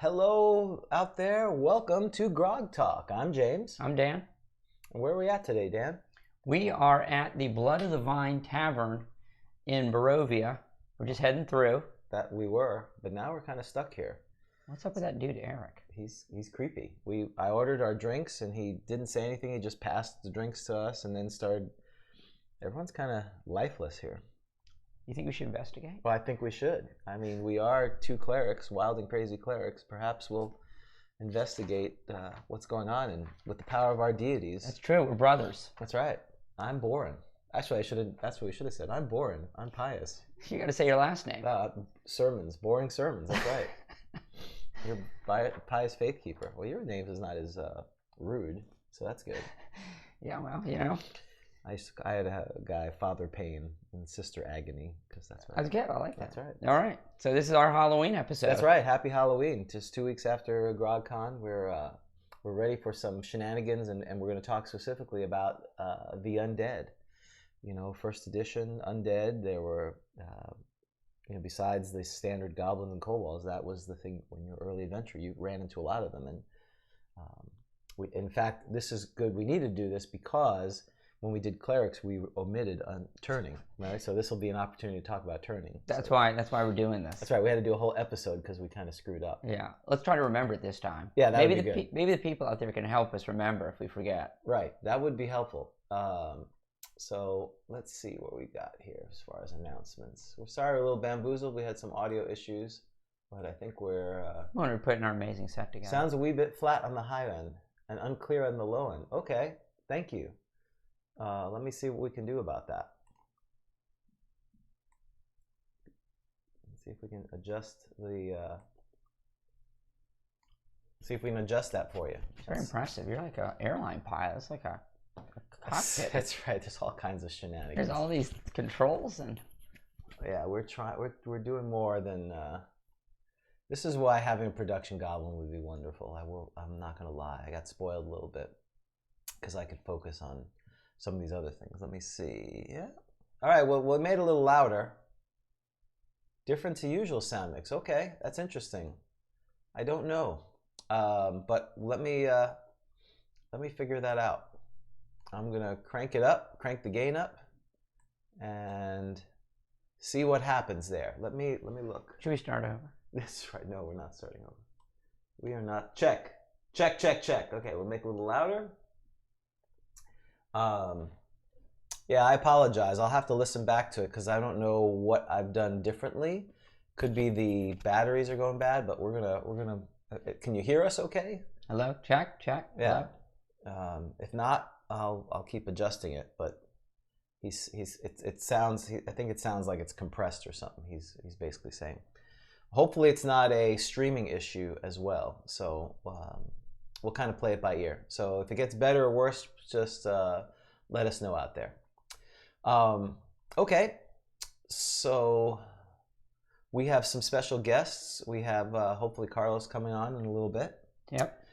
Hello out there. Welcome to Grog Talk. I'm James. I'm Dan. Where are we at today, Dan? We are at the Blood of the Vine Tavern in Barovia. We're just heading through. That we were, but now we're kind of stuck here. What's up with that dude, Eric? He's creepy. I ordered our drinks and he didn't say anything. He just passed the drinks to us and then started. Everyone's kind of lifeless here. You think we should investigate? Well, I think we should. I mean, we are two clerics, wild and crazy clerics. Perhaps we'll investigate what's going on and with the power of our deities. That's true. We're brothers. That's right. I'm Boren. Actually, that's what we should have said. I'm Boren. I'm pious. You got to say your last name. Sermons. Boring sermons. That's right. You're pious faith keeper. Well, your name is not as rude, so that's good. Yeah, well, you know. I had a guy, Father Pain and Sister Agony, because that's right. That's good. I like that. That's right. All right. So this is our Halloween episode. That's right. Happy Halloween. Just 2 weeks after GrogCon, we're ready for some shenanigans, and we're going to talk specifically about the Undead. You know, first edition Undead. There were, besides the standard goblins and kobolds, that was the thing when your early adventure. You ran into a lot of them, and in fact, this is good. We need to do this because when we did clerics, we omitted turning, right? So this will be an opportunity to talk about turning. That's why we're doing this. That's right. We had to do a whole episode because we kind of screwed up. Yeah. Let's try to remember it this time. Yeah, that would be good. Maybe the people out there can help us remember if we forget. Right. That would be helpful. So let's see what we got here as far as announcements. We're sorry, we're a little bamboozled. We had some audio issues, but I think we're putting our amazing set together. Sounds a wee bit flat on the high end and unclear on the low end. Okay. Thank you. Let me see what we can do about that. Let's see if we can adjust that for you. It's very impressive. You're like an airline pilot. It's like a cockpit. That's right. There's all kinds of shenanigans. There's all these controls and. Yeah, we're doing more than. This is why having a production goblin would be wonderful. I'm not gonna lie. I got spoiled a little bit because I could focus on some of these other things. Let me see. Yeah. All right. Well, we made it a little louder. Different to usual sound mix. Okay, that's interesting. I don't know, but let me figure that out. I'm gonna crank it up, crank the gain up, and see what happens there. Let me look. Should we start over? That's right. No, we're not starting over. We are not. Check. Okay, we'll make it a little louder. Yeah, I apologize. I'll have to listen back to it because I don't know what I've done differently. Could be the batteries are going bad, but we're gonna. Can you hear us? Okay. Hello. Check. Yeah. Hello? If not, I'll keep adjusting it. But it sounds. I think it sounds like it's compressed or something. He's basically saying. Hopefully, it's not a streaming issue as well. So. We'll kind of play it by ear. So if it gets better or worse, just let us know out there. Okay, so we have some special guests. We have hopefully Carlos coming on in a little bit. Yep.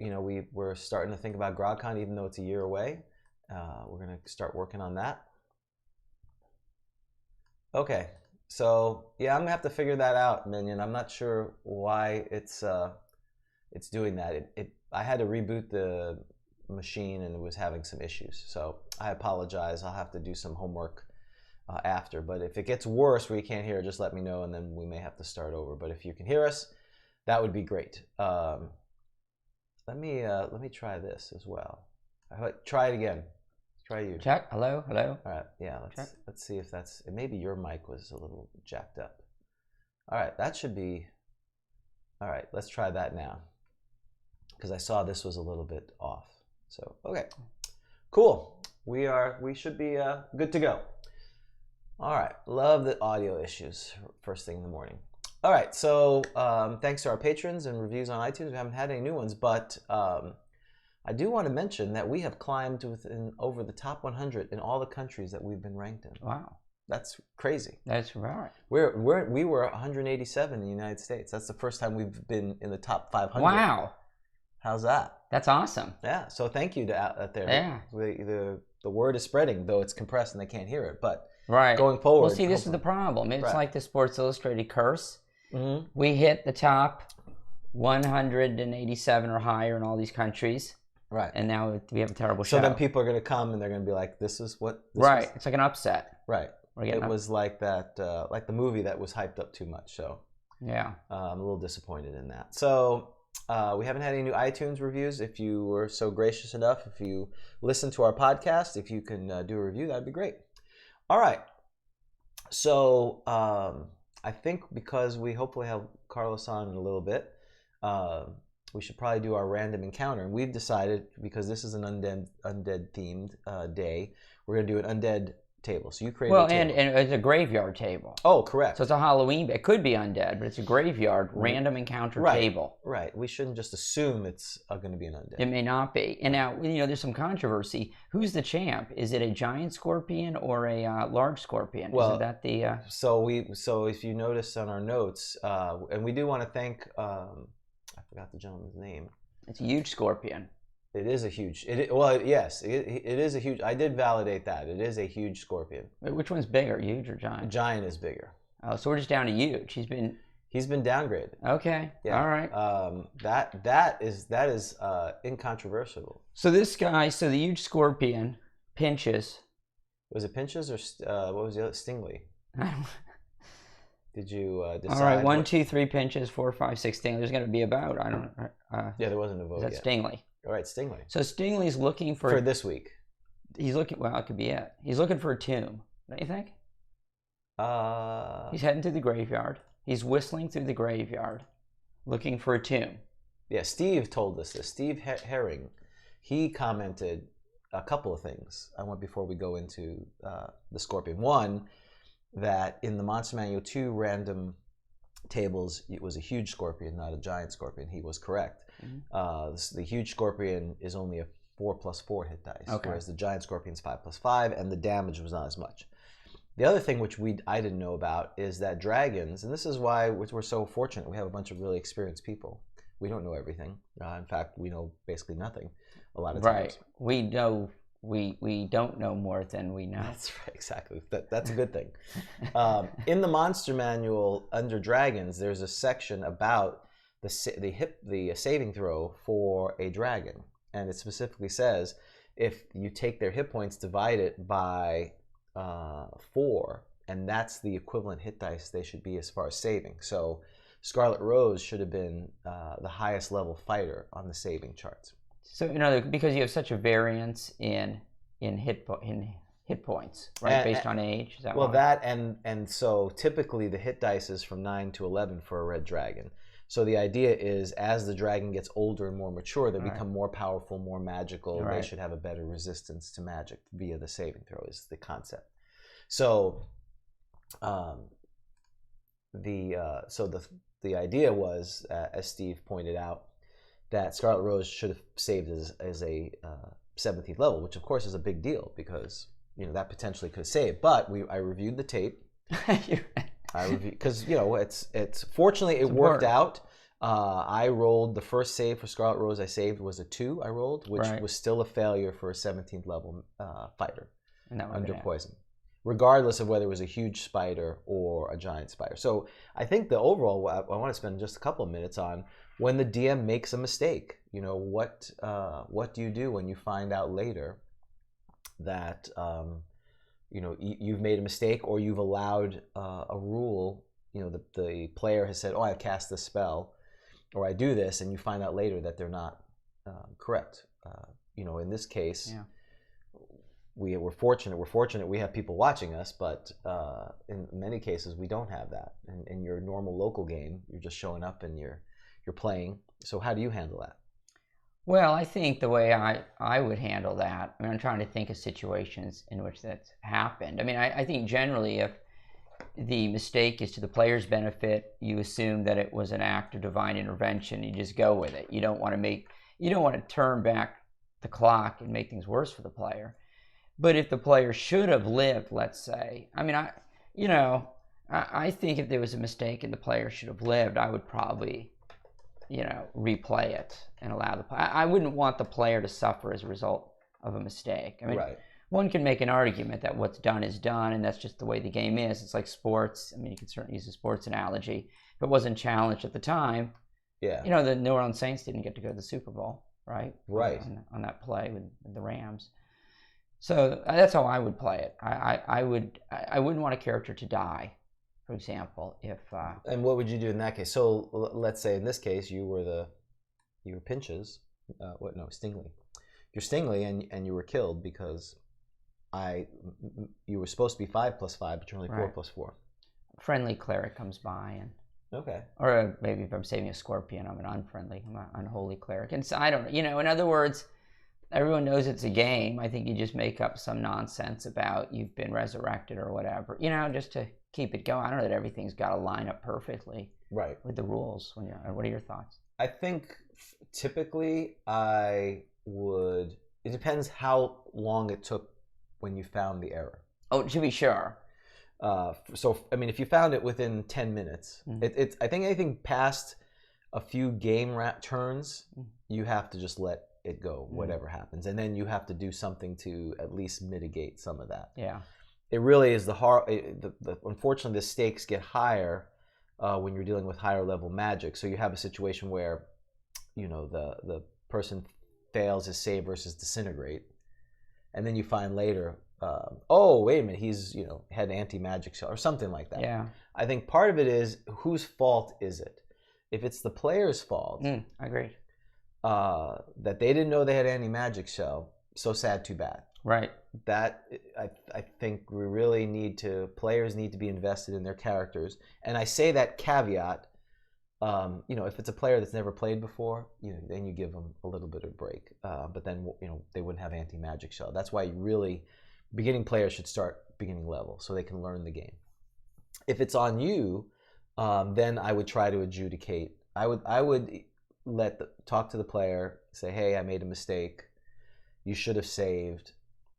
We're starting to think about GrogCon, even though it's a year away. We're going to start working on that. Okay, so yeah, I'm going to have to figure that out, Minion. I'm not sure why it's doing that. I had to reboot the machine and it was having some issues. So I apologize. I'll have to do some homework after. But if it gets worse where you can't hear it, just let me know and then we may have to start over. But if you can hear us, that would be great. Let me try this as well. Try it again. Try you. Check. Hello. All right. Yeah. Let's see if that's. Maybe your mic was a little jacked up. All right. That should be. All right. Let's try that now. Because I saw this was a little bit off. So, okay. Cool. We should be good to go. All right. Love the audio issues first thing in the morning. All right. So, thanks to our patrons and reviews on iTunes. We haven't had any new ones, but I do want to mention that we have climbed over the top 100 in all the countries that we've been ranked in. Wow. That's crazy. That's right. We were 187 in the United States. That's the first time we've been in the top 500. Wow. How's that? That's awesome. Yeah. So thank you to out there. Yeah. The word is spreading, though it's compressed and they can't hear it. But right. going forward. Well, see, this is the problem. It's like the Sports Illustrated curse. Mm-hmm. We hit the top 187 or higher in all these countries. Right. And now we have a terrible show. So then people are going to come and they're going to be like, this is what this right. was? It's like an upset. Right. It up. was like that, like the movie that was hyped up too much. So yeah, I'm a little disappointed in that. So we haven't had any new iTunes reviews. If you were so gracious enough, if you listen to our podcast, if you can do a review, that'd be great. All right. So I think because we hopefully have Carlos on in a little bit, we should probably do our random encounter. And we've decided, because this is an undead themed day, we're going to do an undead table. So you created a table. and it's a graveyard table. Oh, correct. So it's a Halloween. It could be undead, but it's a graveyard random encounter table. Right. We shouldn't just assume it's going to be an undead. It may not be. And now, there's some controversy. Who's the champ? Is it a giant scorpion or a large scorpion? Well, is that the? So if you notice on our notes, and we do want to thank, I forgot the gentleman's name. It's a huge scorpion. It is a huge. Yes, it is a huge. I did validate that. It is a huge scorpion. Wait, which one's bigger, huge or giant? Giant is bigger. Oh, so we're just down to huge. He's been downgraded. Okay. Yeah. All right. That is incontrovertible. So this guy, the huge scorpion pinches. Was it pinches or what was the other? Stingly. Did you decide? All right, 1, 2, 3 pinches, 4, 5, 6 Stingley. There's going to be about, I don't know. Yeah, there wasn't a vote yet. That's Stingley. All right, Stingley. So Stingley's looking for this week. He's looking. Well, it could be it. He's looking for a tomb. Don't you think? He's heading to the graveyard. He's whistling through the graveyard, looking for a tomb. Yeah, Steve told us this. Steve Herring, he commented a couple of things. I want before we go into the scorpion. One, that in the Monster Manual 2 random tables, it was a huge scorpion, not a giant scorpion. He was correct. Mm-hmm. The huge scorpion is only a 4+4 hit dice, whereas the giant scorpion's 5+5, and the damage was not as much. The other thing which I didn't know about is that dragons, and this is why we're so fortunate, we have a bunch of really experienced people. We don't know everything. In fact, we know basically nothing a lot of times. Right. We know. We don't know more than we know. That's right, exactly. That's a good thing. In the Monster Manual under Dragons, there's a section about the saving throw for a dragon, and it specifically says if you take their hit points, divide it by 4, and that's the equivalent hit dice they should be as far as saving. So Scarlet Rose should have been the highest level fighter on the saving charts. So because you have such a variance in hit points, right, based on age. Is that well, that and so typically the hit dice is from 9 to 11 for a red dragon. So the idea is as the dragon gets older and more mature, they become more powerful, more magical. Right. They should have a better resistance to magic via the saving throw is the concept. So the idea was, as Steve pointed out, that Scarlet Rose should have saved as a 17th level, which of course is a big deal because that potentially could save. But I reviewed the tape. I reviewed because it's fortunately it worked out. I rolled the first save for Scarlet Rose. I saved was a 2. I rolled, which was still a failure for a 17th level fighter under poison, regardless of whether it was a huge spider or a giant spider. So I think the overall, I want to spend just a couple of minutes on when the DM makes a mistake. What do you do when you find out later that you've made a mistake, or you've allowed a rule? The player has said, "Oh, I've cast this spell," or "I do this," and you find out later that they're not correct. In this case. Yeah. We're fortunate. We're fortunate we have people watching us, but in many cases we don't have that. In your normal local game, you're just showing up and you're playing. So how do you handle that? Well, I think the way I would handle that, I'm trying to think of situations in which that's happened. I think generally if the mistake is to the player's benefit, you assume that it was an act of divine intervention. You just go with it. You don't want to turn back the clock and make things worse for the player. But if the player should have lived, let's say, I think if there was a mistake and the player should have lived, I would probably, replay it and allow the player. I wouldn't want the player to suffer as a result of a mistake. Right. One can make an argument that what's done is done, and that's just the way the game is. It's like sports. You can certainly use a sports analogy. if it wasn't challenged at the time, Yeah. the New Orleans Saints didn't get to go to the Super Bowl, right? Right. On that play with the Rams. So that's how I would play it. I wouldn't want a character to die, for example, if. And what would you do in that case? So let's say in this case you were Pinches. Stingley. You're Stingley and you were killed because you were supposed to be 5 + 5, but you're only 4 + 4. Friendly cleric comes by and. Okay. Or maybe if I'm saving a scorpion, I'm an unholy cleric. And so I don't, in other words, everyone knows it's a game. I think you just make up some nonsense about you've been resurrected or whatever, just to keep it going. I don't know that everything's got to line up perfectly with the rules. What are your thoughts? I think typically it depends how long it took when you found the error. Oh, to be sure. If you found it within 10 minutes, I think anything past a few game turns, you have to just let it go, whatever happens. And then you have to do something to at least mitigate some of that. Yeah. It really is unfortunately, the stakes get higher when you're dealing with higher level magic. So you have a situation where, the person fails his save versus disintegrate. And then you find later, wait a minute, he's had anti-magic shell or something like that. Yeah. I think part of it is whose fault is it? If it's the player's fault, I agree. That they didn't know they had anti-magic shell, so sad, too bad. Right. That I think players need to be invested in their characters, and I say that caveat. If it's a player that's never played before, then you give them a little bit of a break. But then they wouldn't have anti-magic shell. That's why beginning players should start beginning level so they can learn the game. If it's on you, then I would try to adjudicate. I would talk to the player, say, hey, I made a mistake. You should have saved,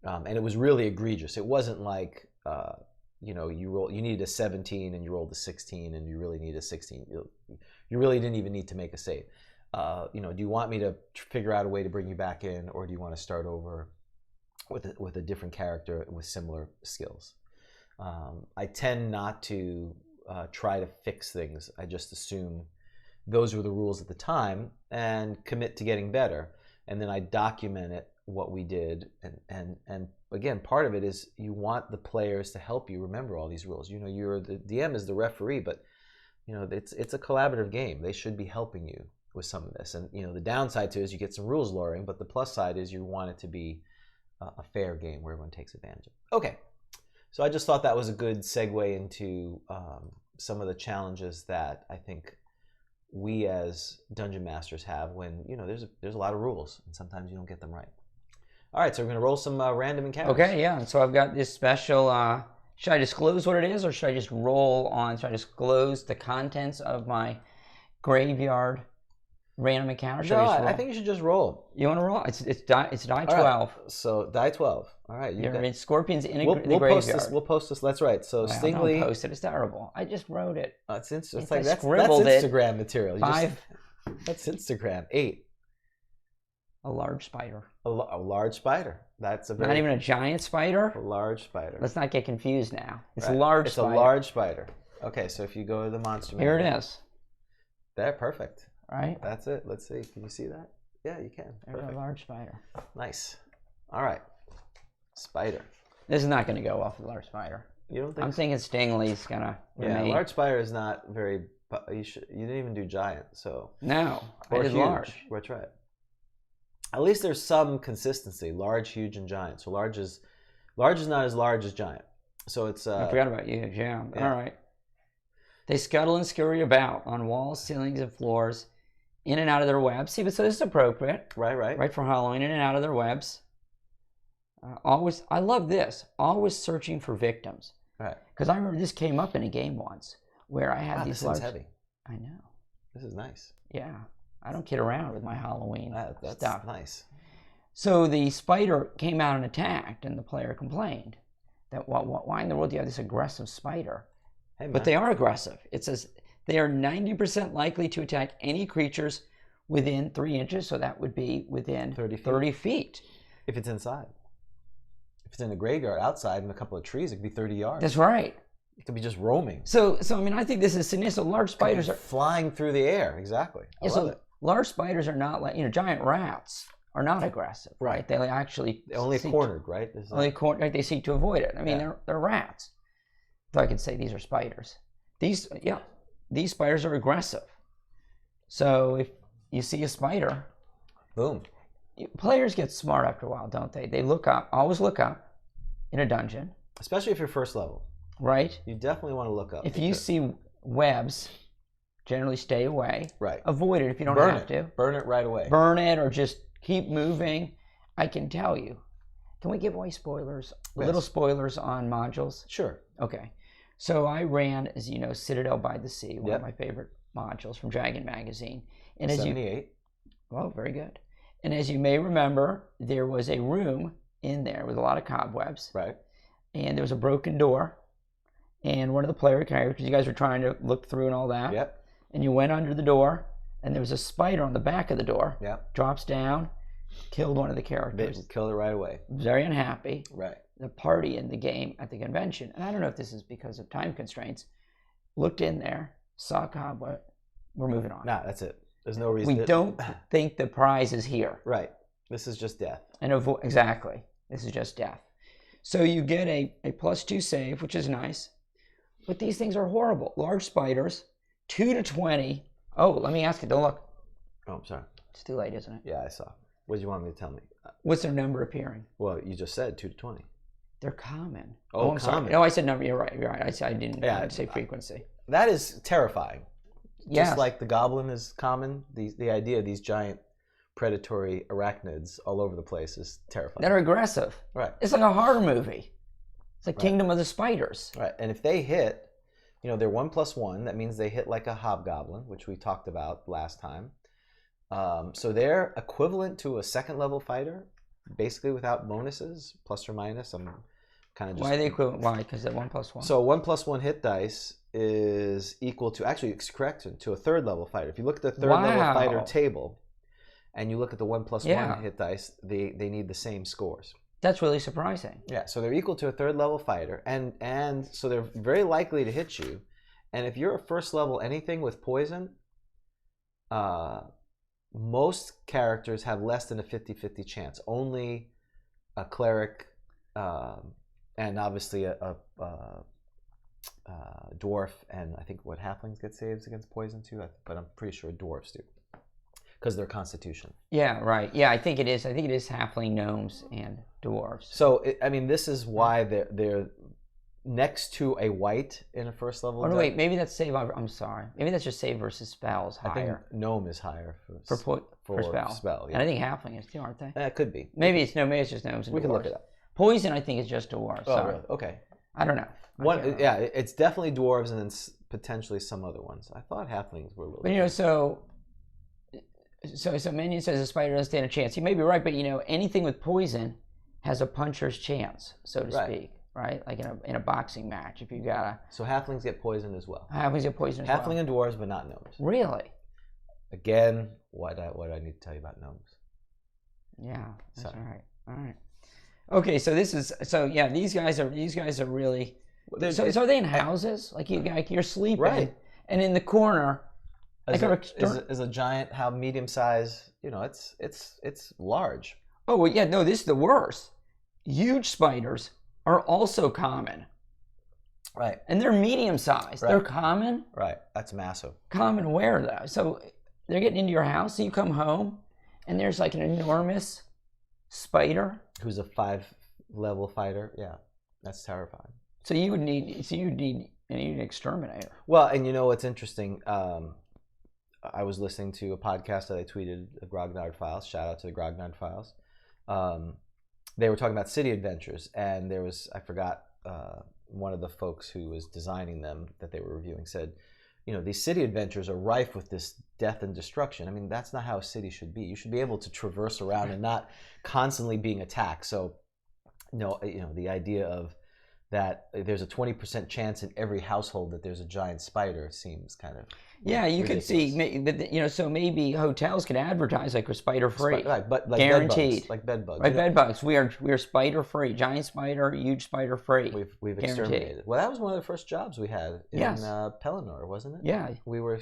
and it was really egregious. It wasn't like you needed a 17 and you rolled a 16 and you really need a 16. You really didn't even need to make a save. Do you want me to figure out a way to bring you back in, or do you want to start over with a different character with similar skills? I tend not to try to fix things. I just assume those were the rules at the time and commit to getting better. And then I document it, what we did. And again, part of it is you want the players to help you remember all these rules. You're the DM is the referee, but it's a collaborative game. They should be helping you with some of this. And the downside to it is you get some rules lawyering, but the plus side is you want it to be a fair game where everyone takes advantage of it. Okay. So I just thought that was a good segue into some of the challenges that I think we as dungeon masters have when there's a lot of rules and sometimes you don't get them right. All right, so we're going to roll some random encounters. Okay, yeah. And so I've got this special. Should I disclose what it is, or should I just roll on? Should I disclose the contents of my graveyard random encounter? No, I think you should just roll. You want to roll? It's die 12. Right. So die 12. All right. You're scorpions in the graveyard. We'll post this. That's right. So Stingley. Don't post it. It's terrible. I just wrote it. It's like that's scribbled Instagram material. 5. That's Instagram. 8. A large spider. A large spider. That's not even a giant spider. A large spider. Let's not get confused now. It's a large spider. It's a large spider. Okay, so if you go to the monster here it is. There, perfect. Right. That's it. Let's see. Can you see that? Yeah, you can. There's a large spider. Nice. All right. Spider. This is not going to go off the large spider. You don't think? I'm thinking Stingley's gonna. Yeah, large spider is not very. You didn't even do giant, so. No, or I did huge. large. We'll try it. At least there's some consistency. Large, huge, and giant. So large is not as large as giant. So it's. I forgot about huge. Yeah. All right. They scuttle and scurry about on walls, ceilings, and floors, in and out of their webs. See, but so this is appropriate. Right for Halloween, in and out of their webs. Always, I love this. Always searching for victims. Right. Because I remember this came up in a game once where I had these large. This is heavy. I know. This is nice. Yeah. I don't kid around with my Halloween that's stuff. Nice. So the spider came out and attacked, and the player complained that why in the world do you have this aggressive spider? Hey, man. But they are aggressive. It says they are 90% likely to attack any creatures within 3 inches, so that would be within 30 feet. If it's inside. If it's in a graveyard outside in a couple of trees, it could be 30 yards. That's right. It could be just roaming. So I mean, I think this is significant. So large spiders are flying through the air. Exactly. I love it. Large spiders are not like, giant rats are not aggressive, right? They actually only cornered, right? Right? They seek to avoid it. I mean, they're rats. If I could say these are spiders. These spiders are aggressive. So if you see a spider, boom. Players get smart after a while, don't they? They always look up in a dungeon. Especially if you're first level. Right? You definitely want to look up. If you see webs, generally stay away. Right. Avoid it if you don't have to. Burn it right away. Burn it or just keep moving. I can tell you. Can we give away spoilers? Yes. Little spoilers on modules? Sure. Okay. So I ran, as you know, Citadel by the Sea, one of my favorite modules from Dragon Magazine. And 78. Well, very good. And as you may remember, there was a room in there with a lot of cobwebs. Right. And there was a broken door. And one of the player characters, you guys were trying to look through and all that. Yep. And you went under the door, and there was a spider on the back of the door. Yep. Drops down, killed one of the characters. Killed it right away. Very unhappy. Right. The party in the game at the convention, and I don't know if this is because of time constraints, looked in there, saw cobweb, we're moving on. Nah, that's it. There's no reason. We don't think the prize is here. Right. This is just death. And exactly. This is just death. So you get a +2 save, which is nice. But these things are horrible. Large spiders, 2 to 20. Oh, let me ask you. Don't look. Oh, I'm sorry. It's too late, isn't it? Yeah, I saw. What did you want me to tell me? What's their number appearing? Well, you just said 2 to 20. They're common. Oh, I'm common. sorry. No, I said number. You're right. I didn't say frequency. That is terrifying. Yes. Just like the goblin is common, the idea of these giant predatory arachnids all over the place is terrifying. That are aggressive. Right. It's like a horror movie. It's like Kingdom of the Spiders. Right. And if they hit, they're 1+1. That means they hit like a hobgoblin, which we talked about last time. So they're equivalent to a second level fighter, basically without bonuses, plus or minus. I'm kind of just. Why are they equivalent? Why? Because they're 1+1. So 1+1 hit dice is equal to, actually it's correct, to a third level fighter. If you look at the third level fighter table and you look at the 1+1 hit dice, they need the same scores. That's really surprising. Yeah, so they're equal to a third level fighter, and so they're very likely to hit you. And if you're a first level anything with poison, most characters have less than a 50-50 chance. Only a cleric, and obviously a dwarf, and I think halflings get saves against poison too, but I'm pretty sure dwarves do, because they're constitution. Yeah, right. Yeah, I think it is. I think it is halfling, gnomes, and dwarves. So this is why they're next to a white in a first level. Oh no, wait. Maybe that's save. I'm sorry. Maybe that's just save versus spells higher. I think gnome is higher for spell. Yeah. And I think halfling is too, aren't they? It could be. Maybe it's just gnomes and we dwarves. can look it up. Poison, I think, is just dwarves. Oh, sorry. really? Okay. I don't know. It's definitely dwarves and then potentially some other ones. I thought halflings were a little. But so Minion says a spider doesn't stand a chance. He may be right, but anything with poison has a puncher's chance, so to speak, right? Like in a boxing match, if you got So halflings get poisoned as well. Halflings get poisoned as well. Halfling and dwarves, but not gnomes. Really? Again, what do I need to tell you about gnomes? Yeah, that's all right. All right. Okay, so these guys are really. So are they in houses? Like you're sleeping, right? And in the corner. Is a giant, how medium size, it's large. Oh, well, yeah, no, this is the worst. Huge spiders are also common. Right. And they're medium sized. Right. They're common. Right. That's massive. Common where, though? So they're getting into your house, so you come home, and there's like an enormous spider. Who's a 5-level fighter. Yeah. That's terrifying. So you'd need an exterminator. Well, and what's interesting, I was listening to a podcast that I tweeted, the Grognard Files. Shout out to the Grognard Files. They were talking about city adventures, and there was, I forgot, one of the folks who was designing them that they were reviewing said, these city adventures are rife with this death and destruction. I mean, that's not how a city should be. You should be able to traverse around and not constantly being attacked. So, the idea of that there's a 20% chance in every household that there's a giant spider seems kind of Yeah, you ridiculous. could see, so maybe hotels could advertise like we're spider free, Right, but like guaranteed, bed bugs, like bed bugs. We are spider free, giant spider, huge spider free. We've exterminated. Well, that was one of the first jobs we had in Pelennor, wasn't it? Yeah, we were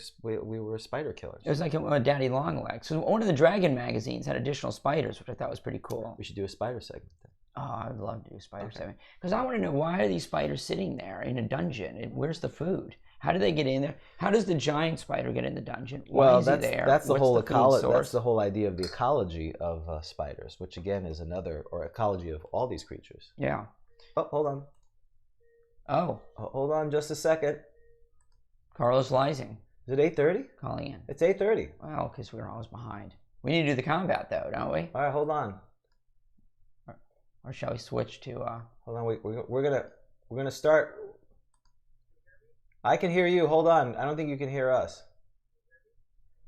spider killers. It was like a Daddy Longlegs. So one of the Dragon magazines had additional spiders, which I thought was pretty cool. We should do a spider segment then. Oh, I'd love to do a spider segment because I want to know, why are these spiders sitting there in a dungeon? And where's the food? How do they get in there? How does the giant spider get in the dungeon? Why is he there? That's the whole ecology. That's That's the whole idea of the ecology of spiders, which again is ecology of all these creatures. Yeah. Oh, hold on. Oh. Hold on, just a second. Carlos Lysing. Is it 8:30? Calling in. It's 8:30. Well, because we're always behind. We need to do the combat though, don't we? All right, hold on. Or shall we switch to? Hold on, we're gonna start. I can hear you. Hold on. I don't think you can hear us.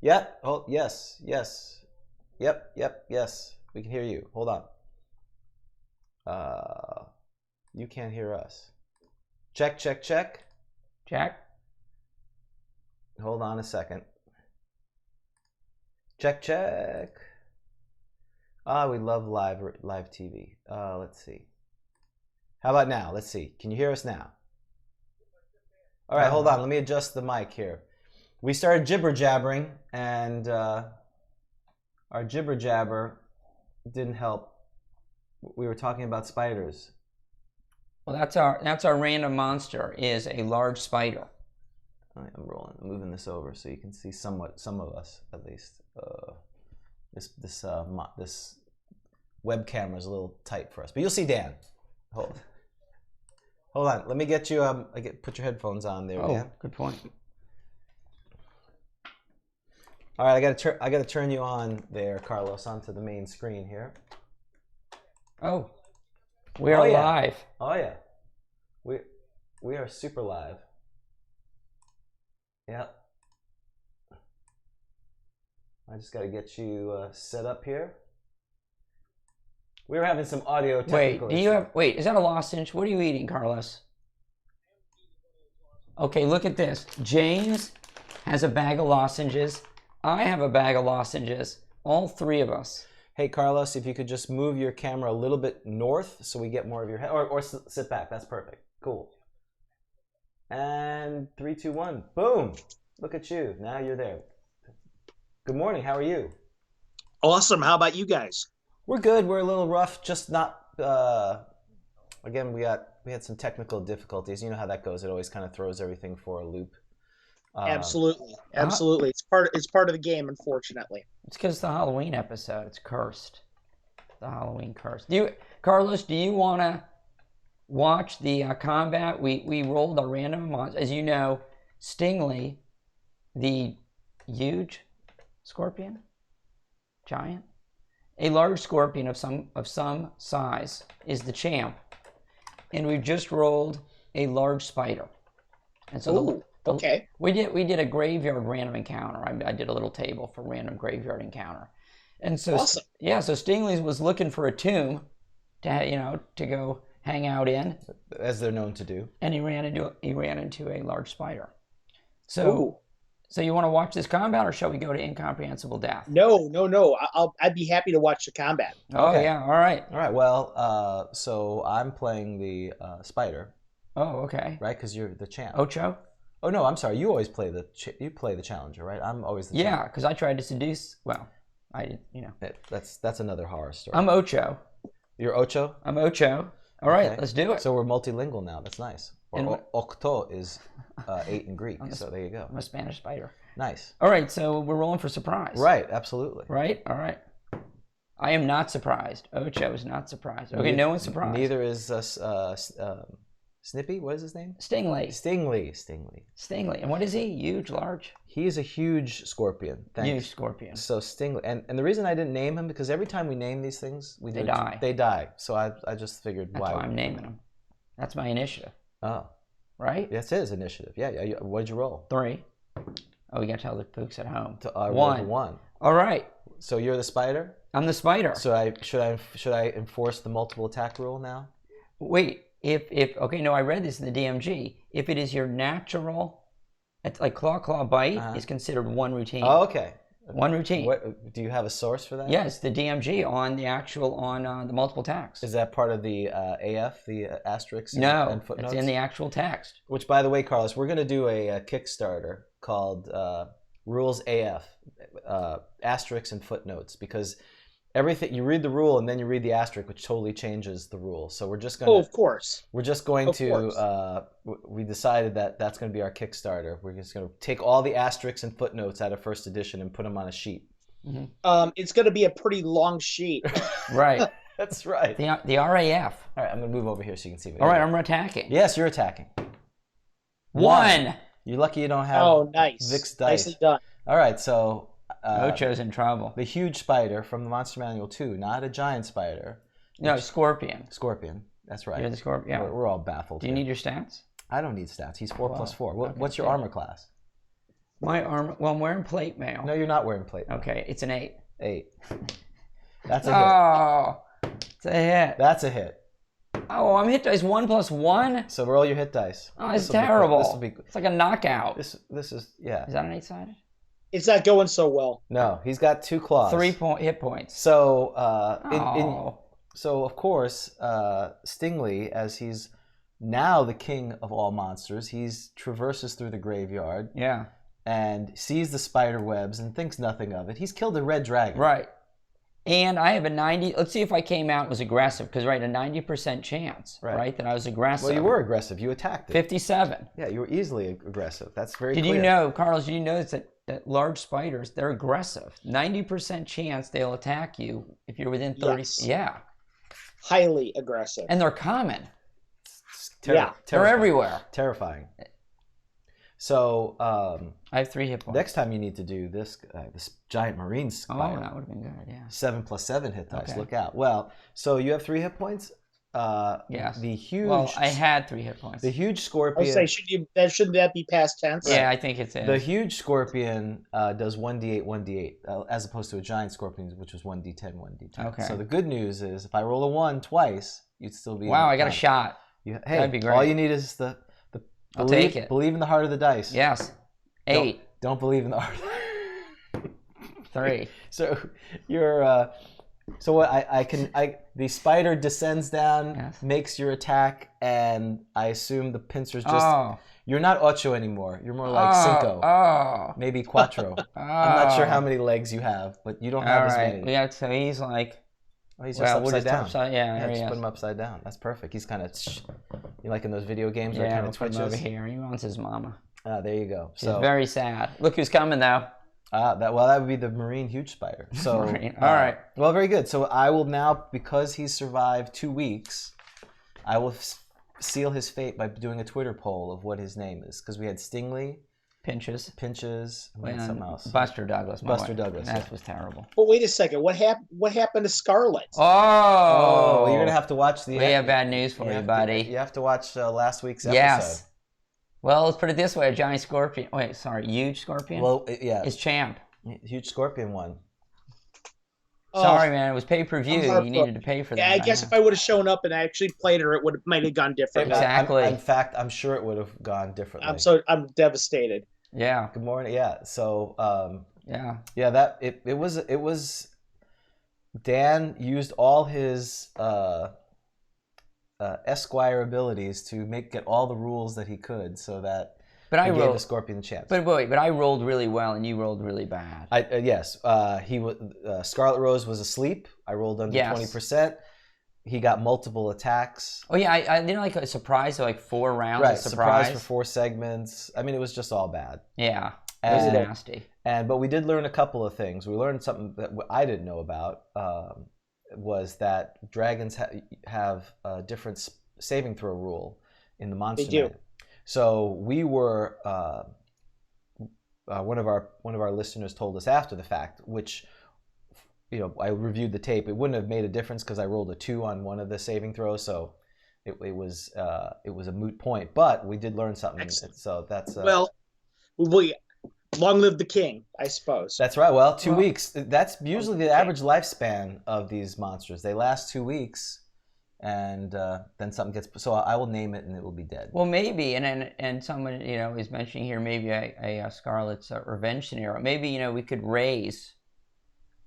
Yep. Oh, yes. Yep. Yes. We can hear you. Hold on. You can't hear us. Check. Jack. Hold on a second. Check. We love live TV. Let's see. How about now? Let's see. Can you hear us now? All right, hold on. Let me adjust the mic here. We started jibber jabbering, and our jibber jabber didn't help. We were talking about spiders. Well, that's our random monster is a large spider. All right, I'm rolling. I'm moving this over so you can see some of us at least. This web camera is a little tight for us, but you'll see Dan. Hold on. Let me get you. Put your headphones on there, Dan. Good point. All right, I got to turn you on there, Carlos, onto the main screen here. Oh, we are live. Oh yeah, we are super live. Yep. I just got to get you set up here. We were having some audio technical issues. Wait, is that a lozenge? What are you eating, Carlos? Okay, look at this. James has a bag of lozenges. I have a bag of lozenges. All three of us. Hey, Carlos, if you could just move your camera a little bit north so we get more of your head. Or sit back. That's perfect. Cool. And 3, 2, 1. Boom. Look at you. Now you're there. Good morning. How are you? Awesome. How about you guys? We're good. We're a little rough. Just not. Again, we had some technical difficulties. You know how that goes. It always kind of throws everything for a loop. Absolutely. It's part of the game, unfortunately. It's because the Halloween episode. It's cursed. The Halloween curse. Carlos? Do you want to watch the combat? We rolled a random monster. As you know, Stingley, the huge scorpion, giant, a large scorpion of some size is the champ, and we've just rolled a large spider. And so okay, we did a graveyard random encounter. I did a little table for random graveyard encounter, and so awesome. So Stingley was looking for a tomb to go hang out in, as they're known to do, and he ran into a large spider. So you want to watch this combat, or shall we go to incomprehensible death? No. I'd be happy to watch the combat. Okay. Yeah. All right. Well, so I'm playing the spider. Oh, okay. Right, because you're the champ. Ocho? Oh no, I'm sorry. You always play the challenger, right? I'm always the champ. Yeah, because I tried to seduce. Well, I did. That's another horror story. I'm Ocho. You're Ocho? I'm Ocho. All right, let's do it. So we're multilingual now. That's nice. Octo is 8 in Greek. So there you go. I'm a Spanish spider. Nice. All right, so we're rolling for surprise. Right, absolutely. Right? All right. I am not surprised. Ocho is not surprised. Okay, no one's surprised. Neither is Snippy. What is his name? Stingley. And what is he? Huge, large? He is a huge scorpion. Huge scorpion. So Stingley. And the reason I didn't name him, because every time we name these things, they die. They die. So I just figured That's why I'm naming them. That's my initiative. Oh. Right? That's his initiative. Yeah. What'd you roll? 3. Oh, we got to tell the folks at home. One. All right. So you're the spider? I'm the spider. So should I enforce the multiple attack rule now? Wait. if okay, no, I read this in the DMG. If it is your natural, it's like claw bite is considered one routine. Oh, okay. One routine. What, do you have a source for that? Yes, the DMG on the multiple attacks. Is that part of the AF, the asterisks and footnotes? It's in the actual text. Which, by the way, Carlos, we're going to do a Kickstarter called Rules AF, asterisks and footnotes, because everything, you read the rule and then you read the asterisk, which totally changes the rule. So we're just going to... of course. We're just going to... we decided that that's going to be our Kickstarter. We're just going to take all the asterisks and footnotes out of first edition and put them on a sheet. Mm-hmm. It's going to be a pretty long sheet. Right. That's right. The RAF. All right, I'm going to move over here so you can see me. All right, I'm attacking. Yes, you're attacking. One. You're lucky you don't have nice. Vic's dice. Nicely done. All right, so... Ocho's in trouble. The huge spider from the Monster Manual 2, not a giant spider. No, Scorpion. Scorpion, that's right. You're the Scorpion. Yeah. We're all baffled. Do you need your stats? I don't need stats. He's 4 plus 4. Okay, What's your armor class? My armor... Well, I'm wearing plate mail. No, you're not wearing plate mail. Okay, it's an 8. 8. That's a hit. Oh, it's a hit. That's a hit. Oh, I'm hit dice 1 plus 1? So roll your hit dice. Oh, it's terrible. This will be... It's like a knockout. This is, yeah. Is that an 8-sided? It's not going so well. No, he's got 2 claws. 3 hit points. So, so of course, Stingley, as he's now the king of all monsters, he's traverses through the graveyard. Yeah. And sees the spider webs and thinks nothing of it. He's killed a red dragon. Right. And I have a 90, let's see if I came out and was aggressive, because, right, a 90% chance, right, that I was aggressive. Well, you were aggressive. You attacked it. 57. Yeah, you were easily aggressive. That's very clear. Did you know, Carlos, did you notice that large spiders, they're aggressive. 90% chance they'll attack you if you're within 30. Yes. Yeah. Highly aggressive. And they're common. Yeah. They're everywhere. Terrifying. So, I have 3 hit points. Next time you need to do this giant marine spider. Oh, that would have been good, yeah. 7 plus 7 hit dice. Okay. Look out. Well, so you have 3 hit points? Yes. The huge... Well, I had 3 hit points. The huge scorpion... I was saying, shouldn't that be past tense? Yeah, I think it's in. The huge scorpion does 1d8, 1d8, as opposed to a giant scorpion, which was 1d10, 1d10. Okay. So the good news is, if I roll a 1 twice, you'd still be... Wow, I got a shot. Hey, that'd be great. All you need is the I'll take it. Believe in the heart of the dice. Yes. 8. Don't believe in the heart. 3. So you're... So what the spider descends down, makes your attack, and I assume the pincers just... Oh. You're not ocho anymore. You're more like cinco. Oh. Maybe cuatro. I'm not sure how many legs you have, but you don't have as many. Yeah, so he's like... Oh, he's just upside down. Yeah, just put him upside down. That's perfect. He's kind of... You like in those video games where it kind of twitches? Put him over here. He wants his mama. There you go. She's very sad. Look who's coming, though. That would be the marine huge spider. So, all right. Well, very good. So I will now, because he's survived 2 weeks, I will seal his fate by doing a Twitter poll of what his name is. Because we had Stingley, Pinches, and something else. Buster Douglas. Douglas. That was terrible. But wait a second. What happened to Scarlet? Oh, you're gonna have to watch the. We have bad news for you, buddy. You have to watch last week's episode. Yes. Well, let's put it this way: a giant scorpion. Wait, sorry, huge scorpion. Well, yeah. Is champ. Huge scorpion won. Sorry, man. It was pay-per-view. You needed to pay for that. Yeah, I guess if I would have shown up and actually played her, it might have gone differently. Exactly. In fact, I'm sure it would have gone differently. I'm devastated. Yeah. Good morning. Yeah. So. Yeah. Yeah. That it was. Dan used all his Esquire abilities to get all the rules that he could, so that. But I rolled the Scorpion the chance. But I rolled really well, and you rolled really bad. Yes. He was Scarlet Rose was asleep. I rolled under 20%. He got multiple attacks. Oh yeah, I didn't like a surprise, so like 4 rounds. Right, of surprise for 4 segments. I mean, it was just all bad. Yeah, it was nasty. But we did learn a couple of things. We learned something that I didn't know about. Was that dragons have a different saving throw rule in the monster manual. They do. So we were one of our listeners told us after the fact, which I reviewed the tape. It wouldn't have made a difference because I rolled a 2 on one of the saving throws, so it was a moot point. But we did learn something. Excellent. So that's long live the king, I suppose. That's right. Well, 2 weeks. That's usually the average lifespan of these monsters. They last 2 weeks. and then something gets. So I will name it, and it will be dead. Well, maybe, and someone is mentioning here maybe a Scarlet's revenge scenario. Maybe we could raise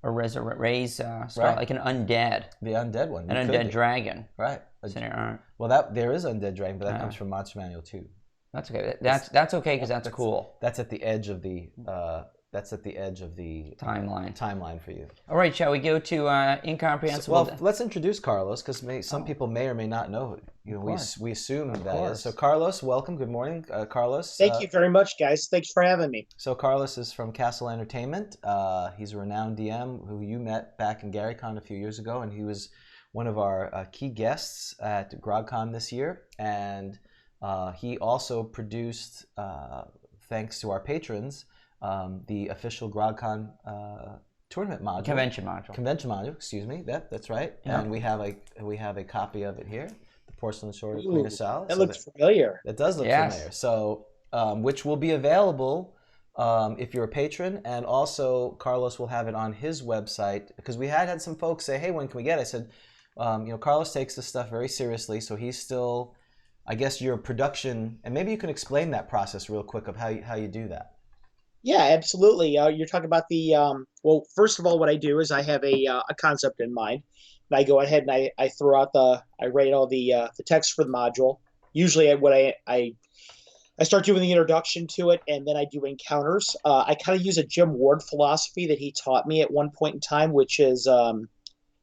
Scarlet, Right. like an undead, The undead one, an undead dragon, right? scenario. Well, there is undead dragon, but that comes from Monster Manual 2. That's okay. That's okay because that's cool. That's at the edge of the timeline for you. All right, shall we go to incomprehensible? Well, let's introduce Carlos because some people may or may not know. We assume that is. So Carlos, welcome. Good morning, Carlos. Thank you very much, guys. Thanks for having me. So Carlos is from Castle Entertainment. He's a renowned DM who you met back in GaryCon a few years ago, and he was one of our key guests at GrogCon this year. And he also produced, thanks to our patrons, the official GrogCon tournament module. Convention module. Excuse me. That's right. Yeah. And we have a copy of it here. The porcelain sword of Queen of Salad. That looks familiar. It does look familiar. So, which will be available if you're a patron, and also Carlos will have it on his website because we had some folks say, "Hey, when can we get it?" I said, Carlos takes this stuff very seriously, so he's still, I guess, your production, and maybe you can explain that process real quick of how you do that. Yeah, absolutely. You're talking about the well. First of all, what I do is I have a concept in mind, and I go ahead and I throw out I write all the text for the module. Usually, I start doing the introduction to it, and then I do encounters. I kind of use a Jim Ward philosophy that he taught me at one point in time, which is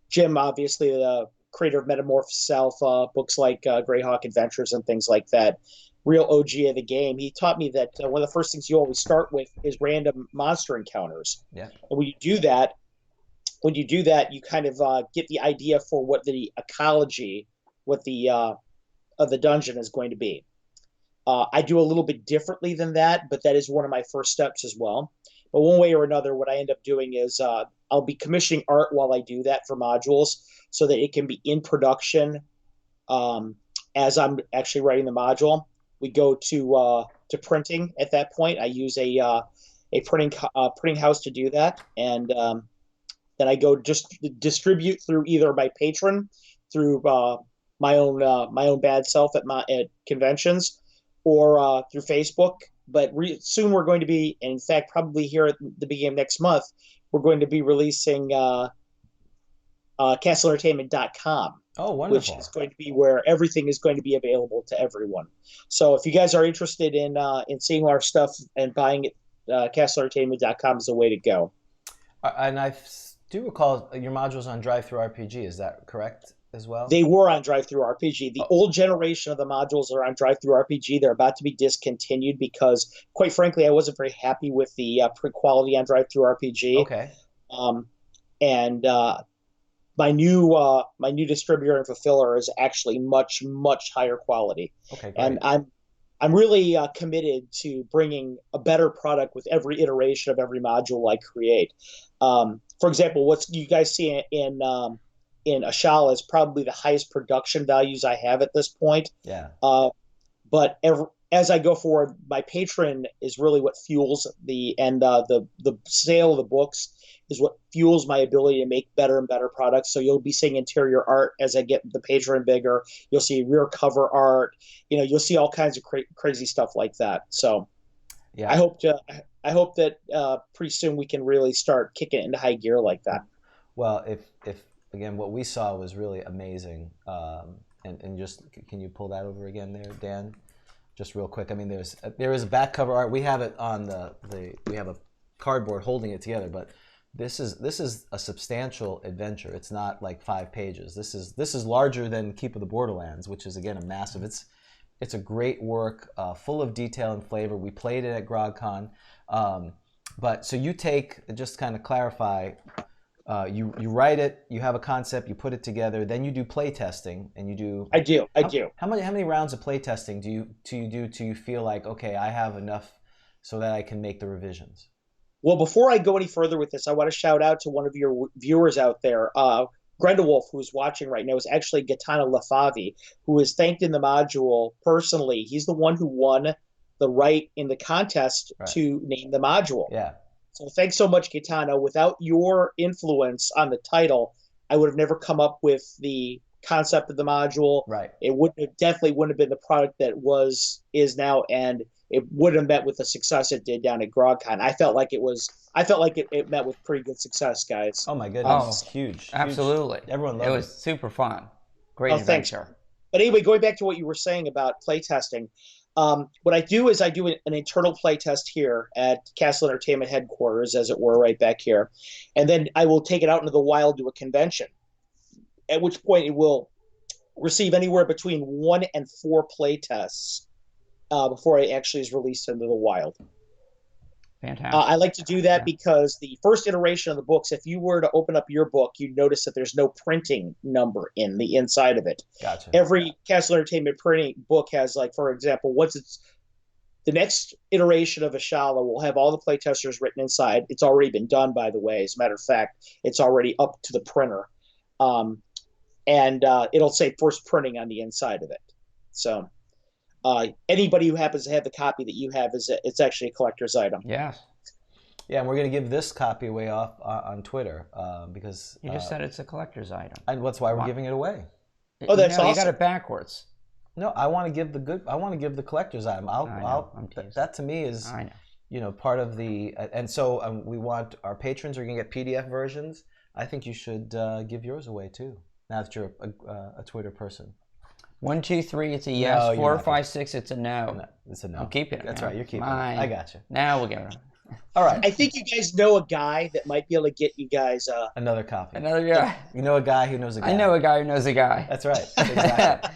Jim, obviously the creator of Metamorph Self, books like Greyhawk Adventures and things like that. Real OG of the game. He taught me that one of the first things you always start with is random monster encounters. Yeah. And when you do that, you kind of get the idea for what the ecology, what the of the dungeon is going to be. I do a little bit differently than that, but that is one of my first steps as well. But one way or another, what I end up doing is I'll be commissioning art while I do that for modules so that it can be in production as I'm actually writing the module. We go to printing at that point. I use a printing house to do that, and then I go just distribute through either my patron, through my own bad self at conventions, or through Facebook. But soon we're going to be, and in fact, probably here at the beginning of next month, we're going to be releasing CastleEntertainment.com. Oh, wonderful. Which is going to be where everything is going to be available to everyone. So if you guys are interested in seeing our stuff and buying it, CastleEntertainment.com is the way to go. And I do recall your modules on DriveThruRPG. Is that correct as well? They were on DriveThruRPG. The old generation of the modules are on DriveThruRPG. They're about to be discontinued because, quite frankly, I wasn't very happy with the print quality on DriveThruRPG. Okay. My new distributor and fulfiller is actually much higher quality. Okay, great. And I'm really committed to bringing a better product with every iteration of every module I create. For example, what you guys see in Ashala is probably the highest production values I have at this point. Yeah. But as I go forward, my patron is really what fuels the sale of the books is what fuels my ability to make better and better products. So you'll be seeing interior art as I get the patron bigger. You'll see rear cover art. You'll see all kinds of crazy stuff like that. So yeah, I hope that pretty soon we can really start kicking it into high gear like that. Well, if again, what we saw was really amazing. And just, can you pull that over again there, Dan? Just real quick. I mean, there is a back cover art. We have it on we have a cardboard holding it together, but this is a substantial adventure. It's not like 5 pages. This is larger than Keep of the Borderlands, which is again a massive. It's a great work, full of detail and flavor. We played it at GrogCon, but so you take, just kind of clarify. You write it, you have a concept, you put it together, then you do play testing, and you do. I do. How many rounds of play testing do you feel like, okay, I have enough so that I can make the revisions? Well, before I go any further with this, I want to shout out to one of your viewers out there, Grendelwolf, who's watching right now, is actually Gaetano Lafavi, who is thanked in the module personally. He's the one who won the right in the contest to name the module. Yeah. So thanks so much, Gaetano. Without your influence on the title, I would have never come up with the concept of the module. Right. It definitely wouldn't have been the product that is now, and it would have met with the success it did down at GrogCon. I felt like it met with pretty good success, guys. Oh my goodness, huge, absolutely. Huge. Everyone loved it. It was super fun. Great Thanks. adventure. But anyway, going back to what you were saying about playtesting, what I do is I do an internal playtest here at Castle Entertainment headquarters, as it were, right back here, and then I will take it out into the wild to a convention, at which point it will receive anywhere between 1 and 4 playtests before it actually is released into the wild. Fantastic. I like to do that because the first iteration of the books, if you were to open up your book, you'd notice that there's no printing number in the inside of it. Gotcha. Every Castle Entertainment printing book has, like, for example, the next iteration of Ashala will have all the playtesters written inside. It's already been done, by the way. As a matter of fact, it's already up to the printer. And it'll say first printing on the inside of it. So anybody who happens to have the copy that you have, it's actually a collector's item. Yes. Yeah, and we're going to give this copy away off on Twitter because... You just said it's a collector's item. And that's why we're giving it away. Oh, that's awesome. You got it backwards. No, I want to give the collector's item. That to me is, part of the... And so we want our patrons are going to get PDF versions. I think you should give yours away too, now that you're a Twitter person. 1, 2, 3, it's a yes. No, 4, 5, 6, it's a no. It's a no. I'm keeping it. That's man. right. You're keeping Mine. it. I got you. Now we'll get it. All right. I think you guys know a guy that might be able to get you guys another copy. Another guy. You know a guy who knows a guy. I know a guy who knows a guy. That's right. Exactly.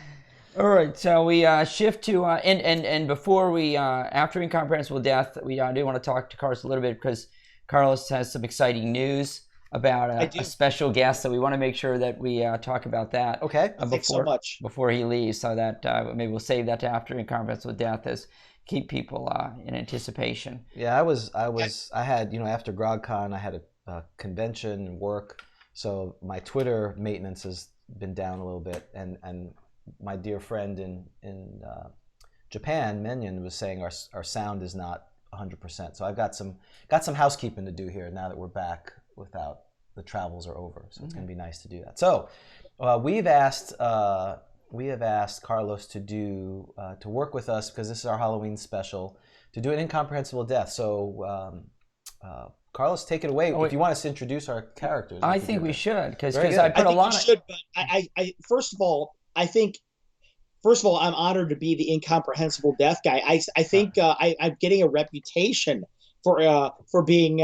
All right. So we shift to and before we after Incomprehensible Death, we do want to talk to Carlos a little bit because Carlos has some exciting news about a special guest, so we want to make sure that we talk about that. Okay. Thanks so much. Before he leaves, so that maybe we'll save that to after Incomprehensible Death, as keep people in anticipation. Yeah, I had after GrogCon, I had a convention and work, so my Twitter maintenance has been down a little bit, and my dear friend in Japan, Menyon, was saying our sound is not 100%. So I've got some housekeeping to do here now that we're back without the travels are over. So it's going to be nice to do that. So we have asked Carlos to work with us because this is our Halloween special to do an Incomprehensible Death. So Carlos, take it away. If you want us to introduce our characters, I think we should because I put a lot of. Should, but I first of all, I'm honored to be the Incomprehensible Death guy. I think I'm getting a reputation for being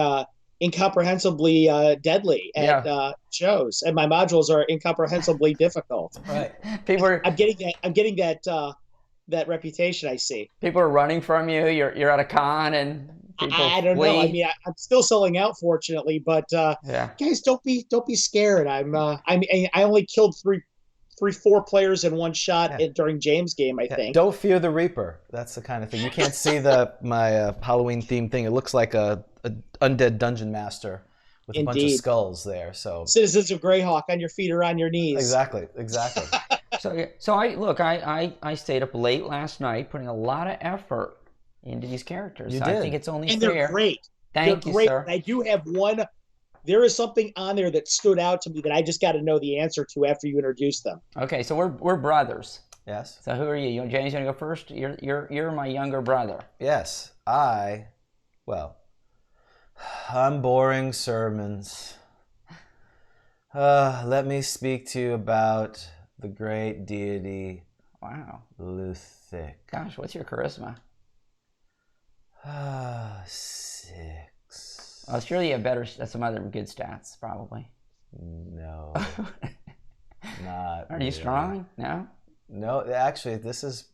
incomprehensibly deadly at shows, and my modules are incomprehensibly difficult. Right. I'm getting that reputation. I see. People are running from you. You're at a con and people I don't know. I mean, I'm still selling out, fortunately, but guys, don't be scared. I only killed 4 players in one shot during James' game, I think. Don't fear the Reaper. That's the kind of thing. You can't see my Halloween themed thing. It looks like a undead dungeon master with a bunch of skulls there. So citizens of Greyhawk, on your feet or on your knees. Exactly. So I stayed up late last night putting a lot of effort into these characters. You did. I think it's only fair. They're great. Thank you, sir. I do have one. There is something on there that stood out to me that I just got to know the answer to after you introduce them. Okay, so we're brothers. Yes. So who are you? James, you want to go first? You're my younger brother. Yes. I'm boring sermons. Let me speak to you about the great deity. Wow. Luthic. Gosh, what's your charisma? 6. Well, surely you have some other good stats, probably. No. Not. Are you strong? No? No, actually, this is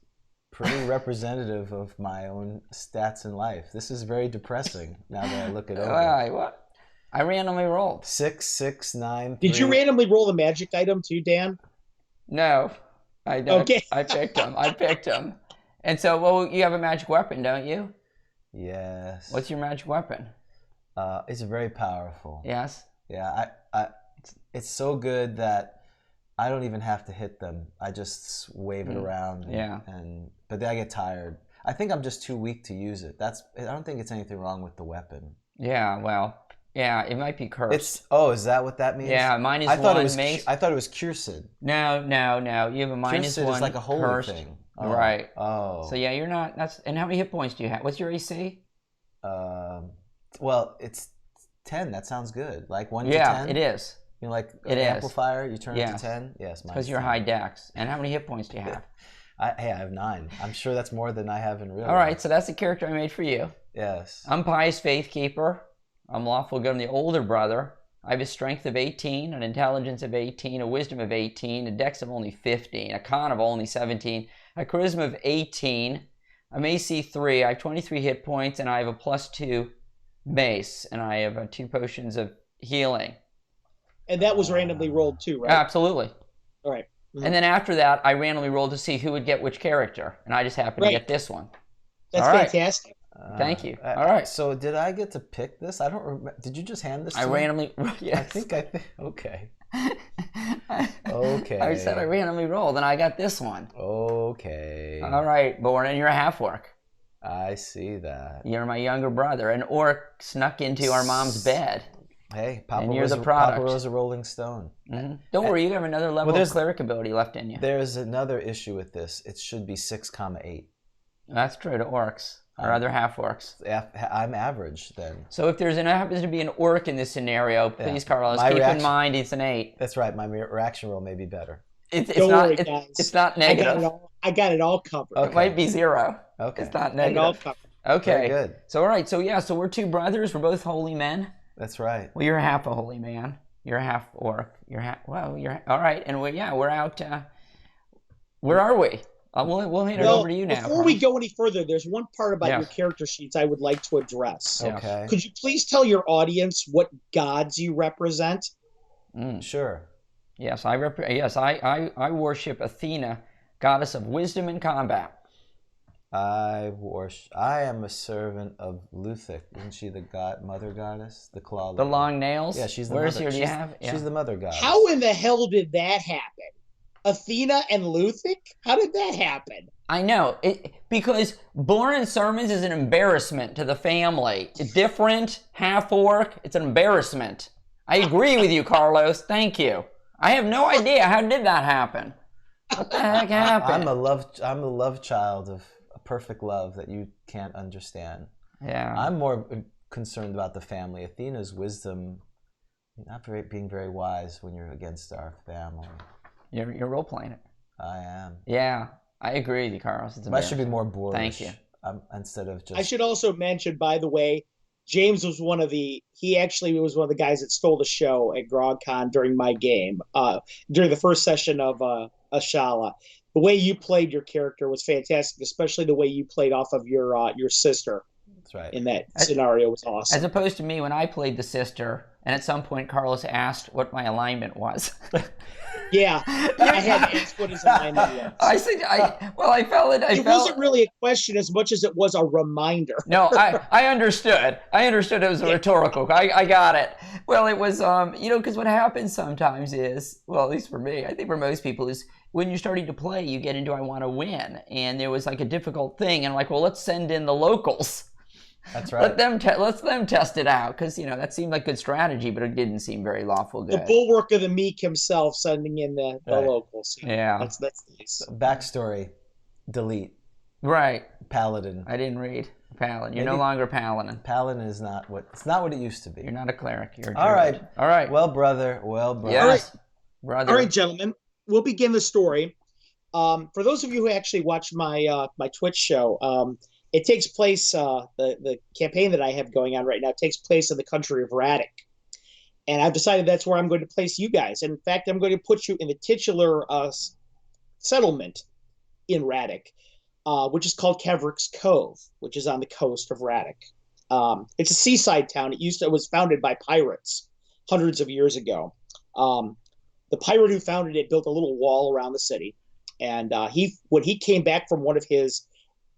pretty representative of my own stats in life. This is very depressing now that I look it over. What? I randomly rolled. 6, 6, 9. Did you randomly roll the magic item too, Dan? No. Okay. I picked him. And so, you have a magic weapon, don't you? Yes. What's your magic weapon? It's very powerful. Yes? Yeah, it's so good that I don't even have to hit them. I just wave it around. But then I get tired. I think I'm just too weak to use it. I don't think it's anything wrong with the weapon. Yeah, well, Yeah, it might be cursed. Is that what that means? Yeah, -1 mace. I thought it was cursed. No. You have a -1 Cursed is like a holy cursed. thing. Right. Oh. So yeah, you're not. And how many hit points do you have? What's your AC? Well, it's 10. That sounds good. Like 1 to 10. Yeah, it is. You know, like It an is. amplifier, you turn it to 10? Yes, because you're 10. high dex. And how many hit points do you have? I have 9. I'm sure that's more than I have in real life. All right, so that's the character I made for you. Yes. I'm Pious Faithkeeper. I'm lawful good. I'm the older brother. I have a strength of 18, an intelligence of 18, a wisdom of 18, a dex of only 15, a con of only 17, a charisma of 18. I'm AC 3. I have 23 hit points, and I have a +2 mace, and I have 2 potions of healing. And that was randomly rolled too, right? Absolutely. All right. Mm-hmm. And then after that, I randomly rolled to see who would get which character, and I just happened to get this one. That's fantastic. Thank you. All right. So did I get to pick this? I don't remember. Did you just hand this to me? Randomly. Yes. I think. Okay. Okay. I said I randomly rolled, and I got this one. Okay. All right, Born, and you're a half-orc. I see that. You're my younger brother. An orc snuck into our mom's bed. Hey, Papa and you're was the product. Papa was a Rolling Stone. Mm-hmm. Don't worry, you have another level of cleric ability left in you. There's another issue with this. It should be 6,8. That's true to orcs. Or other half-orcs. I'm average then. So if there happens to be an orc in this scenario, please, Carlos, keep in mind it's an 8. That's right. My reaction roll may be better. Don't worry, guys. It's not negative. I got it all covered. Okay. It might be 0. Okay. It's not negative. All covered. Okay. Very good. So, all right. So, yeah. So, we're 2 brothers. We're both holy men. That's right. Well, you're half a holy man. You're a half orc. You're all right. And we're out. Where are we? We'll hand it over to you now. Before we go any further, there's one part about your character sheets I would like to address. Okay. Could you please tell your audience what gods you represent? Sure. Yes, I worship Athena, goddess of wisdom and combat. I am a servant of Luthic. Isn't she the mother goddess? The claw. The long nails? Yeah, she's the mother. Where's here? Do you have? Yeah. She's the mother goddess. How in the hell did that happen? Athena and Luthic? How did that happen? I know. Because Born in Sermons is an embarrassment to the family. Different, half-orc, it's an embarrassment. I agree with you, Carlos. Thank you. I have no idea. How did that happen? What the heck happened? I'm a love child of a perfect love that you can't understand. Yeah. I'm more concerned about the family. Athena's wisdom, not being very wise when you're against our family. You're role playing it. I am. Yeah, I agree with you, Carlos. I should be more boorish. Thank you. Instead of just. I should also mention, by the way, James was he actually was one of the guys that stole the show at GrogCon during my game, during the first session of Ashala. The way you played your character was fantastic, especially the way you played off of your sister. That's right. In that scenario was awesome. As opposed to me when I played the sister, and at some point Carlos asked what my alignment was. Yeah, I had to ask what his alignment was. I felt it. It wasn't really a question as much as it was a reminder. No, I understood. I understood it was a rhetorical. I got it. Well, it was, because what happens sometimes is, well, at least for me, I think for most people, is when you're starting to play, you get into I want to win. And there was like a difficult thing. And I'm like, well, let's send in the locals. That's right. Let them test it out, because that seemed like good strategy, but it didn't seem very lawful good. The bulwark of the meek himself sending in the locals. Yeah, that's nice. Backstory, delete. Right. Paladin. I didn't read Paladin. You're no longer Paladin. Paladin is not what it used to be. You're not a cleric. You're a all right. All right. Well, brother. Yes, brother. All right, gentlemen. We'll begin the story. For those of you who actually watch my my Twitch show, it takes place, the campaign that I have going on right now takes place in the country of Radek. And I've decided that's where I'm going to place you guys. In fact, I'm going to put you in the titular settlement in Radek, which is called Kevrick's Cove, which is on the coast of Radek. It's a seaside town. It was founded by pirates hundreds of years ago. The pirate who founded it built a little wall around the city. And when he came back from one of his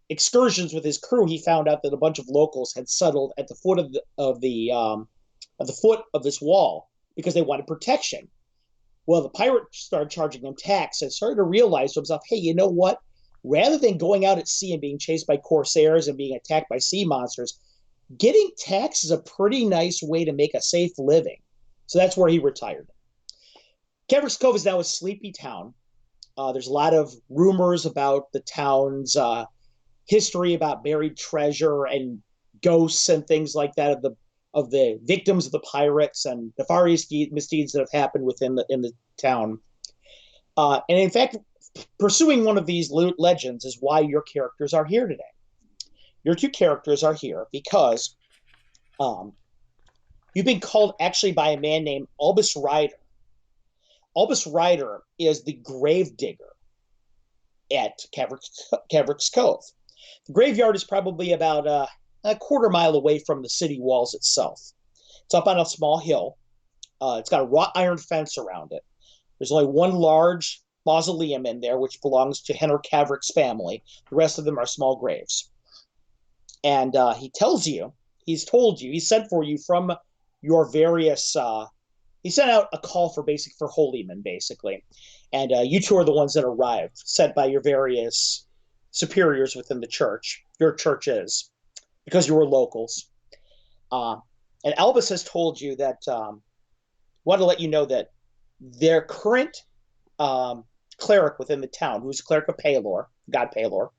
excursions with his crew, he found out that a bunch of locals had settled at the foot of the foot of this wall because they wanted protection. Well, the pirate started charging them tax and started to realize to himself, hey, you know what? Rather than going out at sea and being chased by corsairs and being attacked by sea monsters, getting taxed is a pretty nice way to make a safe living. So that's where he retired. Caverick's Cove is now a sleepy town. There's a lot of rumors about the town's history about buried treasure and ghosts and things like that of the victims of the pirates and nefarious misdeeds that have happened within the town. And in fact, pursuing one of these legends is why your characters are here today. Your two characters are here because you've been called actually by a man named Albus Ryder. Albus Ryder is the grave digger at Caverick's Cove. The graveyard is probably about a quarter mile away from the city walls itself. It's up on a small hill. It's got a wrought iron fence around it. There's only one large mausoleum in there, which belongs to Henry Caverick's family. The rest of them are small graves. And he told you, he sent for you from your various, he sent out a call for holy men, basically. And you two are the ones that arrived, sent by your various superiors within the church. Your church is, because you were locals. And Albus has told you that, want to let you know that their current cleric within the town, who's a cleric of Palor, God Palor,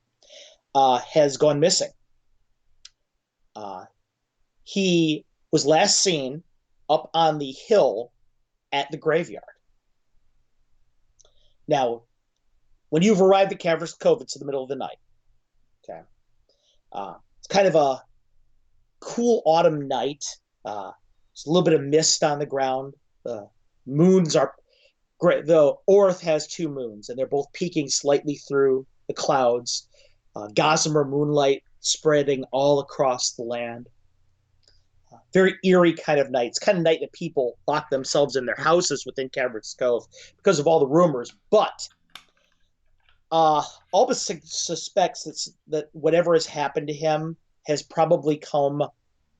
has gone missing. He was last seen up on the hill at the graveyard. Now, when you've arrived at Caverick's Cove, it's in the middle of the night. Okay, it's kind of a cool autumn night. There's a little bit of mist on the ground. The moons are great. The Orth has two moons, and they're both peeking slightly through the clouds. Gossamer moonlight spreading all across the land. Very eerie kind of night. It's kind of night that people lock themselves in their houses within Caverick's Cove because of all the rumors. But Albus suspects that whatever has happened to him has probably come.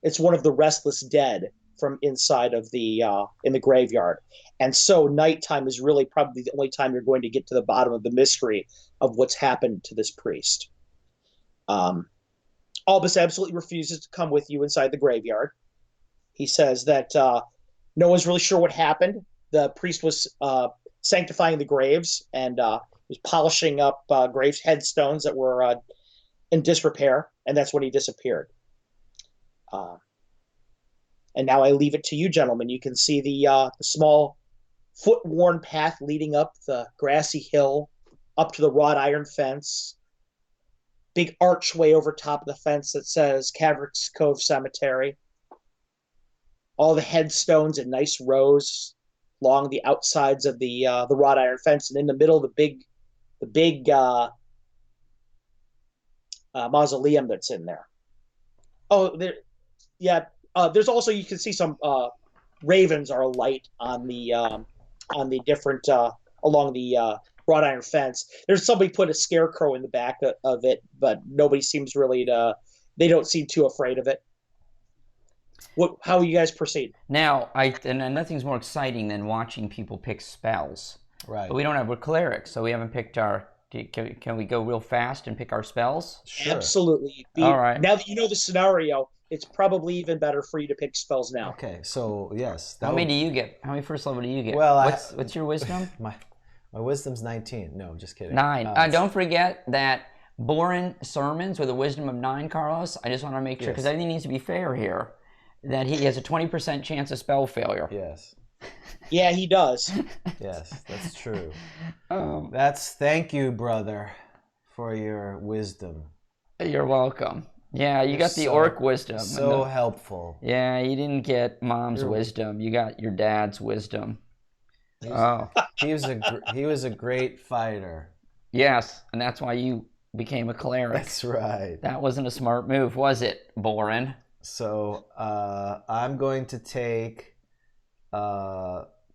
It's one of the restless dead from inside of the in the graveyard, and so nighttime is really probably the only time you're going to get to the bottom of the mystery of what's happened to this priest. Albus absolutely refuses to come with you inside the graveyard. He says that no one's really sure what happened. The priest was sanctifying the graves and was polishing up graves headstones that were in disrepair, and that's when he disappeared. And now I leave it to you, gentlemen. You can see the small foot-worn path leading up the grassy hill, up to the wrought iron fence. Big archway over top of the fence that says Caverick's Cove Cemetery. All the headstones in nice rows along the outsides of the wrought iron fence, and in the middle, the big mausoleum that's in there. Oh, there, yeah. There's also, you can see some ravens are alight on the different along the wrought iron fence. There's somebody put a scarecrow in the back of it, but nobody seems really to. They don't seem too afraid of it. How you guys proceed? Now, and nothing's more exciting than watching people pick spells. Right. But we're clerics, so we haven't picked our. Can we go real fast and pick our spells? Sure. Absolutely. All right. Now that you know the scenario, it's probably even better for you to pick spells now. Okay, so yes. How many do you get? How many first level do you get? Well, what's your wisdom? My wisdom's 19. No, I'm just kidding. 9. Don't forget that Boren sermons with a wisdom of 9, Carlos. I just want to make sure, because everything needs to be fair here, that he has a 20% chance of spell failure. Yes. Yeah, he does. Yes, that's true. Thank you, brother, for your wisdom. You're welcome. Yeah, you got the orc wisdom. So helpful. Yeah, you didn't get mom's wisdom. You got your dad's wisdom. He was a great fighter. Yes, and that's why you became a cleric. That's right. That wasn't a smart move, was it, Boren? So I'm going to take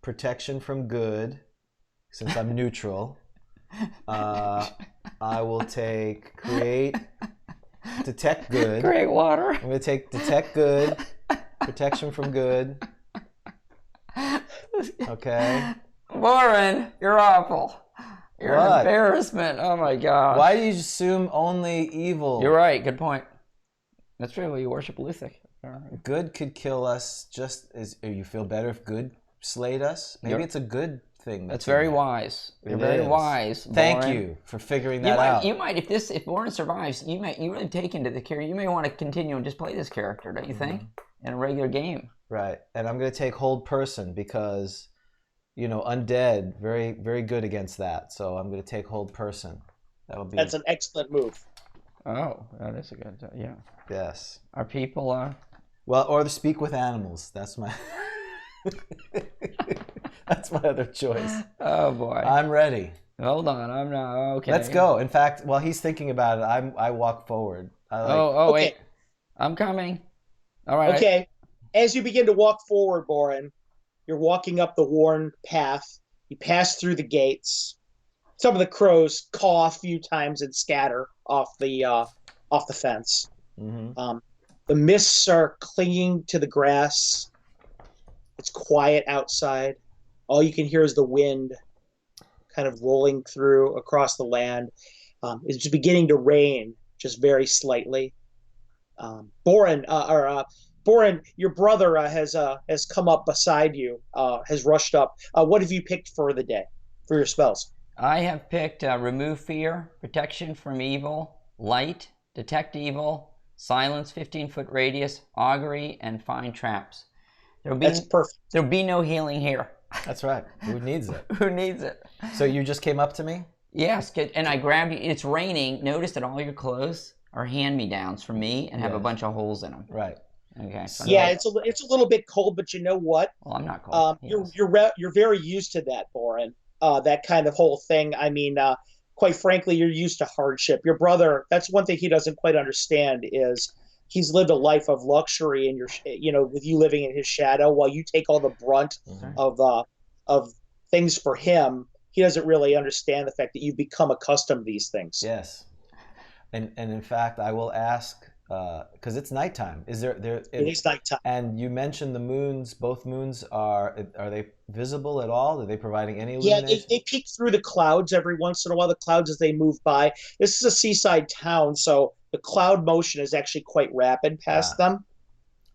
protection from good, since I'm neutral. I will take detect good. Create water. I'm going to take detect good, protection from good. Okay. Boren, you're awful. You're What? an embarrassment. Oh my God. Why do you assume only evil? You're right. Good point. That's true. You worship Luthik. Good could kill us. You feel better if good slayed us? Maybe it's a good thing. That's very wise. You're very wise. Thank Boren. you for figuring that out. You might, if Boren survives, you really take into the character. You may want to continue and just play this character, don't you think? In a regular game. Right. And I'm going to take hold person because, undead, very, very good against that. So I'm going to take hold person. That's an excellent move. Oh, that is a good. Yeah. Yes. Are people? Well, or the speak with animals. That's my. That's my other choice. Oh boy. I'm ready. Hold on, I'm not okay. Let's go. In fact, while he's thinking about it, I walk forward. Okay. Wait, I'm coming. All right. Okay. As you begin to walk forward, Boren, you're walking up the worn path. You pass through the gates. Some of the crows caw a few times and scatter off the fence. Mm-hmm. The mists are clinging to the grass. It's quiet outside. All you can hear is the wind kind of rolling through across the land. It's just beginning to rain, just very slightly. Boren, your brother has come up beside you, has rushed up. What have you picked for the day, for your spells? I have picked Remove Fear, Protection from Evil, Light, Detect Evil, Silence, 15-foot radius, Augury, and Find Traps. That's perfect. There'll be no healing here. That's right. Who needs it? Who needs it? So you just came up to me? Yes, and I grabbed you. It's raining. Notice that all your clothes are hand-me-downs from me and have a bunch of holes in them. Right. Okay. So it's a little bit cold, but you know what? Well, I'm not cold. You're very used to that, Boren. That kind of whole thing. I mean, quite frankly, you're used to hardship. Your brother, that's one thing he doesn't quite understand is he's lived a life of luxury and with you living in his shadow while you take all the brunt of things for him. He doesn't really understand the fact that you've become accustomed to these things. Yes. And in fact, I will ask, because it's nighttime. It is nighttime. And you mentioned the moons. Both moons are they visible at all? Are they providing any illumination? Yeah, they peek through the clouds every once in a while. The clouds as they move by. This is a seaside town, so the cloud motion is actually quite rapid past them.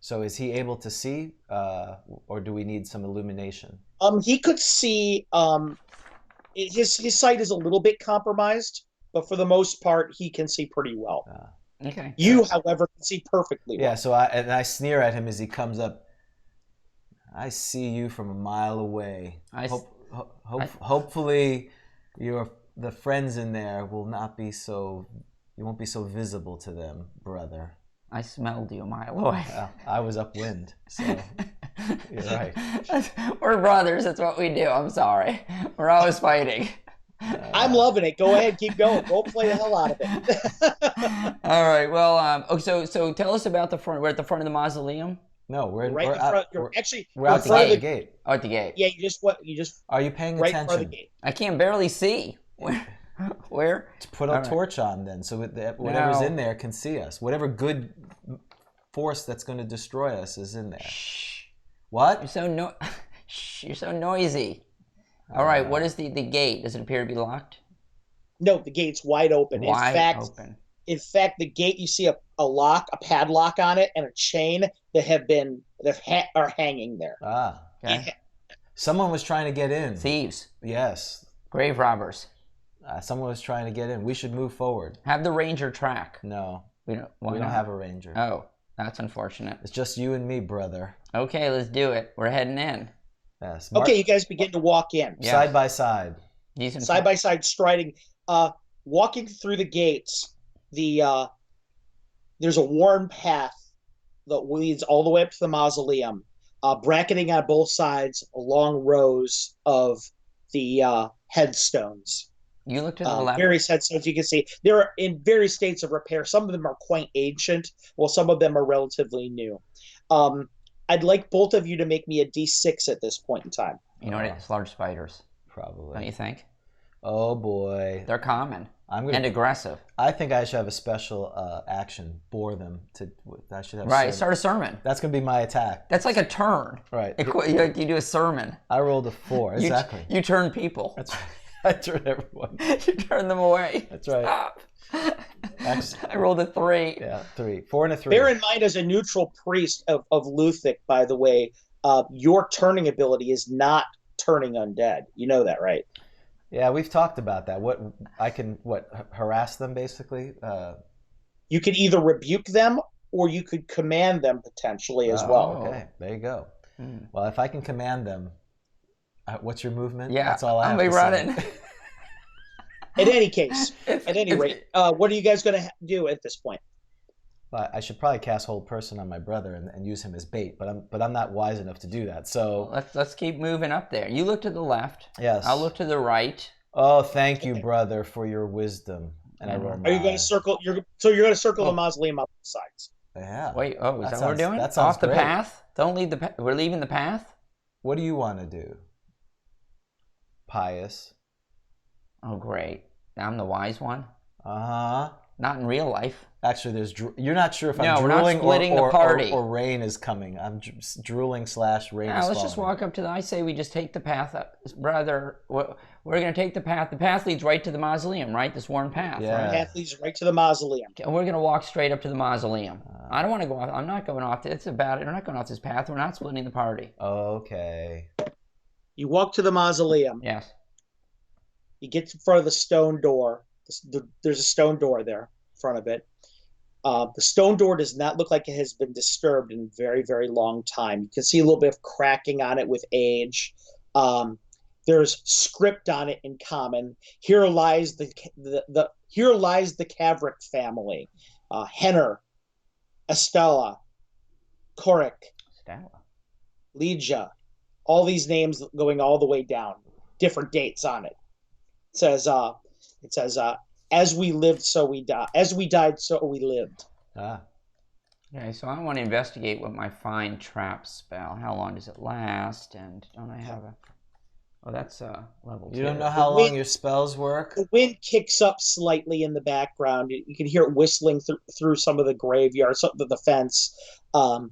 So is he able to see, or do we need some illumination? He could see. His sight is a little bit compromised, but for the most part, he can see pretty well. Okay. You, however, can see perfectly well. Yeah. So I sneer at him as he comes up. I see you from a mile away. Hopefully, the friends in there will not be so. You won't be so visible to them, brother. I smelled you a mile away. I was upwind, so you're right. We're brothers. That's what we do. I'm sorry. We're always fighting. I'm loving it. Go ahead, keep going. Go play the hell out of it. All right. Well, so tell us about the front. We're at the front of the mausoleum. No, we're right in front. We're out the gate. Oh, at the gate. Yeah, you just. Are you paying right attention? In front of the gate. I can barely see. Where? To put a torch on then, so that whatever's in there can see us. Whatever good force that's going to destroy us is in there. Shh. What? You're so noisy. All right. What is the gate? Does it appear to be locked? No, the gate's wide open. Open. In fact, the gate, you see a padlock on it, and a chain that are hanging there. Okay. Someone was trying to get in. Thieves. Yes. Grave robbers. Someone was trying to get in. We should move forward. Have the ranger track. No. We don't have a ranger. Oh, that's unfortunate. It's just you and me, brother. Okay, let's do it. We're heading in. Yes. Okay, you guys begin to walk in. Yes. Side by side. Side by side, striding. Walking through the gates, there's a worn path that leads all the way up to the mausoleum, bracketing on both sides long rows of the headstones. You look to the left. Various headstones you can see. They're in various states of repair. Some of them are quite ancient, while some of them are relatively new. I'd like both of you to make me a D6 at this point in time. You know what? It's large spiders. Probably. Don't you think? Oh boy. They're common and aggressive. I think I should have a special action. Bore them to. I should have. Right. Start a sermon. That's gonna be my attack. That's like a turn. Right. You do a sermon. I rolled a 4. Exactly. You turn people. That's right. I turn everyone. You turn them away. That's right. Stop. Actually, I rolled a 3. yeah, 3, 4, and a 3. Bear in mind, as a neutral priest of Luthic, by the way, your turning ability is not turning undead. You know that, right? Yeah, we've talked about that. What I can harass them basically. You could either rebuke them or you could command them potentially as well. Okay, there you go. Well, if I can command them, what's your movement? Yeah, that's all I have I'll be to running. say. At any case, at any rate, what are you guys going to do at this point? I should probably cast Hold Person on my brother and use him as bait, but I'm not wise enough to do that. So let's keep moving up there. You look to the left. Yes. I'll look to the right. Oh, thank you, brother, for your wisdom. And I roll. Are you going to circle? You're going to circle the mausoleum up the sides. Yeah. Wait. Oh, is that what we're doing? That sounds off the great. path. Don't leave the path. We're leaving the path. What do you want to do? Pious. Oh, great. I'm the wise one. Uh-huh. Not in real life. Actually, you're not sure if I'm No, we're not drooling splitting the party. or rain is coming. I'm drooling / rain is Let's just falling. walk up to the... I say we just take the path up. Brother, we're going to take the path. The path leads right to the mausoleum, right? This worn path, Yeah. right? The path leads right to the mausoleum. And we're going to walk straight up to the mausoleum. I don't want to go off. I'm not going off. It's about it. We're not going off this path. We're not splitting the party. Okay. You walk to the mausoleum. Yes. You get in front of the stone door. There's a stone door there in front of it. The stone door does not look like it has been disturbed in a very, very long time. You can see a little bit of cracking on it with age. There's script on it in common. Here lies the Kavrik family. Henner, Estella, Korik, Stella. Legia. All these names going all the way down. Different dates on it. It says, as we lived, so we died. As we died, so we lived. Okay, so I want to investigate what my Find Trap spell. How long does it last? And don't I have a... Oh, that's level 2. You don't know how long your spells work? The wind kicks up slightly in the background. You can hear it whistling through some of the graveyard, some of the fence. You're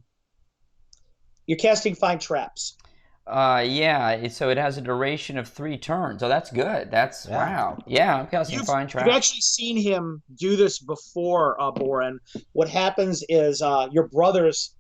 casting Find Traps. Yeah, so it has a duration of 3 turns. Oh, that's good. That's wow. Yeah, I'm casting Find Trap. You've actually seen him do this before, Boren. What happens is your brother's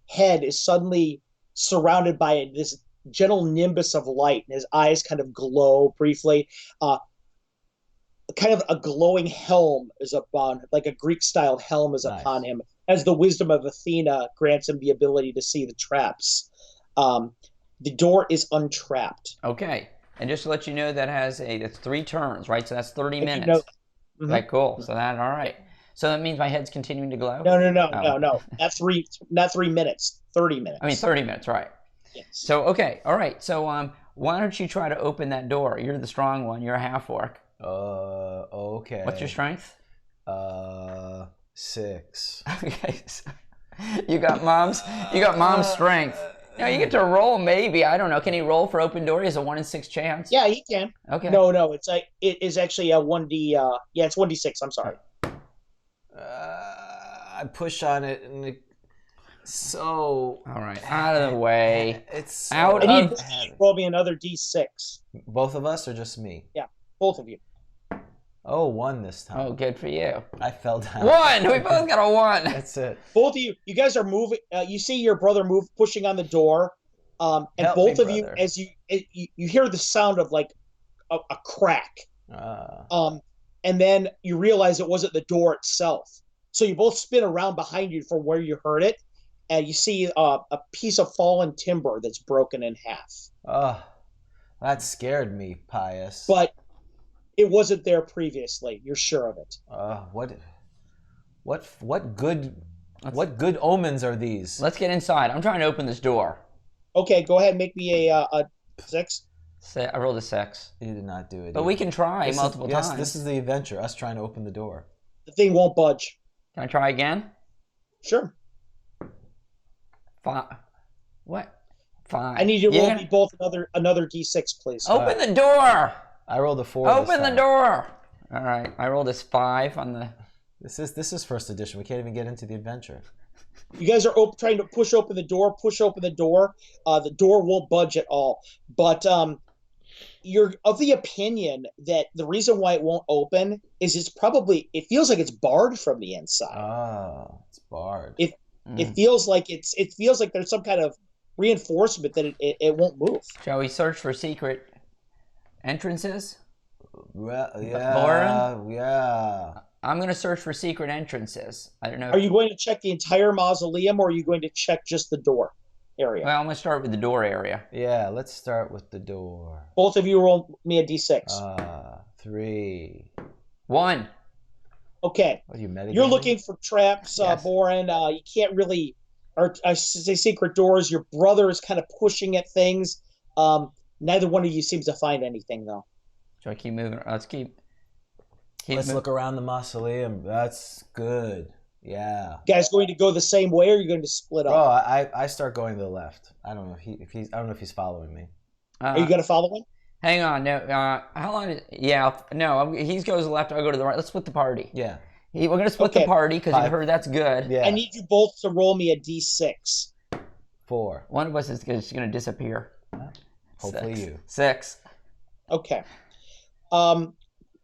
head is suddenly surrounded by this gentle nimbus of light, and his eyes kind of glow briefly. Kind of a glowing helm is upon, like a Greek-style helm is upon him, as the wisdom of Athena grants him the ability to see the traps. The door is untrapped. Okay, and just to let you know, that's 3 turns, right? So that's 30 minutes. You know, Okay, cool. So that all right. So that means my head's continuing to glow. No. Not 3 minutes. 30 minutes. I mean 30 minutes, right? Yes. So okay, all right. So why don't you try to open that door? You're the strong one. You're a half orc. Okay. What's your strength? 6. Okay. So you got mom's strength. No, you get to roll maybe. I don't know. Can he roll for open door? He has a 1 in 6 chance. Yeah, he can. Okay. No. It's like it is actually a 1d. Yeah, it's 1d6. I'm sorry. I push on it and so. All right. Out of the way. It's so Out I of. need to roll me another d6. Both of us or just me? Yeah, both of you. Oh, 1 this time. Oh, good for you. I fell down. 1. We both got a 1. That's it. Both of you. You guys are moving. You see your brother pushing on the door, and Help both me, of you, brother. as you hear the sound of like a crack. And then you realize it wasn't the door itself. So you both spin around behind you from where you heard it, and you see a piece of fallen timber that's broken in half. Oh, that scared me, Pious. But it wasn't there previously. You're sure of it. What good omens are these? Let's get inside. I'm trying to open this door. Okay, go ahead and make me a 6. I rolled a 6. You did not do it. But we can try multiple times. Yes, this is the adventure. Us trying to open the door. The thing won't budge. Can I try again? Sure. 5. What? 5. I need you to roll me both another d6, please. Open the door. I rolled a 4. Open the door. All right. I rolled this 5 on the. This is first edition. We can't even get into the adventure. You guys are trying to push open the door. The door won't budge at all. But you're of the opinion that the reason why it won't open is it feels like it's barred from the inside. Oh, it's barred. It feels like it feels like there's some kind of reinforcement that it won't move. Shall we search for secret entrances? Well, Lauren? yeah. I'm going to search for secret entrances. I don't know. Are you going to check the entire mausoleum, or are you going to check just the door area? Well, I'm going to start with the door area. Yeah, let's start with the door. Both of you roll me a d6. 3. 1. Okay. What are you metagaming? You're looking for traps, Yes. Boren. You can't really, or I should say secret doors. Your brother is kind of pushing at things. Neither one of you seems to find anything, though. Should I keep moving? Let's keep Let's look around the mausoleum. That's good. Yeah. You guys going to go the same way, or are you going to split up? Oh, I start going to the left. I don't know I don't know if he's following me. Are you going to follow him? Hang on. No. How long? No. He goes left. I'll go to the right. Let's split the party. Yeah. We're going to split the party because you heard that's good. Yeah. I need you both to roll me a d6. 4. One of us is going to disappear. Hopefully 6. you. 6. Okay.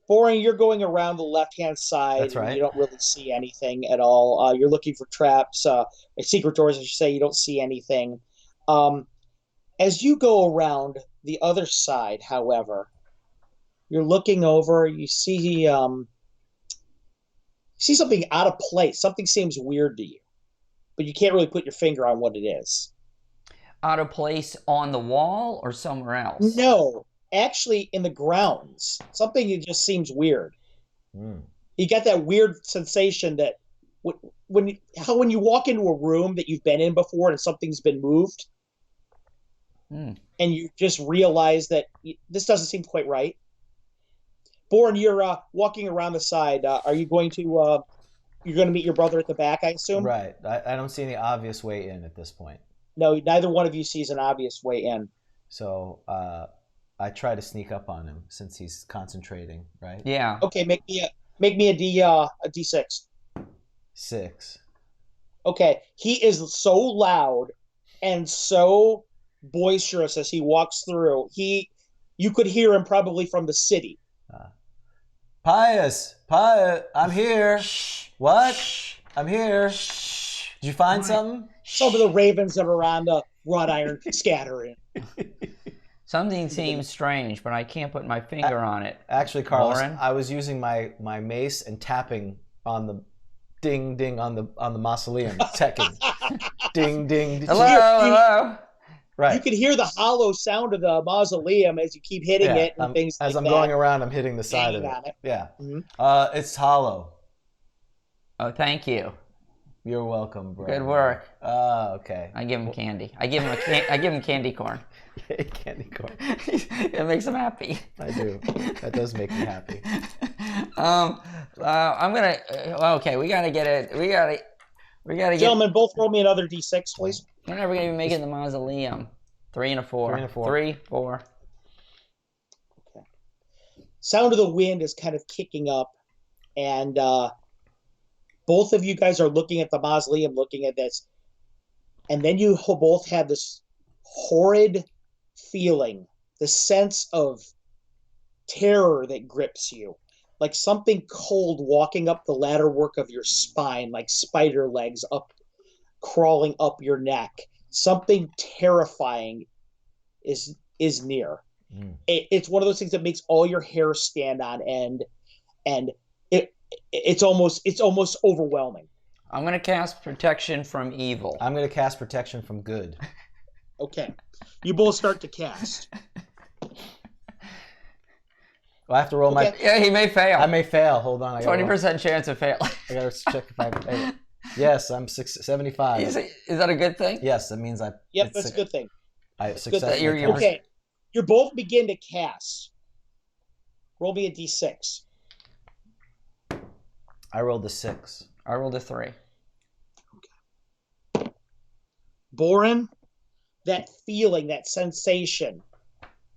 Boring, you're going around the left-hand side. That's right. You don't really see anything at all. You're looking for traps, secret doors, I should say. You don't see anything. As you go around the other side, however, you're looking over. You see something out of place. Something seems weird to you, but you can't really put your finger on what it is. Out of place on the wall or somewhere else? No. Actually, in the grounds, something that just seems weird. You got that weird sensation that when you walk into a room that you've been in before and something's been moved, and you just realize that this doesn't seem quite right. Born, you're walking around the side. Are you going to you're going to meet your brother at the back, I assume? Right. I don't see any obvious way in at this point. No, neither one of you sees an obvious way in. So I try to sneak up on him since he's concentrating, right? Yeah. Okay, make me a d6. 6. Okay, he is so loud and so boisterous as he walks through. You could hear him probably from the city. Pius, I'm here. Shh. What? Shh. I'm here. Shh. Did you find something? Some of the ravens that are on the wrought iron scattering. Something seems strange, but I can't put my finger on it. Actually, Carlos, Lauren? I was using my mace and tapping on the ding ding on the mausoleum, checking. Ding ding. Hello. Right. You can hear the hollow sound of the mausoleum as you keep hitting it and things like as I'm that. going around, I'm hitting the side of Banging it. on it. Yeah. Mm-hmm. It's hollow. Oh, thank you. You're welcome, bro. Good work. Okay. I give him candy. I give him candy corn. Candy corn. It makes him happy. I do. That does make me happy. I'm gonna. Okay, we gotta get it. We gotta get. Gentlemen, both roll me another d6, please. We're never gonna even make it in the mausoleum. 3 and a 4. 3 and a 4. 3, 4. Okay. Sound of the wind is kind of kicking up, and both of you guys are looking at the mausoleum, looking at this, and then you both have this horrid feeling, the sense of terror that grips you, like something cold walking up the ladder work of your spine, like spider legs up, crawling up your neck. Something terrifying is near. It's one of those things that makes all your hair stand on end, and it's almost overwhelming. I'm gonna cast protection from evil. I'm gonna cast protection from good. Okay, you both start to cast. Well, I have to roll my. Yeah, he may fail. I may fail. Hold on. 20% chance of fail. I gotta check if I fail. Yes, I'm 75. Is that a good thing? Yes, that means I. Yep, that's a good thing. I successfully. You're Okay, you both begin to cast. Roll me a d6. I rolled a 6. I rolled a 3. Boren, that feeling, that sensation,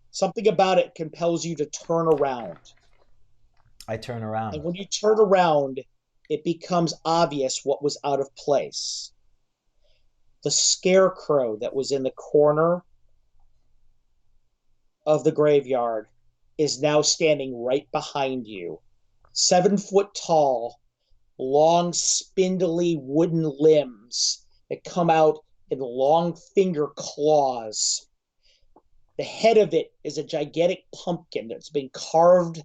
something about it compels you to turn around. I turn around. And when you turn around, it becomes obvious what was out of place. The scarecrow that was in the corner of the graveyard is now standing right behind you. 7 foot tall, long, spindly wooden limbs that come out in long finger claws. The head of it is a gigantic pumpkin that's been carved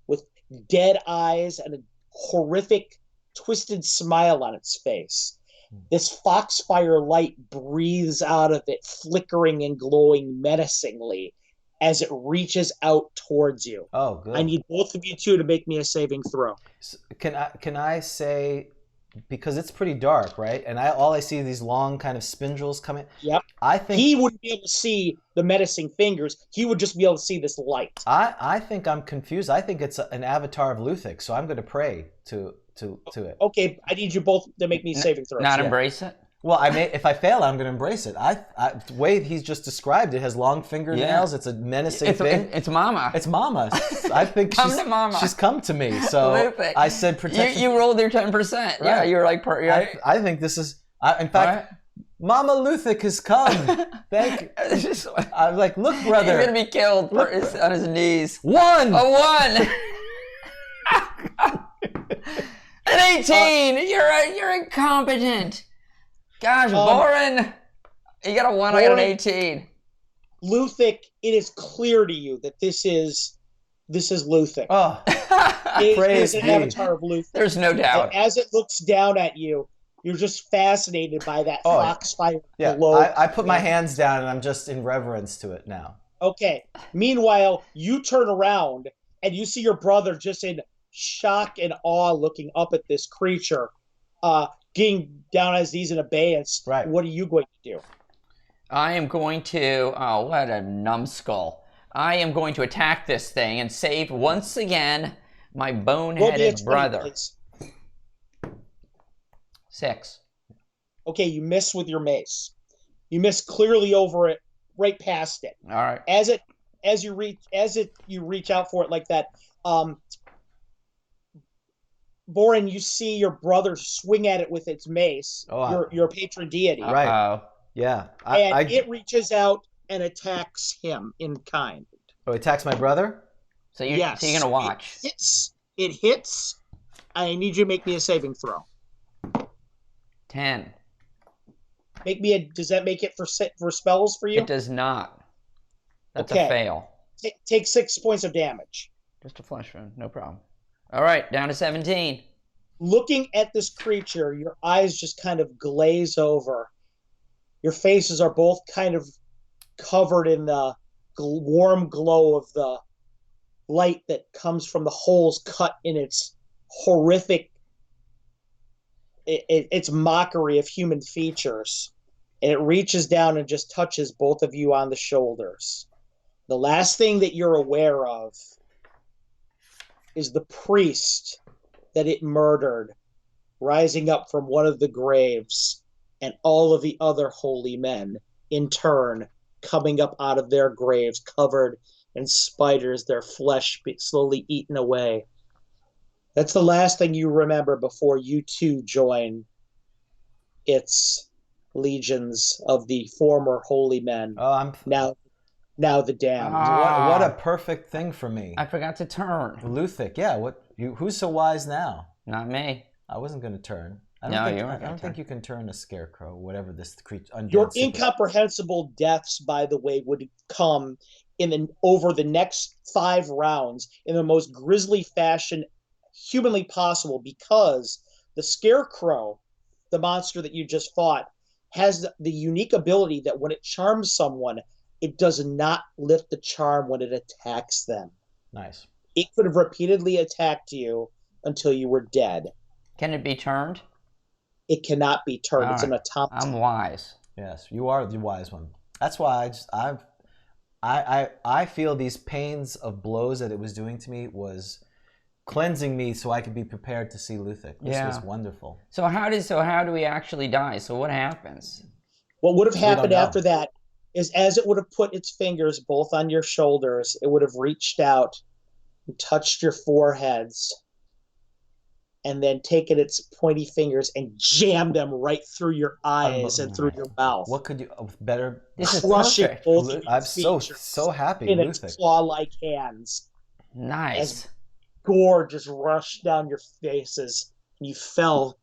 with dead eyes and a horrific, twisted smile on its face. This foxfire light breathes out of it, flickering and glowing menacingly as it reaches out towards you. Oh, good. I need both of you two to make me a saving throw. Can I say, because it's pretty dark, right? And all I see are these long kind of spindles coming. Yep. I think he wouldn't be able to see the menacing fingers. He would just be able to see this light. I think I'm confused. I think it's an avatar of Luthik, so I'm going to pray to it. Okay, I need you both to make me saving throws. Not embrace it? Well, if I fail, I'm going to embrace it. The way he's just described it has long fingernails. Yeah. It's a menacing thing. It's Mama. It's Mama. I think she's come to me. So I said protection. You rolled your 10%. Right. Yeah, you're like. I think this is. In fact, Mama Luthik has come. Thank you. I was like, look, brother. He's going to be killed on his knees. 1. A 1. An 18. You're incompetent. Gosh, Boren, you got a 1, I got an 18. Luthik, it is clear to you that this is Luthik. Oh, it is an avatar of Luthik. There's no doubt. And as it looks down at you, you're just fascinated by that foxfire glow. I put my hands down and I'm just in reverence to it now. Okay. Meanwhile, you turn around and you see your brother just in shock and awe looking up at this creature. Getting down on his knees in abeyance. Right. What are you going to do? I am going to, what a numbskull. I am going to attack this thing and save once again my boneheaded brother. Please. 6. Okay, you miss with your mace. You miss clearly over it, right past it. All right. As you reach out for it like that, Boren, you see your brother swing at it with its mace, your patron deity. Right. Yeah. It reaches out and attacks him in kind. Oh, it attacks my brother? So you're going to watch. It hits. I need you to make me a saving throw. 10. Does that make it for spells for you? It does not. That's a fail. Take 6 points of damage. Just a flesh wound, no problem. All right, down to 17. Looking at this creature, your eyes just kind of glaze over. Your faces are both kind of covered in the warm glow of the light that comes from the holes cut in its horrific, its mockery of human features. And it reaches down and just touches both of you on the shoulders. The last thing that you're aware of is the priest that it murdered rising up from one of the graves, and all of the other holy men in turn coming up out of their graves covered in spiders, their flesh slowly eaten away. That's the last thing you remember before you too join its legions of the former holy men. Now the damned. What a perfect thing for me. I forgot to turn. Luthik, yeah. Who's so wise now? Not me. I wasn't going to turn. I don't think you can turn a scarecrow, whatever this creature. Your incomprehensible deaths, by the way, would come over the next 5 rounds in the most grisly fashion humanly possible, because the scarecrow, the monster that you just fought, has the unique ability that when it charms someone, it does not lift the charm when it attacks them. Nice. It could have repeatedly attacked you until you were dead. Can it be turned? It cannot be turned. All it's an automaton. I'm wise. Yes, you are the wise one. That's why I feel these pains of blows that it was doing to me was cleansing me so I could be prepared to see Luthik. This was wonderful. So how do we actually die? So what happens? What would have happened after that is, as it would have put its fingers both on your shoulders, it would have reached out and touched your foreheads and then taken its pointy fingers and jammed them right through your eyes and through your mouth. What could you better? This is Crushing perfect. both of your I'm so features happy, in its Luthic. claw-like hands. Nice. As gore just rushed down your faces, and you fell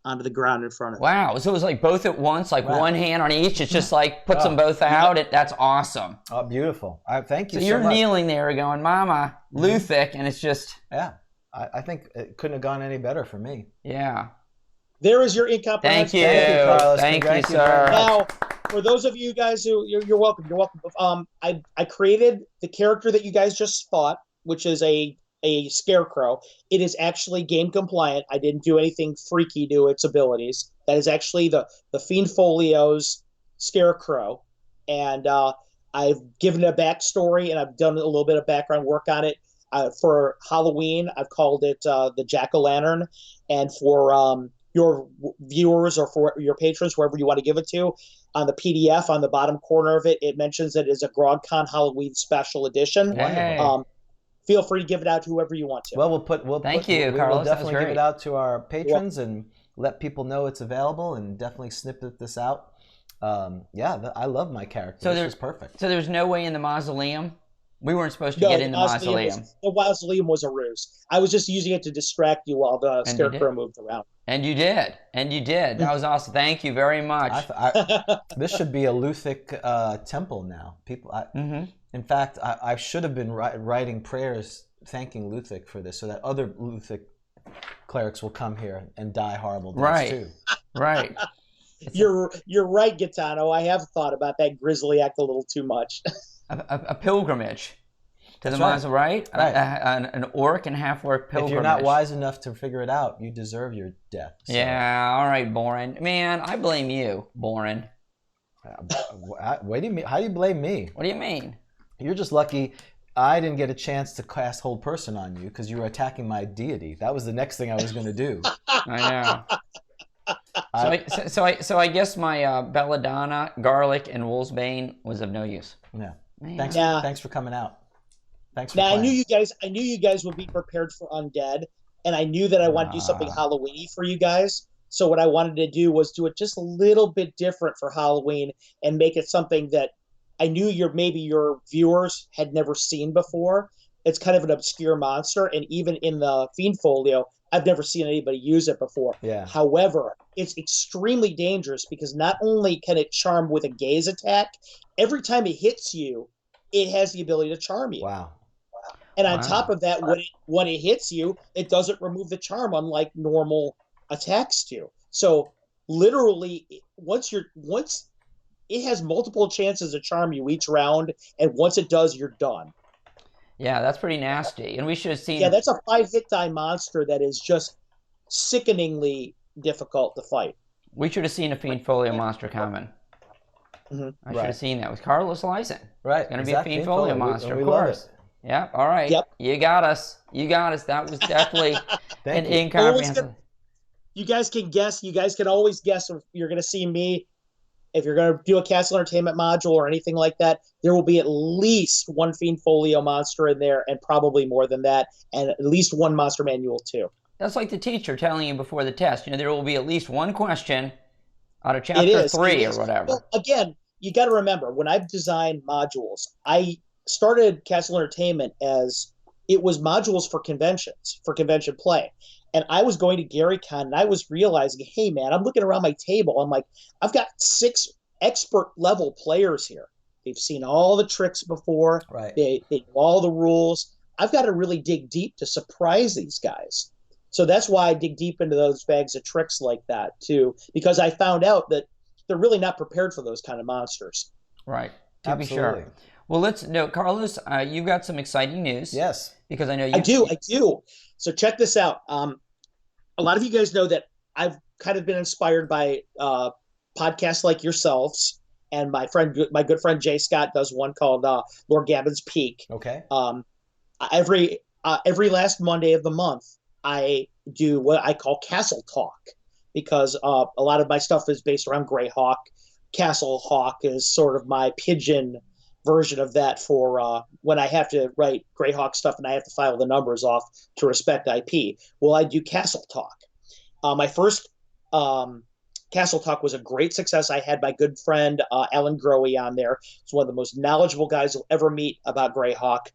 onto the ground in front of it. Wow. So it was like both at once, like Wow. one hand on each. It's just like puts them both out. That's awesome. Oh, beautiful. Thank you So so you're much. kneeling there going, Mama, Luthic, and it's just, Yeah. I think it couldn't have gone any better for me. yeah. There is your incomprehensible. Thank you. Carlos. Thank you, Thank you very sir. much. Now, for those of you guys who you're welcome. You're welcome. I created the character that you guys just fought, which is a scarecrow. It is actually game compliant. I didn't do anything freaky to its abilities. That is actually the Fiend Folio's scarecrow, and I've given it a backstory and I've done a little bit of background work on it. For Halloween, I've called it the Jack-o'-lantern, and for your viewers or for your patrons, wherever you want to give it to, on the PDF on the bottom corner of it, it mentions that it is a GROGTALK Halloween special edition. Hey. Feel free to give it out to whoever you want to. Well, Thank you, we Carlos. will That was definitely give great. it out to our patrons and let people know it's available, and definitely snippet this out. I love my character. So this is perfect. So there's no way in the Mausoleum? We weren't supposed to get in the Mausoleum. The Mausoleum was a ruse. I was just using it to distract you while the scarecrow moved around. And you did. That was awesome. Thank you very much. This should be a Luthic temple now. People, in fact, I should have been writing prayers thanking Luthic for this, so that other Luthic clerics will come here and die horrible deaths too. Right. You're right, Gitano. I have thought about that grisly act a little too much. A pilgrimage to the That's Mausoleum, right? Right. An orc and half-orc pilgrimage. If you're not wise enough to figure it out, you deserve your death. So. Yeah, all right, Boren. Man, I blame you, Boren. What do you mean? How do you blame me? What do you mean? You're just lucky I didn't get a chance to cast Hold Person on you because you were attacking my deity. That was the next thing I was going to do. I know. So I guess my belladonna, garlic, and wolfsbane was of no use. Yeah. Man. Thanks for coming out. Thanks for Now playing. I knew you guys would be prepared for Undead, and I knew that I wanted to do something Halloween-y for you guys. So what I wanted to do was do it just a little bit different for Halloween and make it something that I knew maybe your viewers had never seen before. It's kind of an obscure monster, and even in the Fiend Folio, I've never seen anybody use it before. Yeah. However, it's extremely dangerous because not only can it charm with a gaze attack, every time it hits you, it has the ability to charm you. Wow. And on top of that, when it hits you, it doesn't remove the charm, unlike normal attacks do. So literally, once it has multiple chances to charm you each round, and once it does, you're done. Yeah, that's pretty nasty. And we should have seen... Yeah, that's a 5-hit die monster that is just sickeningly difficult to fight. We should have seen a Fiend Folio monster coming. Mm-hmm. I should have seen that. With Carlos Lyson. Right. It's going to be a Fiend Folio monster, we of love course. it. Yep, all right. Yep. You got us. That was definitely an you. incomprehensible... You guys can guess. You guys can always guess if you're going to see me. If you're going to do a Castle Entertainment module or anything like that, there will be at least one Fiend Folio monster in there, and probably more than that, and at least one monster manual too. That's like the teacher telling you before the test. There will be at least one question out of chapter 3 or whatever. Well, again, you got to remember, when I've designed modules, I started Castle Entertainment as it was modules for conventions, for convention play. And I was going to GaryCon, and I was realizing, hey, man, I'm looking around my table. I'm like, I've got 6 expert-level players here. They've seen all the tricks before. Right. They know all the rules. I've got to really dig deep to surprise these guys. So that's why I dig deep into those bags of tricks like that, too, because I found out that they're really not prepared for those kind of monsters. Right. To Absolutely. be sure. Well, Carlos, you've got some exciting news. Yes. Because I know you... I do. So check this out. A lot of you guys know that I've kind of been inspired by podcasts like yourselves, and my good friend Jay Scott does one called Lord Gavin's Peak. Okay. Every last Monday of the month, I do what I call Castle Talk, because a lot of my stuff is based around Greyhawk. Castle Hawk is sort of my pigeon version of that for when I have to write Greyhawk stuff and I have to file the numbers off to respect IP. Well, I do Castle Talk. My first Castle Talk was a great success. I had my good friend Alan Grohe on there. He's one of the most knowledgeable guys you'll ever meet about Greyhawk.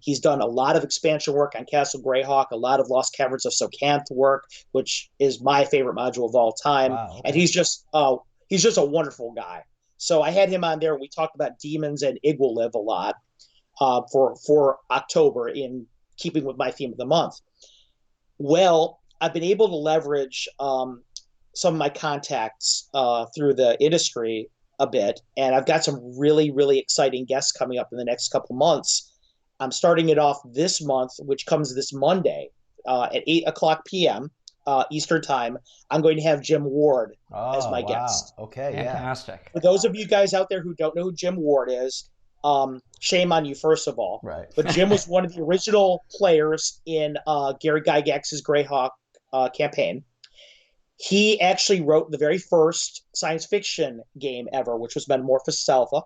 He's done a lot of expansion work on Castle Greyhawk, a lot of Lost Caverns of Socanth work, which is my favorite module of all time. Wow, okay. And he's just a wonderful guy. So I had him on there. We talked about demons and Igwaliv a lot for October, in keeping with my theme of the month. Well, I've been able to leverage some of my contacts through the industry a bit, and I've got some really, really exciting guests coming up in the next couple months. I'm starting it off this month, which comes this Monday at 8:00 p.m. Eastern Time. I'm going to have Jim Ward as my guest. Okay, Fantastic. For those of you guys out there who don't know who Jim Ward is, shame on you, first of all. Right. But Jim was one of the original players in Gary Gygax's Greyhawk campaign. He actually wrote the very first science fiction game ever, which was Metamorphosis Alpha.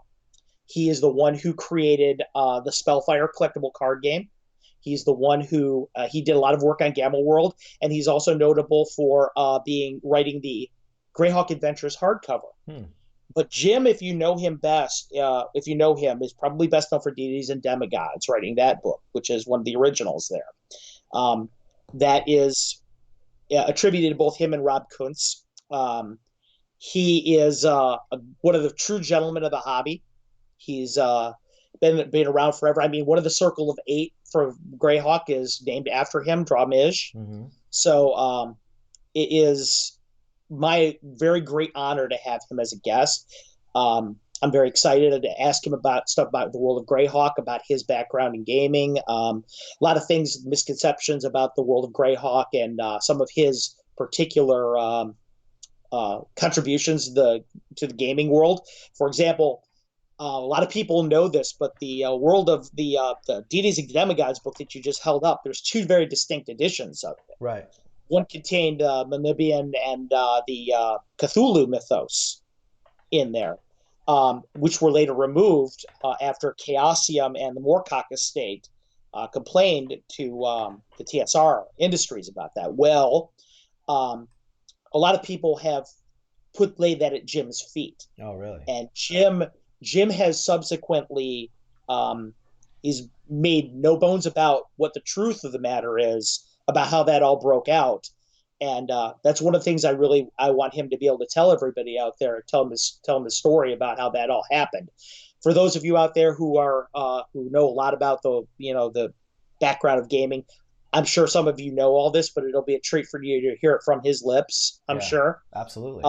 He is the one who created the Spellfire collectible card game. He's the one who he did a lot of work on Gamma World, and he's also notable for writing the Greyhawk Adventures hardcover. But Jim, if you know him, is probably best known for Deities and Demigods, writing that book, which is one of the originals there. That is attributed to both him and Rob Kuntz. He is one of the true gentlemen of the hobby. He's been around forever. I mean, one of the Circle of Eight for Greyhawk is named after him, Drawmish. So it is my very great honor to have him as a guest. I'm very excited to ask him about stuff about the world of Greyhawk, about his background in gaming, a lot of things, misconceptions about the world of Greyhawk, and some of his particular contributions to the gaming world. For example, a lot of people know this, but the world of the Deities and Demigods book that you just held up, there's two very distinct editions of it. Right. One contained Mamibian and the Cthulhu mythos in there, which were later removed after Chaosium and the Moorcock estate complained to the TSR Industries about that. Well, a lot of people have laid that at Jim's feet. Oh, really? And Jim has subsequently he's made no bones about what the truth of the matter is about how that all broke out. And that's one of the things I want him to be able to tell everybody out there, tell him the story about how that all happened. For those of you out there who know a lot about the background of gaming, I'm sure some of you know all this, but it'll be a treat for you to hear it from his lips. I'm sure. Absolutely.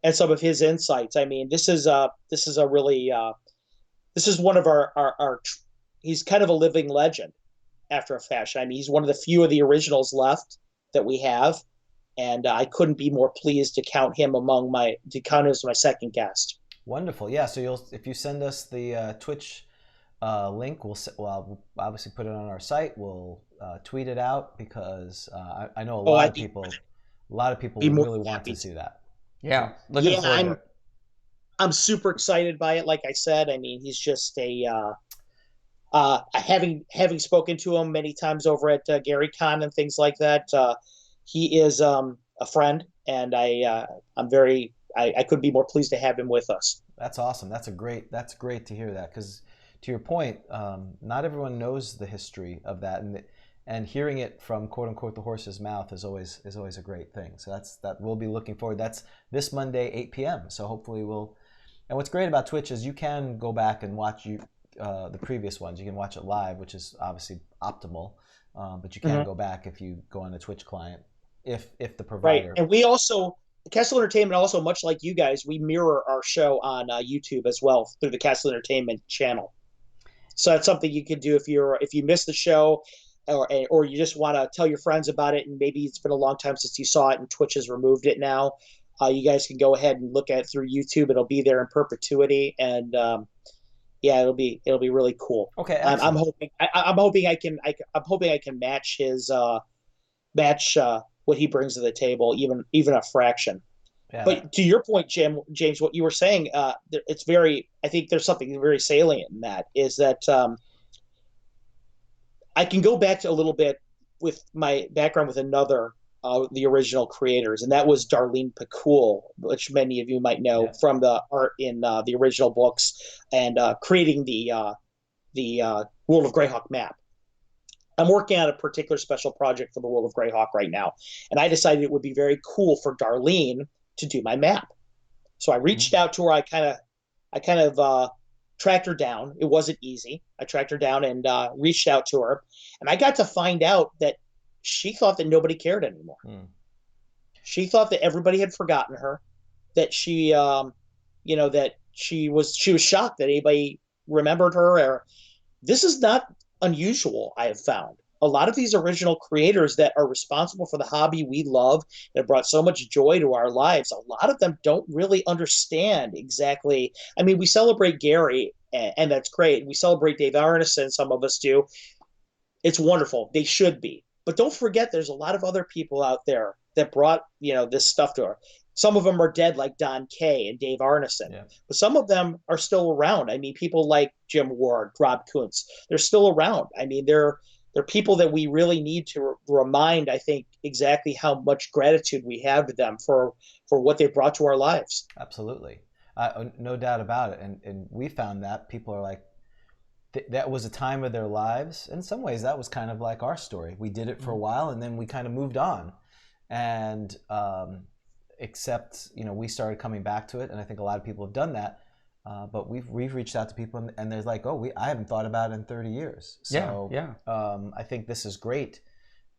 And some of his insights. I mean, this is one of our he's kind of a living legend after a fashion. I mean, he's one of the few of the originals left that we have, and I couldn't be more pleased to count him as my second guest. Wonderful. Yeah. So if you send us the Twitch link, we'll obviously put it on our site. We'll tweet it out because I know a lot of people really want to see that. Yeah, looking forward to it. I'm super excited by it. Like I said, I mean, he's just having spoken to him many times over at GaryCon and things like that. He is a friend, and I couldn't be more pleased to have him with us. That's awesome. That's great to hear that, because to your point, not everyone knows the history of that, and hearing it from quote unquote the horse's mouth is always a great thing. So that we'll be looking forward. That's this Monday 8 p.m. So hopefully and what's great about Twitch is you can go back and watch the previous ones. You can watch it live, which is obviously optimal, but you can go back if you go on a Twitch client if the provider. Right, and we also, Castle Entertainment, also much like you guys, we mirror our show on YouTube as well through the Castle Entertainment channel. So that's something you could do if you missed the show, or you just want to tell your friends about it, and maybe it's been a long time since you saw it and Twitch has removed it now. You guys can go ahead and look at it through YouTube. It'll be there in perpetuity, and it'll be really cool. Okay, I'm hoping I can match his what he brings to the table, even a fraction. Yeah. But to your point, James, what you were saying, it's very. I think there's something very salient in that. Is that I can go back to a little bit with my background with another the original creators, and that was Darlene Pacul, which many of you might know from the art in the original books and creating the World of Greyhawk map. I'm working on a particular special project for the World of Greyhawk right now, and I decided it would be very cool for Darlene to do my map. So I reached out to her. I kind of tracked her down. It wasn't easy. I tracked her down and reached out to her, and I got to find out that she thought that nobody cared anymore. She thought that everybody had forgotten her. That she, that she was shocked that anybody remembered her. Or this is not unusual. I have found a lot of these original creators that are responsible for the hobby we love, that brought so much joy to our lives, a lot of them don't really understand exactly. I mean, we celebrate Gary, and that's great. We celebrate Dave Arneson, some of us do. It's wonderful. They should be. But don't forget, there's a lot of other people out there that brought, this stuff to her. Some of them are dead, like Don Kay and Dave Arneson. Yeah. But some of them are still around. I mean, people like Jim Ward, Rob Kuntz, they're still around. I mean, they're people that we really need to remind, I think, exactly how much gratitude we have to them for what they brought to our lives. Absolutely. No doubt about it. And we found that people are like, that was a time of their lives. In some ways, that was kind of like our story. We did it for a while, and then we kind of moved on. And except, we started coming back to it, and I think a lot of people have done that. But we've reached out to people, and there's like, I haven't thought about it in 30 years. So I think this is great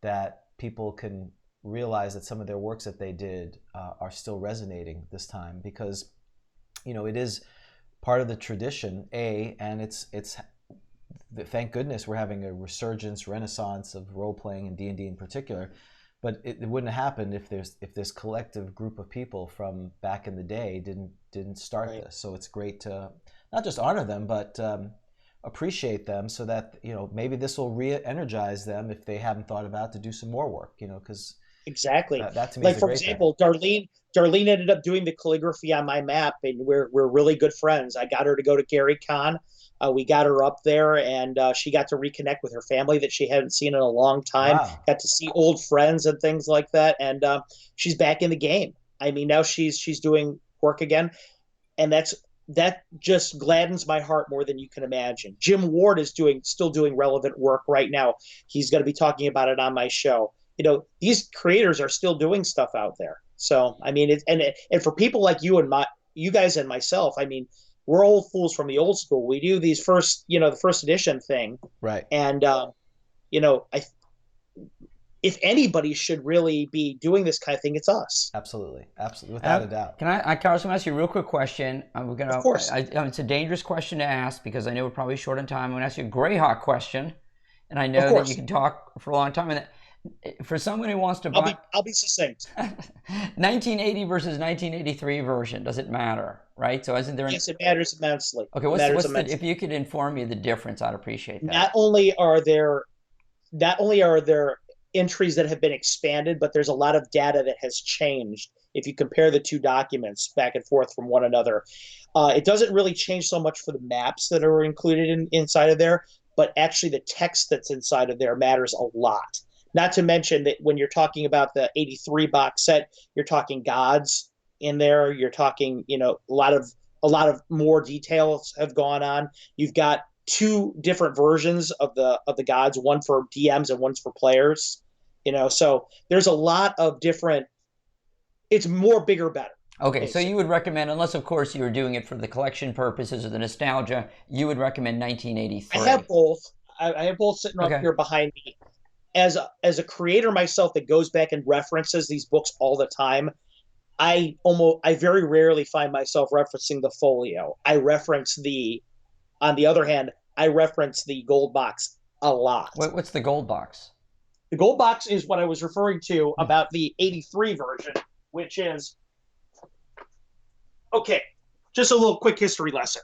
that people can realize that some of their works that they did are still resonating this time, because it is part of the tradition, and it's thank goodness we're having a renaissance of role-playing and D&D in particular. But it wouldn't have happened if this collective group of people from back in the day didn't start this. So it's great to not just honor them, but appreciate them, so that maybe this will re-energize them if they haven't thought about to do some more work. Because exactly, that to me like is for example, Darlene ended up doing the calligraphy on my map, and we're really good friends. I got her to go to Gary Con. We got her up there, and she got to reconnect with her family that she hadn't seen in a long time. Wow. Got to see old friends and things like that, and she's back in the game. I mean, now she's doing work again, and that just gladdens my heart more than you can imagine. Jim Ward is still doing relevant work right now. He's going to be talking about it on my show. These creators are still doing stuff out there. So I mean, and for people like you guys and myself, I mean, we're old fools from the old school. We do these the first edition thing, right? And if anybody should really be doing this kind of thing, it's us. Absolutely, without a doubt. Carlos, I'm going to ask you a real quick question. Of course. It's a dangerous question to ask, because I know we're probably short on time. I'm going to ask you a Greyhawk question, and I know that you can talk for a long time. And for someone who wants to buy, I'll be succinct. 1980 versus 1983 version, does it matter, right? So isn't there? Yes, it matters immensely. Okay, if you could inform me of the difference, I'd appreciate that. Not only are there entries that have been expanded, but there's a lot of data that has changed. If you compare the two documents back and forth from one another, it doesn't really change so much for the maps that are included inside of there, but actually the text that's inside of there matters a lot. Not to mention that when you're talking about the 83 box set, you're talking gods in there. You're talking, a lot of more details have gone on. You've got two different versions of the gods, one for DMs and one's for players. So there's a lot of different. It's more bigger, better. Okay, basically. So you would recommend, unless of course you were doing it for the collection purposes or the nostalgia, you would recommend 1983. I have both. I have both sitting up here behind me. As a creator myself that goes back and references these books all the time, I very rarely find myself referencing the folio. On the other hand, I reference the gold box a lot. What's the gold box? The gold box is what I was referring to about the 83 version, which is, okay, just a little quick history lesson.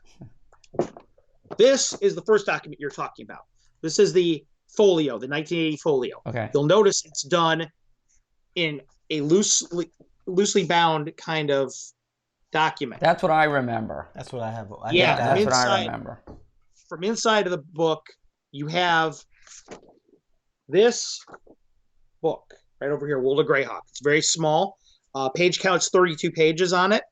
This is the first document you're talking about. This is the folio, the 1980 folio. Okay. You'll notice it's done in a loosely loosely bound kind of document. That's what I remember. That's what I have. Yeah, That's what I inside- remember. From inside of the book, you have this book right over here, World of Greyhawk. It's very small. Page count's 32 pages on it,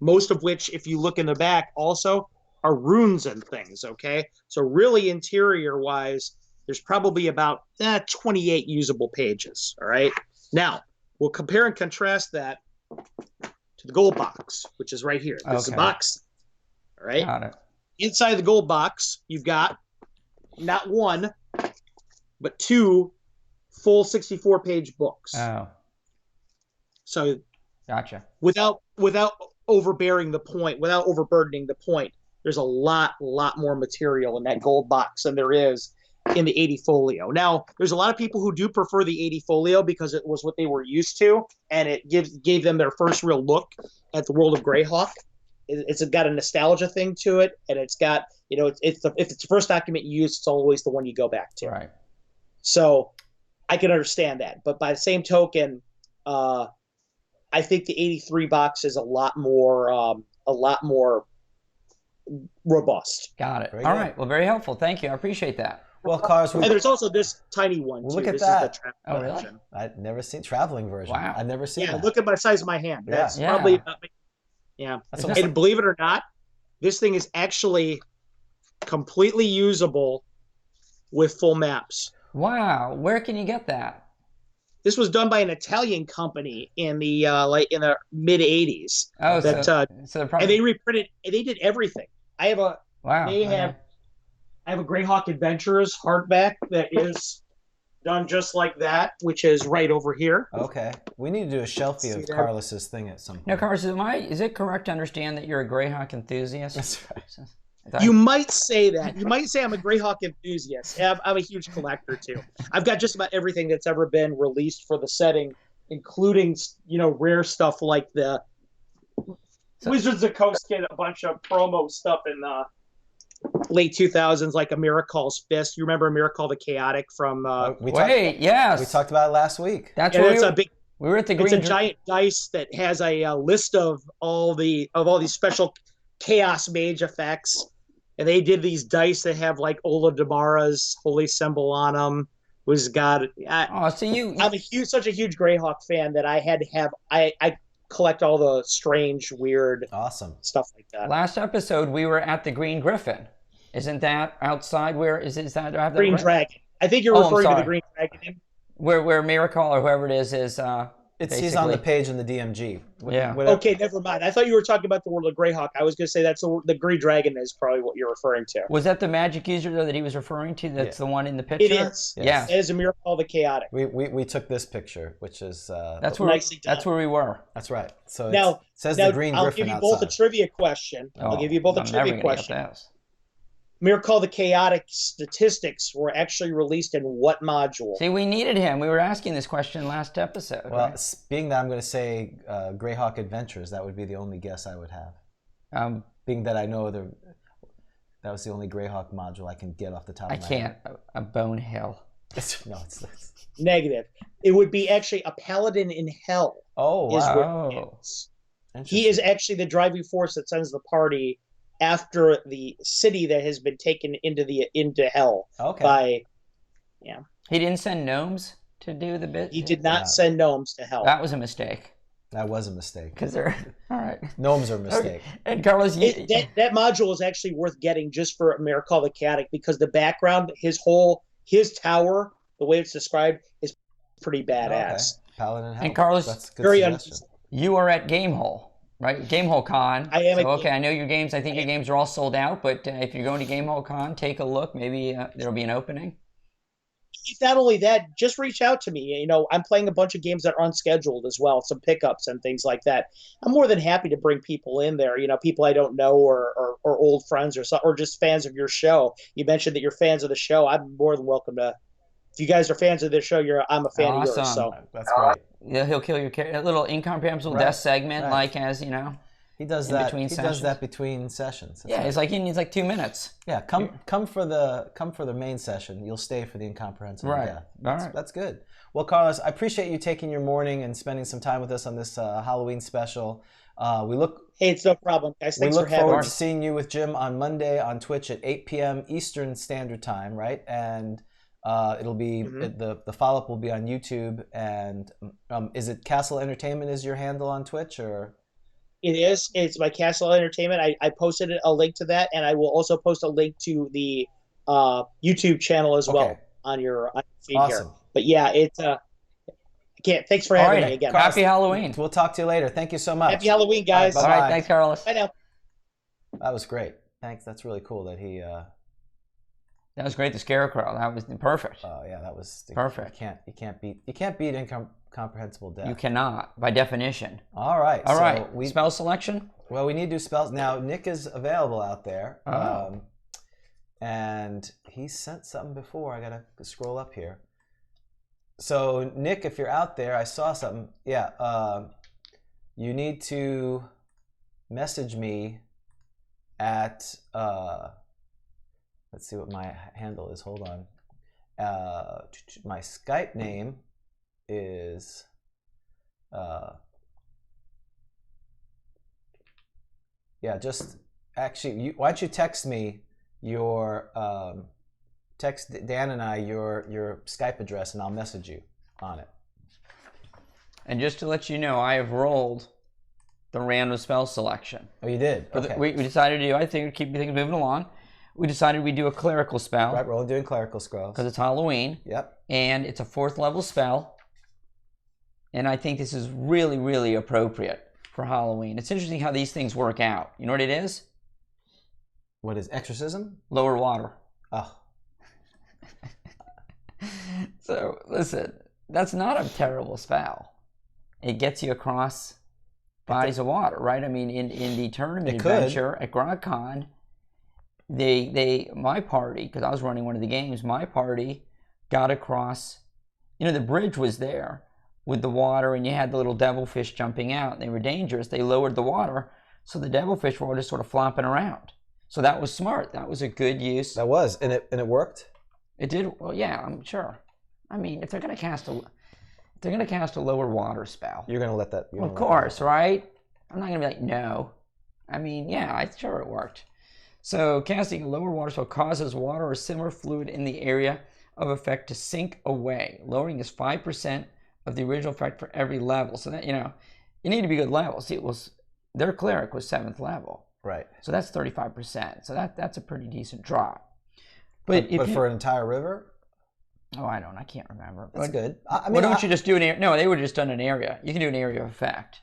most of which, if you look in the back, also are runes and things, okay? So really interior-wise, there's probably about 28 usable pages, all right? Now, we'll compare and contrast that to the gold box, which is right here. This is a box, all right? Got it. Inside the gold box, you've got not one, but two full 64-page books. Oh, So gotcha. without overbearing the point, without overburdening the point, there's a lot more material in that gold box than there is in the 80 folio. Now, there's a lot of people who do prefer the 80 folio because it was what they were used to, and it gave them their first real look at the world of Greyhawk. It's got a nostalgia thing to it, and it's got, if it's the first document you use, it's always the one you go back to. Right. So I can understand that, but by the same token, I think the 83 box is a lot more robust. Got it. Very All good. right. Well, very helpful. Thank you. I appreciate that. Well, cars. And there's also this tiny one too. Look at this that. Is the Oh, really? version. I've never seen traveling version. Wow. I've never seen Yeah, that. look at my size of my hand. That's Yeah. probably about yeah. That's It's almost And believe it or not, this thing is actually completely usable with full maps. Wow. Where can you get that? This was done by an Italian company in the mid '80s, Oh, That, so they're and probably. they reprinted. And they did everything. I have a Wow. they have I have a Greyhawk Adventures hardback that is done just like that, which is right over here. Okay. We need to do a shelfie See of that? Carlos's thing at some point. Now, Carlos, is it correct to understand that you're a Greyhawk enthusiast? That's right. I thought- You might say that. You might say I'm a Greyhawk enthusiast. I'm a huge collector too. I've got just about everything that's ever been released for the setting, including rare stuff like the Wizards of the Coast kit, a bunch of promo stuff in the late 2000s, like a Miracle's Fist. You remember Miracle the Chaotic from? Wait, yes. We talked about it last week. That's and what it's a big. we were at the It's Green. a giant dice that has a list of all these special chaos mage effects, and they did these dice that have like Ola Damara's holy symbol on them. Was got Oh, so I'm such a huge Greyhawk fan that I had to have I collect all the strange, weird Awesome. stuff like that. last episode we were at the Green Griffin. Isn't that outside? Where is that? Do I have that Green right? Dragon. I think you're Oh, I'm referring to the sorry. Green Dragon. Where Miracle or whoever it is He's on the basically- page in the DMG. Yeah. Okay, never mind. I thought you were talking about the World of Greyhawk. I was going to say that's the Green Dragon is probably what you're referring to. Was that the magic user though that he was referring to? That's the one in the picture. It is. Yeah. It is a Miracle the Chaotic. We took this picture, which is That's where Nicely done. that's where we were. that's right. So Now, it says now the Green I'll Griffin give you outside. both a trivia question. I'll give you both a I'm trivia never gonna question. Get this. Miracle the Chaotic statistics were actually released in what module? See, we needed him. We were asking this question last episode. Well, right? being that I'm going to say Greyhawk Adventures, that would be the only guess I would have. Being that I know that was the only Greyhawk module I can get off the top I of my can't. A bone hill. head. No, it's Negative. It would be actually a Paladin in Hell. Oh, Is wow. what it is. He Interesting. is actually the driving force that sends the party after the city that has been taken into hell Okay. by. He didn't send gnomes to do the bit. He did not Yeah. send gnomes to hell. That was a mistake. That was a mistake. Because they're all right. Gnomes are a mistake. And Carlos, That module is actually worth getting just for Miracle the Chaotic because the background, his tower, the way it's described, is pretty badass. Okay. Paladin Hell. And Carlos, That's a good Very suggestion. you are at Gamehole, right? Gamehole Con. I am So, at okay, I know your games. I think your games are all sold out. But if you're going to Gamehole Con, take a look. Maybe there'll be an opening. If not only that, just reach out to me. I'm playing a bunch of games that are unscheduled as well, some pickups and things like that. I'm more than happy to bring people in there. People I don't know or old friends or just fans of your show. You mentioned that you're fans of the show. I'm more than welcome to. If you guys are fans of this show, I'm a fan of yours. So That's great. Yeah, he'll kill your character. A little incomprehensible Right, death segment, right. like as you know. He does that. He does that between sessions. Yeah, it's like he needs like 2 minutes. Yeah, come for the main session. You'll stay for the incomprehensible death. That's good. Well, Carlos, I appreciate you taking your morning and spending some time with us on this Halloween special. Hey, it's no problem, guys. Thanks for having me. We look forward to seeing you with Jim on Monday on Twitch at 8 p.m. Eastern Standard Time, right? And it'll be the follow-up will be on YouTube. And is it Castle Entertainment is your handle on Twitch, or? It is. It's my Castle Entertainment. I posted a link to that, and I will also post a link to the YouTube channel as well on your feed here. But yeah, it's thanks for having me again. Happy Halloween. We'll talk to you later. Thank you so much. Happy Halloween, guys. All right, thanks, Carlos. Bye now. That was great. Thanks. That's really cool that he. That was great. The Scarecrow. That was perfect. Oh yeah, that was perfect. You can't beat incomprehensible death. You cannot, by definition. All right. All right. Spell selection. Well, we need to do spells now. Nick is available out there, and he sent something before. I gotta scroll up here. So Nick, if you're out there, I saw something. Yeah. You need to message me at. Let's see what my handle is. Hold on. My Skype name is just actually why don't you text me your text Dan and I your Skype address, and I'll message you on it. And just to let you know, I have rolled the random spell selection. Oh, you did? Okay. We decided to do, I think, keep things moving along. We decided we'd do a clerical spell. Right, we're only doing clerical spells. Because it's Halloween. Yep. And it's a 4th level spell. And I think this is really, really appropriate for Halloween. It's interesting how these things work out. You know what it is? What is exorcism? Lower water. Oh. So, listen, that's not a terrible spell. It gets you across bodies of water, right? I mean, in the tournament adventure at GROGTALK, my party, because I was running one of the games, my party got across, the bridge was there with the water, and you had the little devilfish jumping out, and they were dangerous. They lowered the water, so the devilfish were just sort of flopping around. So that was smart. That was a good use. That was, and it worked? It did. Well, yeah, I'm sure. I mean, if they're going to cast a lower water spell, you're going to let that. Of course, right? I'm not going to be like, no. I mean, yeah, I'm sure it worked. So casting a lower water spell causes water or similar fluid in the area of effect to sink away. Lowering is 5% of the original effect for every level. So that, you need to be good level. See, their cleric was 7th level. Right. So that's 35%. So that's a pretty decent drop. But for an entire river? Oh, I can't remember. That's good. Why don't you just do an area? No, they would have just done an area. You can do an area of effect.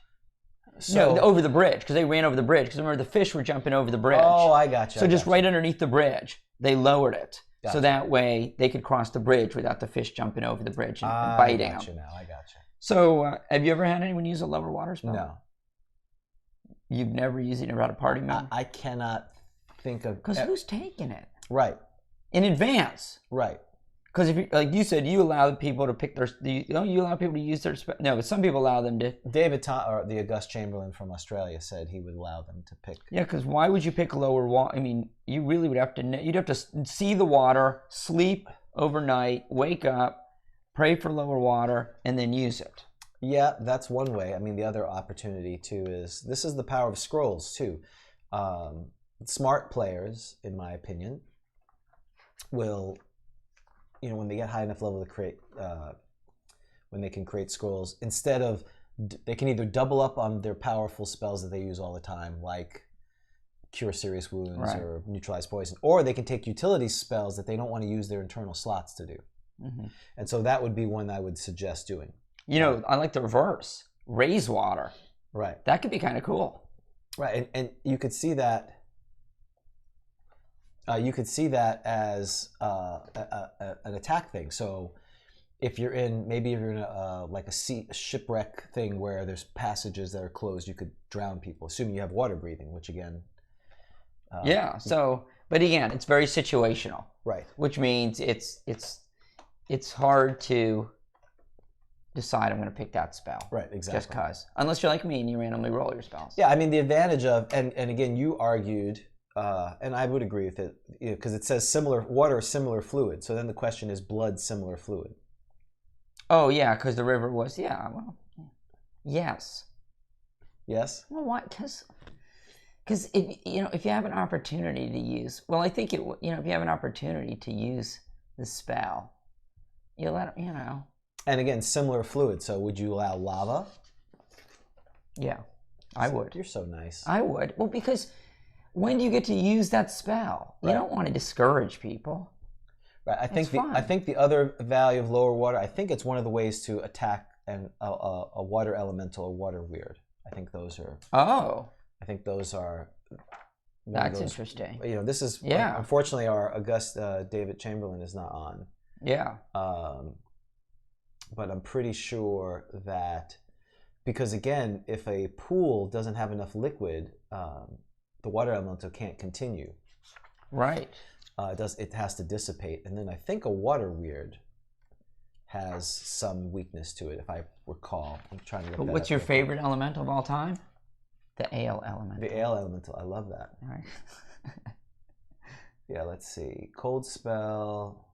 So, no, over the bridge, because they ran over the bridge. Because remember, the fish were jumping over the bridge. Oh, I got you. So just right underneath the bridge, they lowered it. Gotcha. So that way they could cross the bridge without the fish jumping over the bridge and biting them. I got you now. I got you. So have you ever had anyone use a lower water spell? No. You've never used it about a party member? I cannot think of... Because who's taking it? Right. In advance. Right. Because if like you said, you allow people to pick their... You allow people to use their... No, but some people allow them to... David, or the August Chamberlain from Australia, said he would allow them to pick... Yeah, because why would you pick lower water? I mean, you really would have to... You'd have to see the water, sleep overnight, wake up, pray for lower water, and then use it. Yeah, that's one way. I mean, the other opportunity, too, is... This is the power of scrolls, too. Smart players, in my opinion, will... when they get high enough level to create, when they can create scrolls, instead of, they can either double up on their powerful spells that they use all the time, like cure serious wounds or neutralize poison, or they can take utility spells that they don't want to use their internal slots to do. Mm-hmm. And so that would be one I would suggest doing. I like the reverse, raise water. Right. That could be kind of cool. Right, and you could see that. You could see that as an attack thing. So, if you're in a shipwreck thing where there's passages that are closed, you could drown people, assuming you have water breathing, which again. Yeah. So, but again, it's very situational. Right. Which means it's hard to. decide I'm going to pick that spell. Right, exactly. Just because. Unless you're like me and you randomly roll your spells. Yeah, I mean, the advantage of, and again, you argued, and I would agree with it, because it says water, similar fluid. So then the question is blood, similar fluid. Oh, yeah, because the river was, yeah, well, yes. Yes? Well, why? Because if you have an opportunity to use, well, I think if you have an opportunity to use the spell, you let them, And again, similar fluid. So would you allow lava? Yeah, I would. You're so nice. I would. Well, because when do you get to use that spell? Right. You don't want to discourage people. Right. I think the other value of lower water, I think it's one of the ways to attack a water elemental or water weird. I think those are. Oh. I think those are. That's interesting. This is. Yeah. Unfortunately, our august David Chamberlain is not on. Yeah. But I'm pretty sure that, because again, if a pool doesn't have enough liquid, the water elemental can't continue. Right. It has to dissipate, and then I think a water weird has some weakness to it, if I recall. I'm trying to look. But what's your favorite elemental of all time? The ale elemental. The ale elemental. I love that. All right. Yeah. Let's see. Cold spell.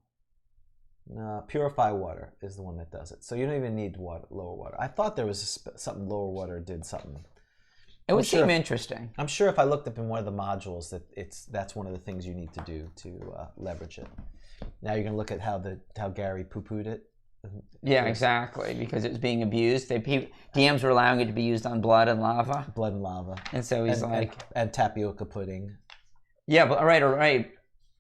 No, purify water is the one that does it. So you don't even need lower water. I thought there was something lower water did something. It would seem interesting. I'm sure if I looked up in one of the modules that that's one of the things you need to do to leverage it. Now you're gonna look at how Gary poo-pooed it. Yeah, exactly, because it was being abused. DMs were allowing it to be used on blood and lava. Blood and lava. And so he's and tapioca pudding. Yeah, but all right.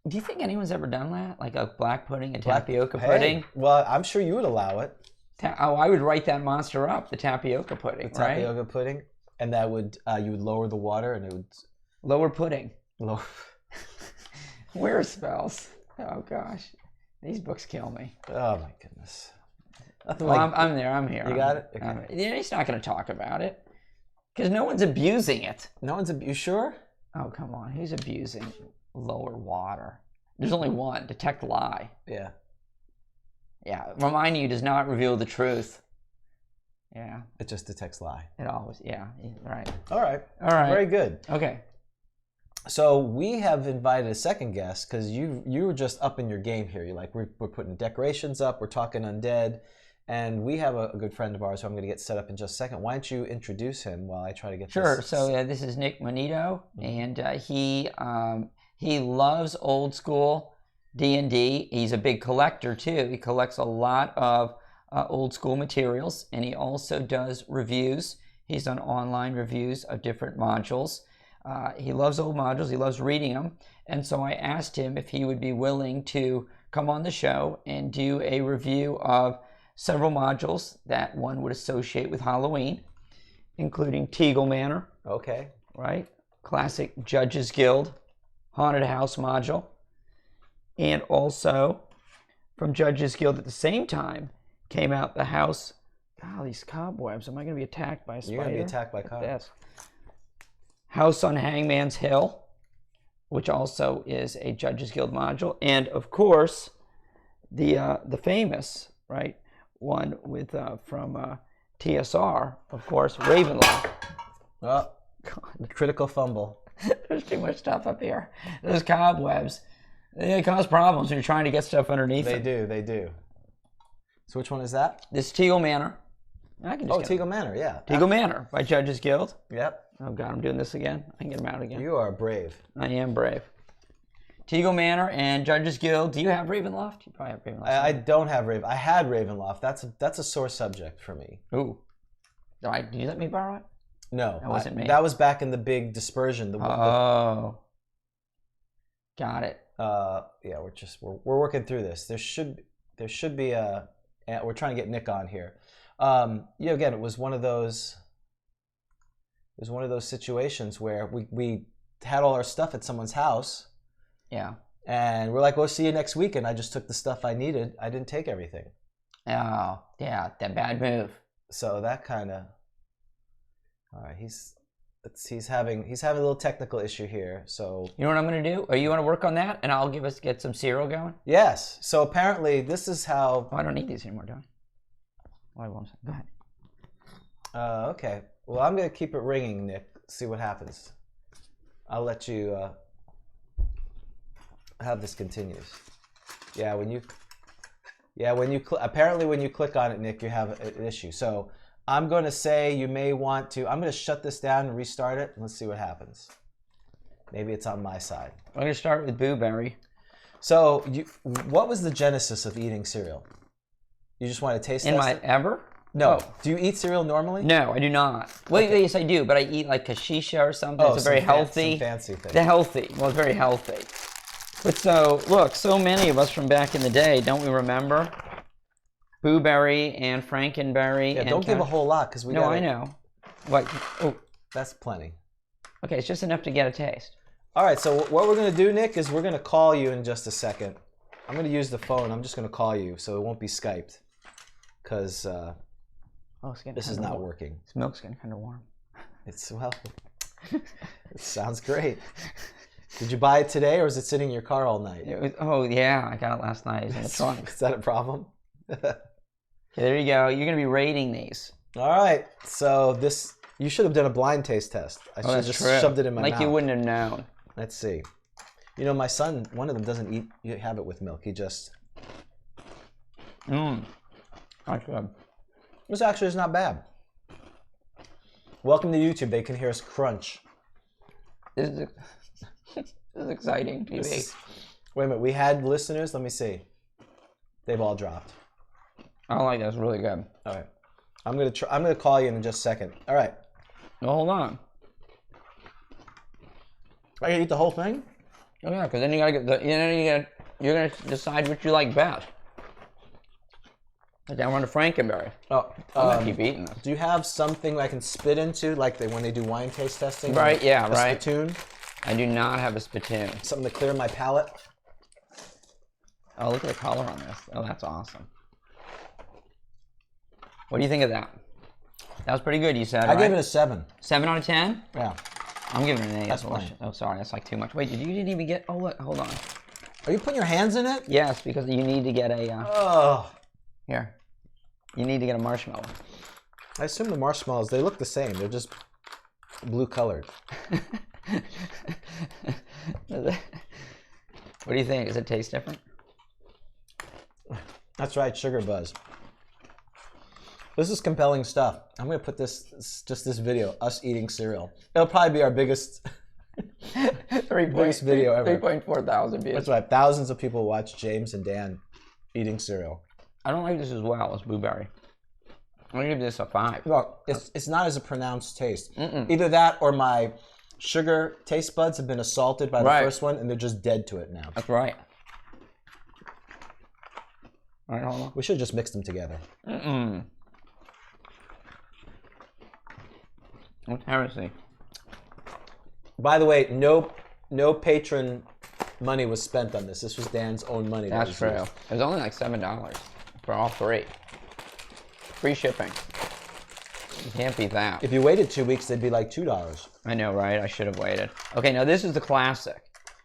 Do you think anyone's ever done that? Like a black pudding and tapioca pudding? Well, I'm sure you would allow it. I would write that monster up, the tapioca pudding, the tapioca pudding. And that would, you would lower the water and it would... Lower pudding. Lower... Where are spells? Oh, gosh. These books kill me. Oh, my goodness. I'm there. I'm here. You got it? Okay. He's not going to talk about it. Because no one's abusing it. You sure? Oh, come on. Who's abusing lower water? There's only one. Detect lie. Yeah. Yeah. Remind you does not reveal the truth. Yeah. It just detects lie. It always, yeah. Right. All right. Very good. Okay. So we have invited a second guest because you were just up in your game here. You're like, we're putting decorations up. We're talking Undead. And we have a good friend of ours who I'm going to get set up in just a second. Why don't you introduce him while I try to get Sure. this? So this is Nick Manito, and he loves old school D&D. He's a big collector too. He collects a lot of old school materials, and he also does reviews. He's done online reviews of different modules. He loves old modules. He loves reading them, and so I asked him if he would be willing to come on the show and do a review of several modules that one would associate with Halloween, including Teagle Manor. Okay. Right? Classic Judges Guild Haunted House module. And also from Judges Guild at the same time came out the House. God, these cobwebs. Am I going to be attacked by a spider? You're going to be attacked by cobwebs. House on Hangman's Hill, which also is a Judges Guild module. And of course, the famous, right, one with from TSR, of course, Ravenloft. Oh, God. Critical fumble. There's too much stuff up here. Those cobwebs, they cause problems when you're trying to get stuff underneath them. They do. So which one is that? This Teagle Manor. Teagle Manor, yeah. Teagle Manor by Judges Guild. Yep. Oh, God, I'm doing this again. I can get them out again. You are brave. I am brave. Teagle Manor and Judges Guild. Do you have Ravenloft? You probably have Ravenloft. I don't have Raven. I had Ravenloft. That's a sore subject for me. Ooh. Did you let me borrow it? No. That wasn't me. That was back in the big dispersion. Got it. Yeah, we're working through this. There should be a. We're trying to get Nick on here. Again, it was one of those situations where we had all our stuff at someone's house. Yeah. And we're like, "We'll see you next week." And I just took the stuff I needed. I didn't take everything. Oh, yeah, that bad move. So that kind of. All right, he's having a little technical issue here. So you know what I'm going to do? Or you want to work on that, and I'll get some cereal going? Yes. So apparently this is how. Oh, I don't need these anymore, do I? Wait, one second. Go ahead. Okay. Well, I'm gonna keep it ringing, Nick. See what happens. I'll let you how this continues. Yeah, when you apparently when you click on it, Nick, you have an issue. So I'm going to say you may want to. I'm going to shut this down and restart it. And let's see what happens. Maybe it's on my side. I'm gonna start with Blueberry. So what was the genesis of eating cereal? You just want to taste In my it? ever? No. Oh. Do you eat cereal normally? No, I do not. Well, Okay. yes, I do, but I eat like kashisha or something. Oh, it's a very healthy. Some fancy thing. The healthy. Well, it's very healthy. But so, look, so many of us from back in the day, don't we remember? Blueberry and Frankenberry. Yeah, and don't give a whole lot because we No, I know. Like, oh, That's plenty. okay, it's just enough to get a taste. All right, so what we're going to do, Nick, is we're going to call you in just a second. I'm going to use the phone. I'm just going to call you, so it won't be Skyped because this is not working. This milk's getting kind of warm. Well, it sounds great. Did you buy it today, or is it sitting in your car all night? Oh, yeah, I got it last night. It's in the trunk. Is that a problem? Okay, there you go. You're going to be rating these. All right, so you should have done a blind taste test. I should have just shoved it in my mouth. Like you wouldn't have known. Let's see. You know, my son, one of them doesn't have it with milk. He just... That's good. This actually is not bad. Welcome to YouTube. They can hear us crunch. This is exciting TV. Wait a minute. We had listeners. Let me see. They've all dropped. I like that. It's really good. All right. I'm gonna call you in just a second. All right. No, hold on. I gotta eat the whole thing? Oh yeah, because then you gotta get you're gonna decide which you like best. Like I want a Frankenberry. Oh, I'm gonna keep eating this. Do you have something I can spit into, like when they do wine taste testing? Right. Yeah. A Right. spittoon? I do not have a spittoon. Something to clear my palate? Oh, look at the color on this. Oh, that's awesome. What do you think of that? That was pretty good, you said, I gave it a 7. 7 out of 10? Yeah. I'm giving it an 8. That's fine. Oh, sorry, that's like too much. Wait, you didn't even get... Oh, look, hold on. Are you putting your hands in it? Yes, because you need to get a... Oh. Here. You need to get a marshmallow. I assume the marshmallows, they look the same. They're just blue colored. What do you think? Does it taste different? That's right, Sugar Buzz. This is compelling stuff. I'm gonna put this video, us eating cereal. It'll probably be our biggest video ever. 3.4 thousand views. That's right. Thousands of people watch James and Dan eating cereal. I don't like this as well as Blueberry. I'm gonna give this a 5. Look, it's not as a pronounced taste. Either that or my sugar taste buds have been assaulted by the first one and they're just dead to it now. That's right. All right, hold on. We should just mix them together. What's heresy? By the way, no patron money was spent on this. This was Dan's own money. That's true. It was only like $7 for all 3. Free shipping. You can't beat that. If you waited 2 weeks, they'd be like $2. I know, right? I should have waited. Okay, now this is the classic.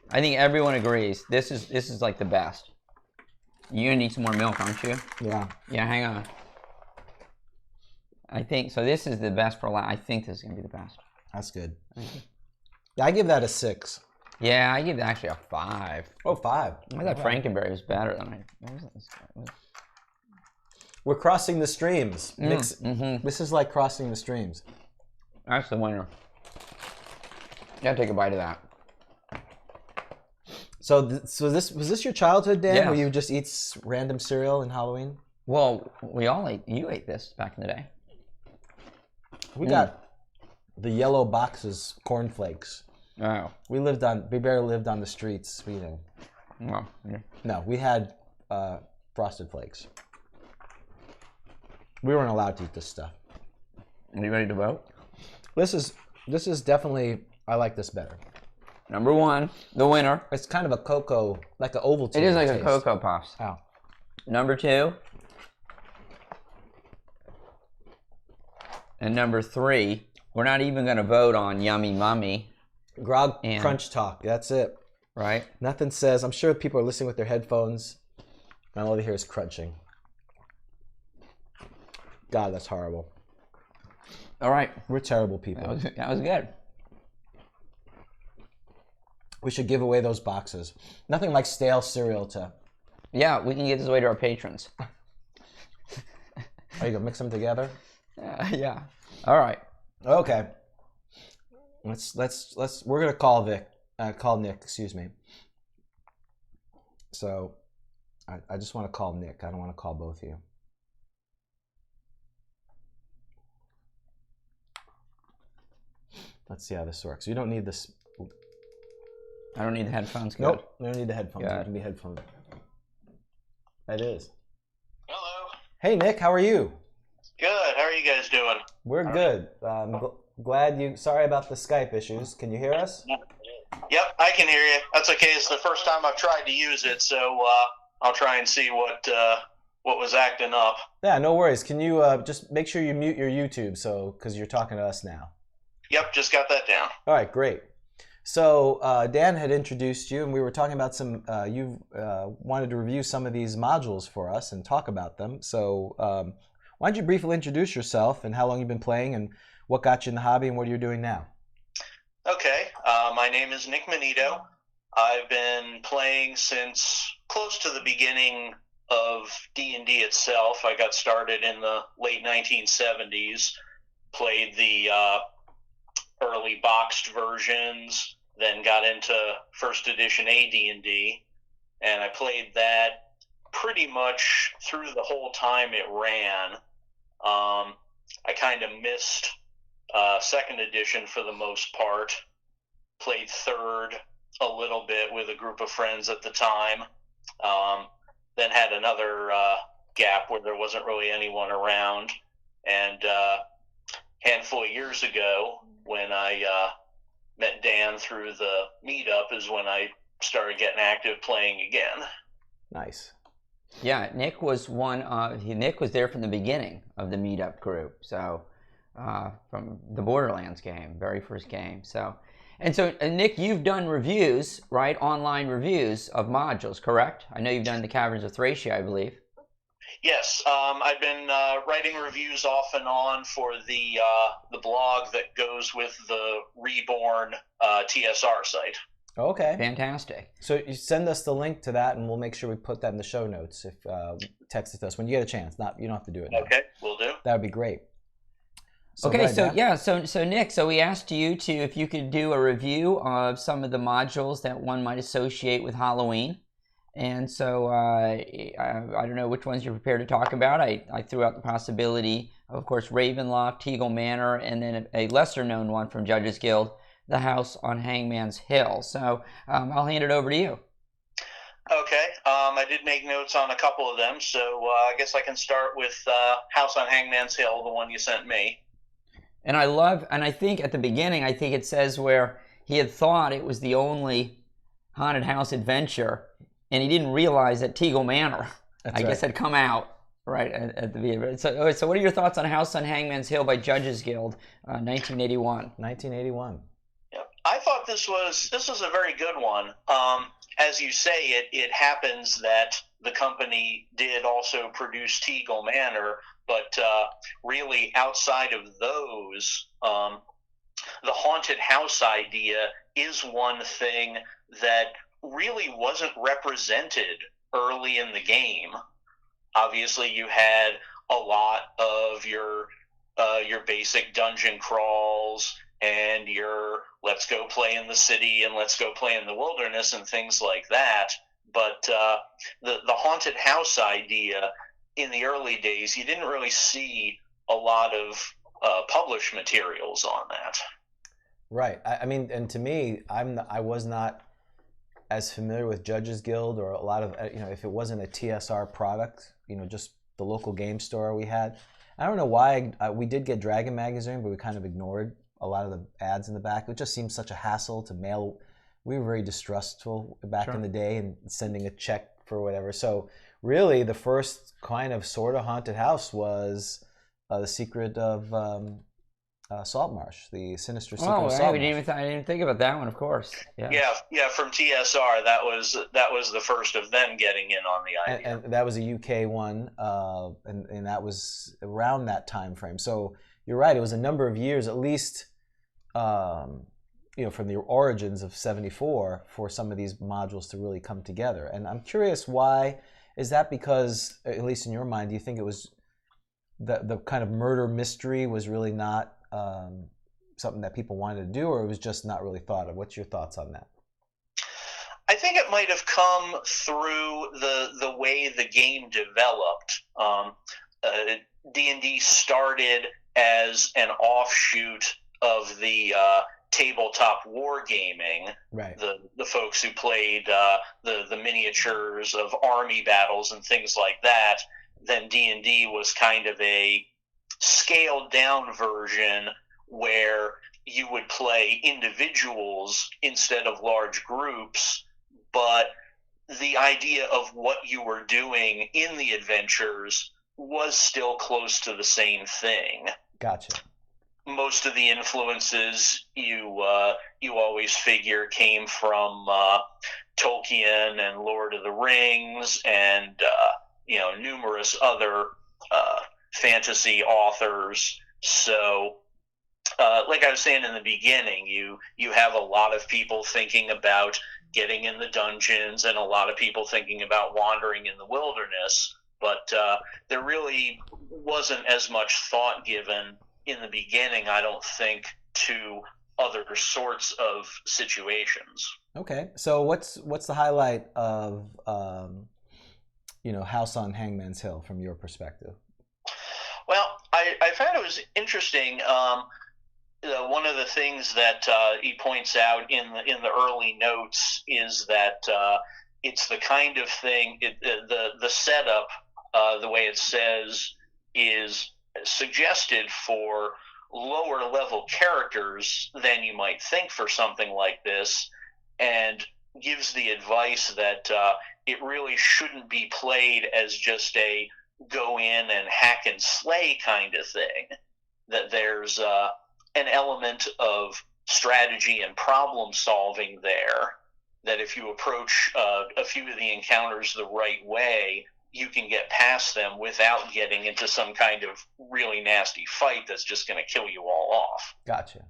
I think everyone agrees. This is like the best. You're gonna need some more milk, aren't you? Yeah. Yeah, hang on. I think so. This is the best for I think this is gonna be the best. That's good. Yeah, I give that a 6. Yeah, I give it actually a 5. Oh, 5. I thought Frankenberry was better than what was this? We're crossing the streams. This is like crossing the streams. That's the winner. You gotta take a bite of that. So this was this your childhood, Dan? Yes. Where you would just eat random cereal in Halloween? Well, you ate this back in the day. We got the yellow boxes, cornflakes. Oh. We barely lived on the streets. Well, yeah. No, we had Frosted Flakes. We weren't allowed to eat this stuff. Are you ready to vote? This is definitely, I like this better. Number 1, the winner. It's kind of a cocoa, like an Ovaltine. It is like taste. a Cocoa Puffs. Oh. Number 2. And number 3, we're not even going to vote on Yummy Mummy. Grog Crunch Talk. That's it. Right? Nothing says. I'm sure people are listening with their headphones, and all they hear is crunching. God, that's horrible. All right. We're terrible people. That was good. We should give away those boxes. Nothing like stale cereal to... Yeah, we can get this away to our patrons. Are you gonna mix them together? Yeah. All right. Okay. Let's. We're gonna call Nick. Excuse me. So, I just want to call Nick. I don't want to call both of you. Let's see how this works. You don't need this. I don't need the headphones. Good. Nope. You don't need the headphones. Good. It can be headphones. It is. Hello. Hey Nick, how are you? Good. How are you guys doing? We're good. Glad you. Sorry about the Skype issues. Can you hear us? Yep, I can hear you. That's okay. It's the first time I've tried to use it, so I'll try and see what was acting up. Yeah, no worries. Can you just make sure you mute your YouTube because you're talking to us now? Yep, just got that down. All right, great. So Dan had introduced you, and we were talking about some. You wanted to review some of these modules for us and talk about them. So why don't you briefly introduce yourself and how long you've been playing and what got you in the hobby and what you're doing now? Okay, my name is Nick Manito. I've been playing since close to the beginning of D&D itself. I got started in the late 1970s, played the early boxed versions, then got into first edition AD&D, and I played that pretty much through the whole time it ran. I kind of missed second edition for the most part, played third a little bit with a group of friends at the time, then had another gap where there wasn't really anyone around, and a handful of years ago when I met Dan through the meetup is when I started getting active playing again. Nice. Yeah, Nick was there from the beginning of the meetup group. So from the Borderlands game, very first game. So Nick, you've done reviews, right? Online reviews of modules, correct? I know you've done the Caverns of Thracia, I believe. Yes, I've been writing reviews off and on for the blog that goes with the Reborn TSR site. Okay. Fantastic. So you send us the link to that, and we'll make sure we put that in the show notes. If text it to us when you get a chance. You don't have to do it now. Okay, will do. That would be great. So okay, so Nick, so we asked you if you could do a review of some of the modules that one might associate with Halloween. And so I don't know which ones you're prepared to talk about. I threw out the possibility of course, Ravenloft, Teagle Manor, and then a lesser-known one from Judges Guild, The House on Hangman's Hill. So I'll hand it over to you. Okay, I did make notes on a couple of them, so I guess I can start with House on Hangman's Hill, the one you sent me. And I think at the beginning, I think it says where he had thought it was the only haunted house adventure, and he didn't realize that Teagle Manor, I guess, had come out right at the beginning. So what are your thoughts on House on Hangman's Hill by Judges Guild, 1981? 1981. Yeah, I thought this was a very good one. As you say, it happens that the company did also produce Teagle Manor, but really outside of those, the haunted house idea is one thing that really wasn't represented early in the game. Obviously, you had a lot of your basic dungeon crawls and your let's go play in the city and let's go play in the wilderness and things like that. But the haunted house idea in the early days, you didn't really see a lot of published materials on that. Right. I mean, and to me, I was not as familiar with Judges Guild or a lot of, if it wasn't a TSR product, just the local game store we had. I don't know why we did get Dragon Magazine, but we kind of ignored a lot of the ads in the back. It just seemed such a hassle to mail. We were very distrustful back in the day and sending a check for whatever. So really the first kind of sort of haunted house was The Secret of Saltmarsh, the Sinister Secret Oh, of hey, Saltmarsh. I didn't even think about that one. Of course. Yeah, from TSR. That was the first of them getting in on the idea. And that was a UK one, and that was around that time frame. So you're right; it was a number of years, at least, from the origins of '74, for some of these modules to really come together. And I'm curious, why is that? Because, at least in your mind, do you think it was the kind of murder mystery was really not something that people wanted to do, or it was just not really thought of? What's your thoughts on that? I think it might have come through the way the game developed. D&D started as an offshoot of the tabletop wargaming. Right. The folks who played the miniatures of army battles and things like that. Then D&D was kind of a scaled down version where you would play individuals instead of large groups, but the idea of what you were doing in the adventures was still close to the same thing. Gotcha. Most of the influences you always figure came from Tolkien and Lord of the Rings and numerous other fantasy authors. So, like I was saying in the beginning, you have a lot of people thinking about getting in the dungeons and a lot of people thinking about wandering in the wilderness, but there really wasn't as much thought given in the beginning, I don't think, to other sorts of situations. Okay, so what's the highlight of House on Hangman's Hill from your perspective? Well, I found it was interesting. One of the things that he points out in the early notes is that it's the kind of thing. The setup, the way it says, is suggested for lower level characters than you might think for something like this, and gives the advice that it really shouldn't be played as just a go in and hack and slay kind of thing. That there's an element of strategy and problem solving there, that if you approach a few of the encounters the right way, you can get past them without getting into some kind of really nasty fight that's just going to kill you all off. Gotcha.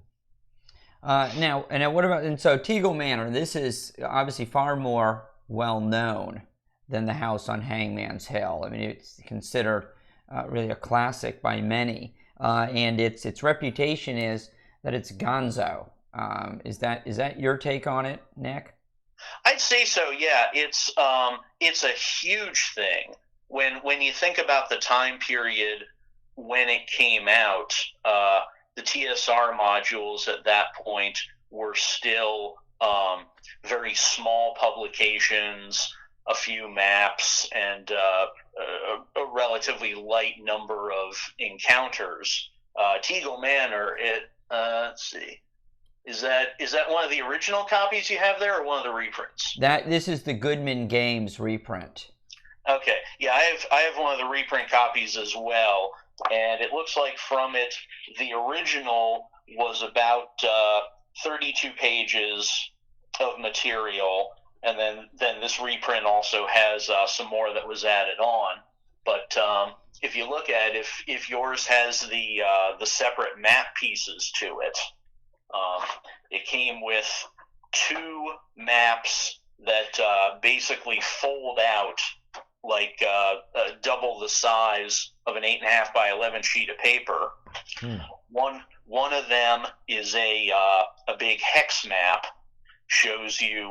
Now, what about, and so Teagle Manor, this is obviously far more well known than the House on Hangman's Hill. I mean, it's considered really a classic by many, and its reputation is that it's gonzo. Is that your take on it, Nick? I'd say so. Yeah, it's a huge thing when you think about the time period when it came out. The TSR modules at that point were still very small publications, a few maps, and a relatively light number of encounters. Teagle Manor, let's see. Is that one of the original copies you have there, or one of the reprints? This is the Goodman Games reprint. Okay, yeah, I have one of the reprint copies as well, and it looks like from it, the original was about 32 pages of material, and then this reprint also has some more that was added on. But if you look at it, if yours has the separate map pieces to it. It came with 2 maps that basically fold out like double the size of an 8.5 by 11 sheet of paper. One of them is a big hex map, shows you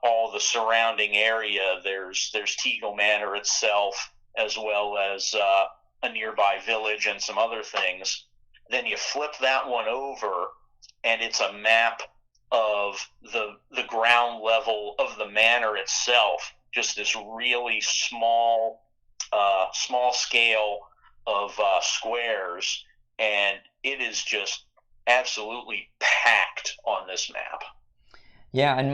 all the surrounding area. There's Teagle Manor itself, as well as a nearby village and some other things. Then you flip that one over, and it's a map of the ground level of the manor itself, just this really small scale of squares, and it is just absolutely packed on this map. Yeah, and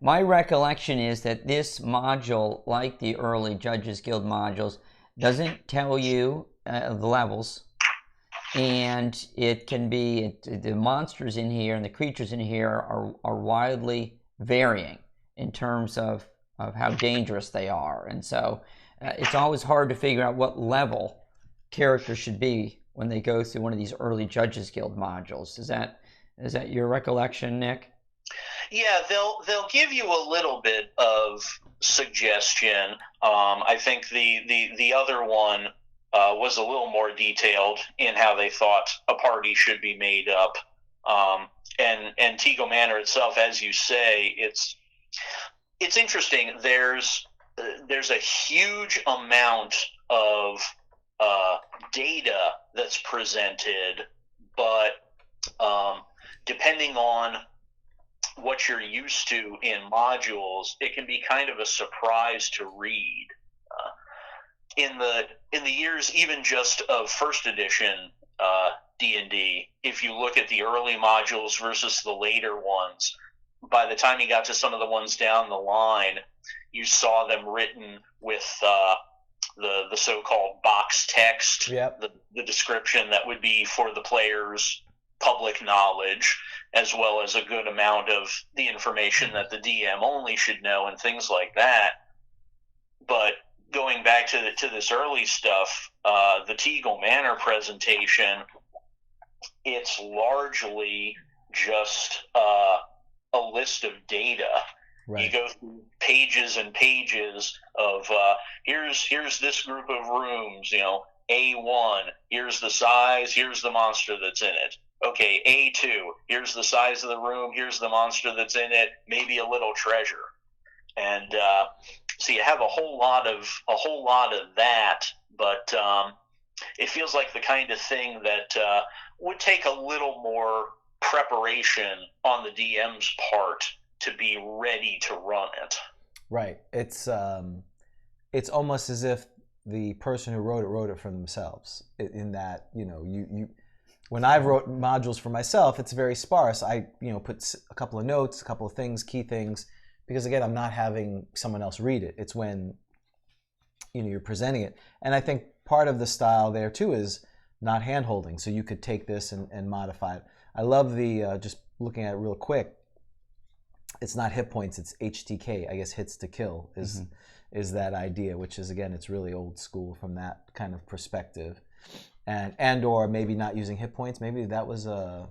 my recollection is that this module, like the early Judges Guild modules, doesn't tell you the levels. and it can be the monsters in here and the creatures in here are wildly varying in terms of how dangerous they are, and so it's always hard to figure out what level characters should be when they go through one of these early Judges Guild modules. Is that your recollection, Nick? Yeah, they'll give you a little bit of suggestion. I think the other one was a little more detailed in how they thought a party should be made up. And Tego Manor itself, as you say, it's interesting. There's a huge amount of data that's presented, but depending on what you're used to in modules, it can be kind of a surprise to read. In the years even just of first edition D&D, if you look at the early modules versus the later ones, by the time you got to some of the ones down the line, you saw them written with the so-called box text, Yep. the description that would be for the player's public knowledge, as well as a good amount of the information that the DM only should know and things like that. But going back to this early stuff, the Tego Manor presentation, it's largely just a list of data. Right. You go through pages and pages of here's this group of rooms, A1, here's the size, here's the monster that's in it. Okay, A2, here's the size of the room, here's the monster that's in it, maybe a little treasure. And so you have a whole lot of that, but it feels like the kind of thing that would take a little more preparation on the DM's part to be ready to run it. Right. It's almost as if the person who wrote it for themselves. In that, you when I wrote modules for myself, it's very sparse. I put a couple of notes, a couple of things, key things, because again, I'm not having someone else read it. It's when you're presenting it, and I think part of the style there too is not hand-holding. So you could take this and modify it. I love the just looking at it real quick. It's not hit points, it's HTK. I guess hits to kill is that idea, which is, again, it's really old school from that kind of perspective, and or maybe not using hit points. Maybe that was a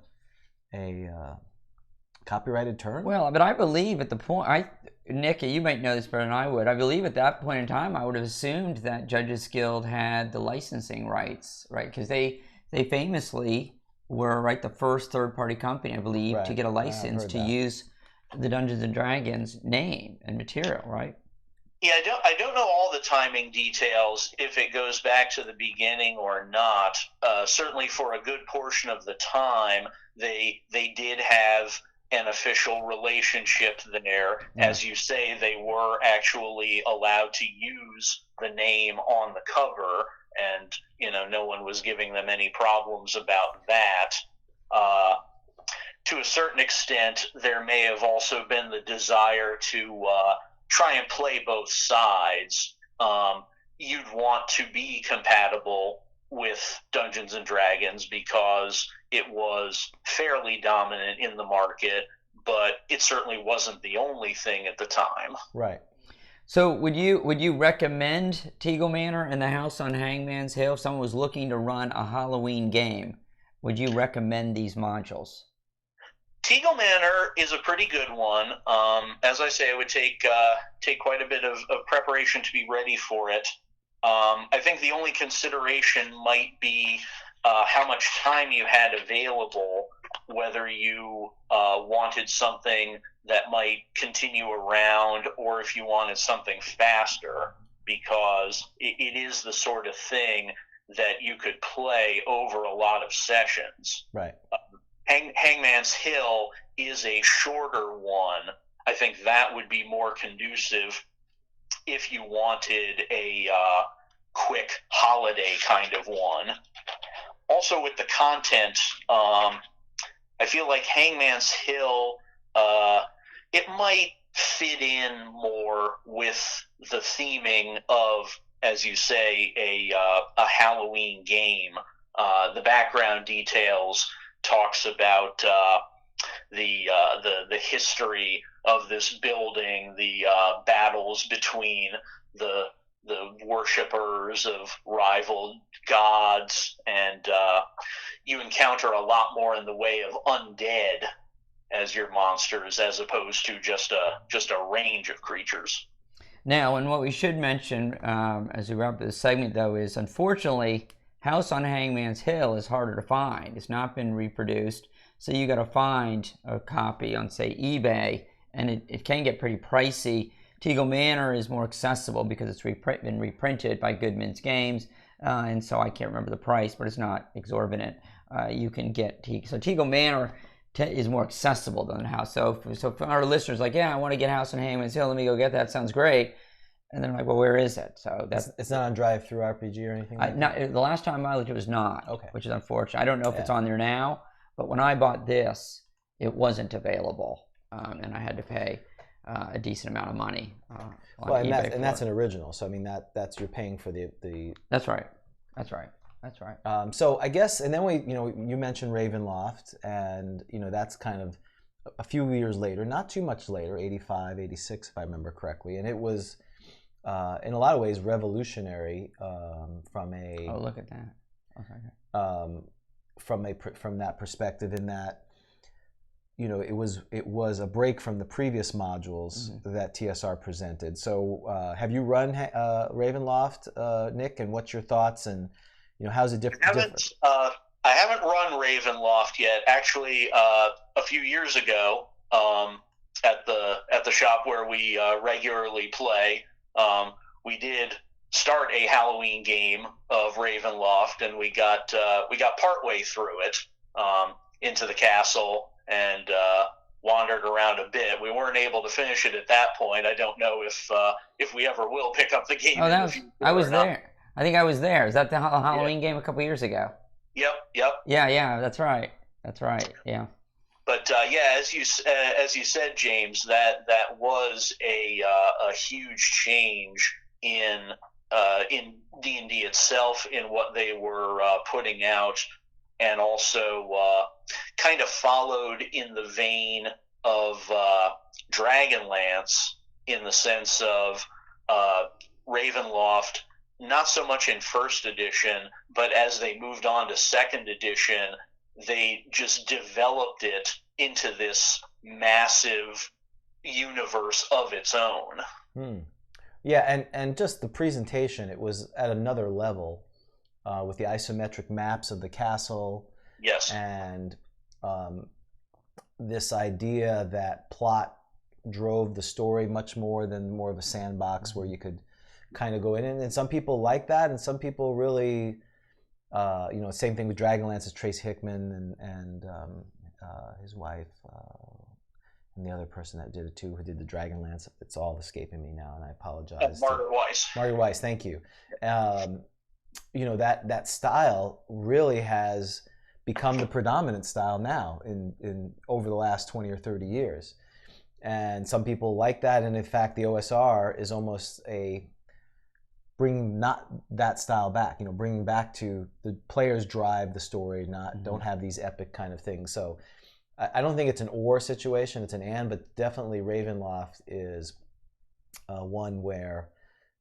copyrighted term. Well, but I believe at the point, Nick, you might know this better than I would. I believe at that point in time, I would have assumed that Judges Guild had the licensing rights, right? Because they famously were the first third-party company, I believe, Right. to get a license to use the Dungeons and Dragons name and material, right? Yeah, I don't know all the timing details, if it goes back to the beginning or not. Certainly for a good portion of the time, they did have an official relationship there. Yeah. As you say, they were actually allowed to use the name on the cover, and no one was giving them any problems about that. To a certain extent, there may have also been the desire to try and play both sides. You'd want to be compatible with Dungeons and Dragons because it was fairly dominant in the market, but it certainly wasn't the only thing at the time. Right. So would you recommend Tego Manor and the House on Hangman's Hill if someone was looking to run a Halloween game? Would you recommend these modules? Tego Manor is a pretty good one. As I say, it would take quite a bit of preparation to be ready for it. I think the only consideration might be how much time you had available, whether you wanted something that might continue around or if you wanted something faster, because it is the sort of thing that you could play over a lot of sessions. Right. Hangman's Hill is a shorter one. I think that would be more conducive if you wanted a quick holiday kind of one. Also with the content, I feel like Hangman's Hill, it might fit in more with the theming of, as you say, a Halloween game. the background details, talks about the history of this building, the battles between the worshippers of rival gods, and you encounter a lot more in the way of undead as your monsters, as opposed to just a range of creatures. Now, and what we should mention as we wrap up this segment, though, is unfortunately, House on Hangman's Hill is harder to find. It's not been reproduced, so you got to find a copy on, say, eBay, and it can get pretty pricey. Teagle Manor is more accessible because it's been reprinted by Goodman's Games, and so I can't remember the price, but it's not exorbitant. You can get so Teagle Manor is more accessible than the House. So for our listeners, like, yeah, I want to get House on Hangman's Hill, let me go get that. Sounds great. And then I'm like, well, where is it? So it's not on Drive-Thru RPG or anything. The last time I looked, it was not. Okay. Which is unfortunate. I don't know if it's on there now, but when I bought this, it wasn't available, and I had to pay a decent amount of money. Well, and that's an original. So I mean, that's you're paying for the. That's right. So I guess, and then you mentioned Ravenloft, and that's kind of a few years later, not too much later, 85, 86, if I remember correctly, and it was in a lot of ways revolutionary from a. Oh, look at that. Okay. From that perspective, in that it was a break from the previous modules that TSR presented. So have you run Ravenloft, Nick, and what's your thoughts, and how's it different? I haven't run Ravenloft yet. Actually, a few years ago, at the shop where we regularly play, we did start a Halloween game of Ravenloft, and we got partway through it into the castle and wandered around a bit. We weren't able to finish it at that point. I don't know if we ever will pick up the game. Oh, I was there. I think I was there. Is that the Halloween game a couple years ago? Yep. Yeah. That's right. Yeah. But as you said, James, that was a huge change in D&D itself, in what they were putting out, and also kind of followed in the vein of Dragonlance, in the sense of Ravenloft, not so much in first edition, but as they moved on to second edition, they just developed it into this massive universe of its own. Yeah, and just the presentation, it was at another level with the isometric maps of the castle. Yes. And this idea that plot drove the story much more than more of a sandbox where you could kind of go in. And some people like that, and some people really, same thing with Dragonlance, is Trace Hickman and his wife, and the other person that did it too, who did the Dragonlance. It's all escaping me now, and I apologize. Margaret Weiss. Margaret Weiss, thank you. That style really has become the predominant style now in over the last 20 or 30 years. And some people like that, and in fact the OSR is almost bringing not that style back, bringing back to the players drive the story, don't have these epic kind of things. So I don't think it's an or situation, it's an and, but definitely Ravenloft is one where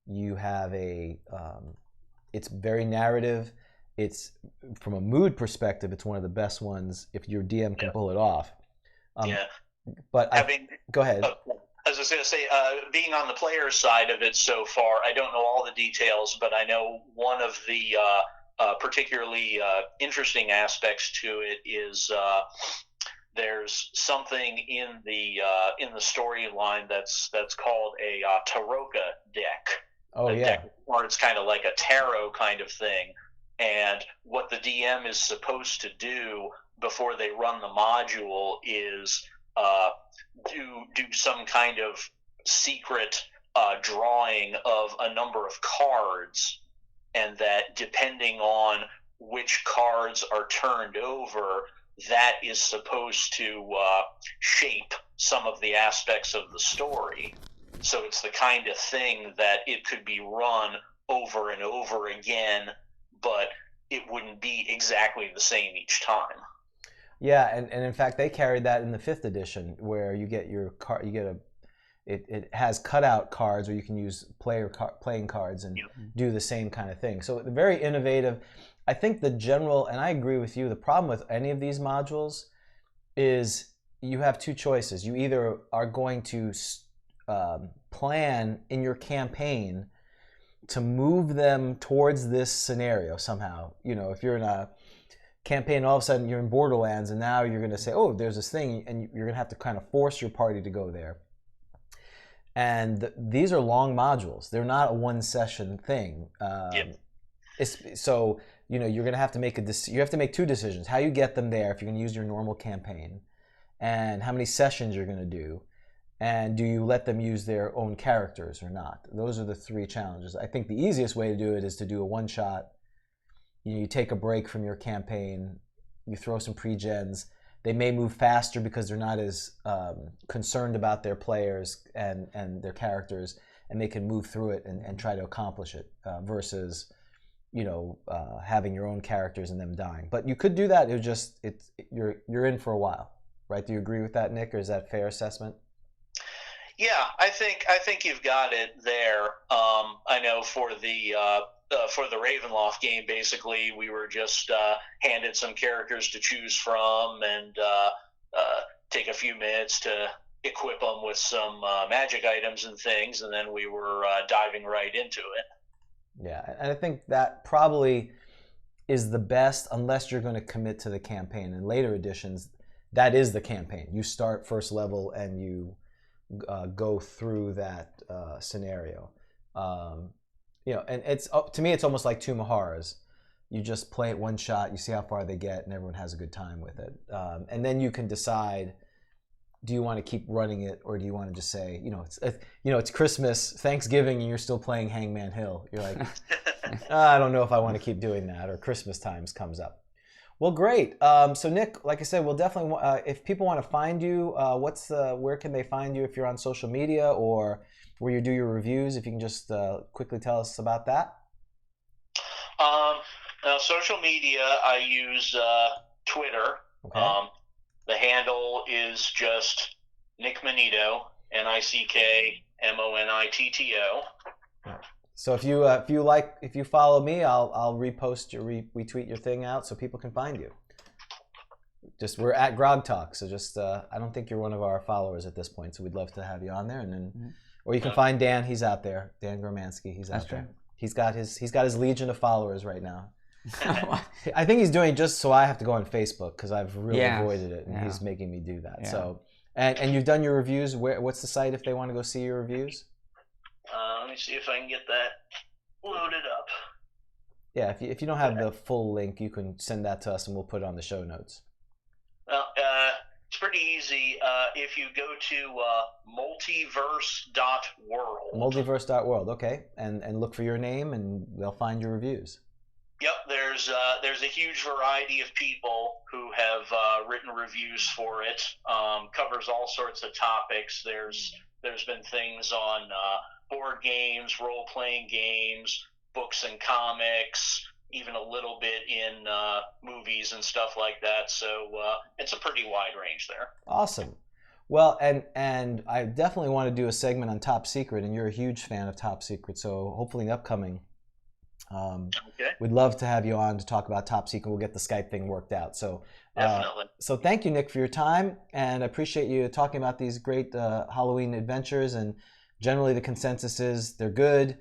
you have it's very narrative. It's, from a mood perspective, it's one of the best ones if your DM can pull it off. But go ahead. As I was going to say, being on the player's side of it so far, I don't know all the details, but I know one of the particularly interesting aspects to it is there's something in the storyline that's called a Taroka deck. Oh, yeah. Deck, or it's kind of like a tarot kind of thing. And what the DM is supposed to do before they run the module is do some kind of secret drawing of a number of cards, and that depending on which cards are turned over, that is supposed to shape some of the aspects of the story. So it's the kind of thing that it could be run over and over again, but it wouldn't be exactly the same each time. Yeah, and in fact, they carried that in the 5th edition, where you get your card, you get a, it has cutout cards, or you can use playing cards and do the same kind of thing. So very innovative. I think the general, and I agree with you, the problem with any of these modules is you have two choices. You either are going to plan in your campaign to move them towards this scenario somehow. You know, if you're in a campaign, all of a sudden you're in Borderlands, and now you're going to say, oh, there's this thing, and you're going to have to kind of force your party to go there. And these are long modules. They're not a one-session thing. So, you know, you're going to have to make you have to make two decisions. How you get them there if you're going to use your normal campaign, and how many sessions you're going to do, and do you let them use their own characters or not? Those are the three challenges. I think the easiest way to do it is to do a one-shot. You take a break from your campaign, you throw some pre-gens. They may move faster because they're not as concerned about their players and their characters, and they can move through it and try to accomplish it versus, you know, having your own characters and them dying. But you could do that. You're in for a while, right? Do you agree with that, Nick, or is that a fair assessment? Yeah, I think you've got it there. I know for the Ravenloft game, basically, we were just handed some characters to choose from and take a few minutes to equip them with some magic items and things, and then we were diving right into it. Yeah, and I think that probably is the best, unless you're going to commit to the campaign. In later editions, that is the campaign. You start first level and you go through that scenario. You know, and it's, to me, it's almost like two Maharas. You just play it one shot, you see how far they get, and everyone has a good time with it. And then you can decide, do you want to keep running it, or do you want to just say, it's Christmas, Thanksgiving, and you're still playing Hangman Hill. You're like, I don't know if I want to keep doing that, or Christmas times comes up. Well, great. So Nick, like I said, we'll definitely, if people want to find you, where can they find you if you're on social media or where you do your reviews? If you can just quickly tell us about that. Social media, I use Twitter. Okay. The handle is just Nick Manito, NickMonitto. So if you follow me, I'll repost retweet your thing out so people can find you. Just, we're at GROGTALK, so just I don't think you're one of our followers at this point, so we'd love to have you on there, and then or you can find Dan. He's out there, Dan Gromansky. He's out there. He's got his legion of followers right now. I think he's doing it just so I have to go on Facebook, because I've really avoided it, and he's making me do that. Yeah. So and you've done your reviews. What's the site if they want to go see your reviews? Let me see if I can get that loaded up. Yeah, if you don't have the full link, you can send that to us and we'll put it on the show notes. Well, it's pretty easy. If you go to multiverse.world. Multiverse.world, okay. And look for your name and they'll find your reviews. Yep, there's a huge variety of people who have written reviews for it. Covers all sorts of topics. There's been things on board games, role-playing games, books and comics, even a little bit in movies and stuff like that. So it's a pretty wide range there. Awesome. Well, and I definitely want to do a segment on Top Secret, and you're a huge fan of Top Secret, so hopefully in the upcoming, we'd love to have you on to talk about Top Secret. We'll get the Skype thing worked out. So definitely. So thank you, Nick, for your time, and I appreciate you talking about these great Halloween adventures. And generally, the consensus is they're good.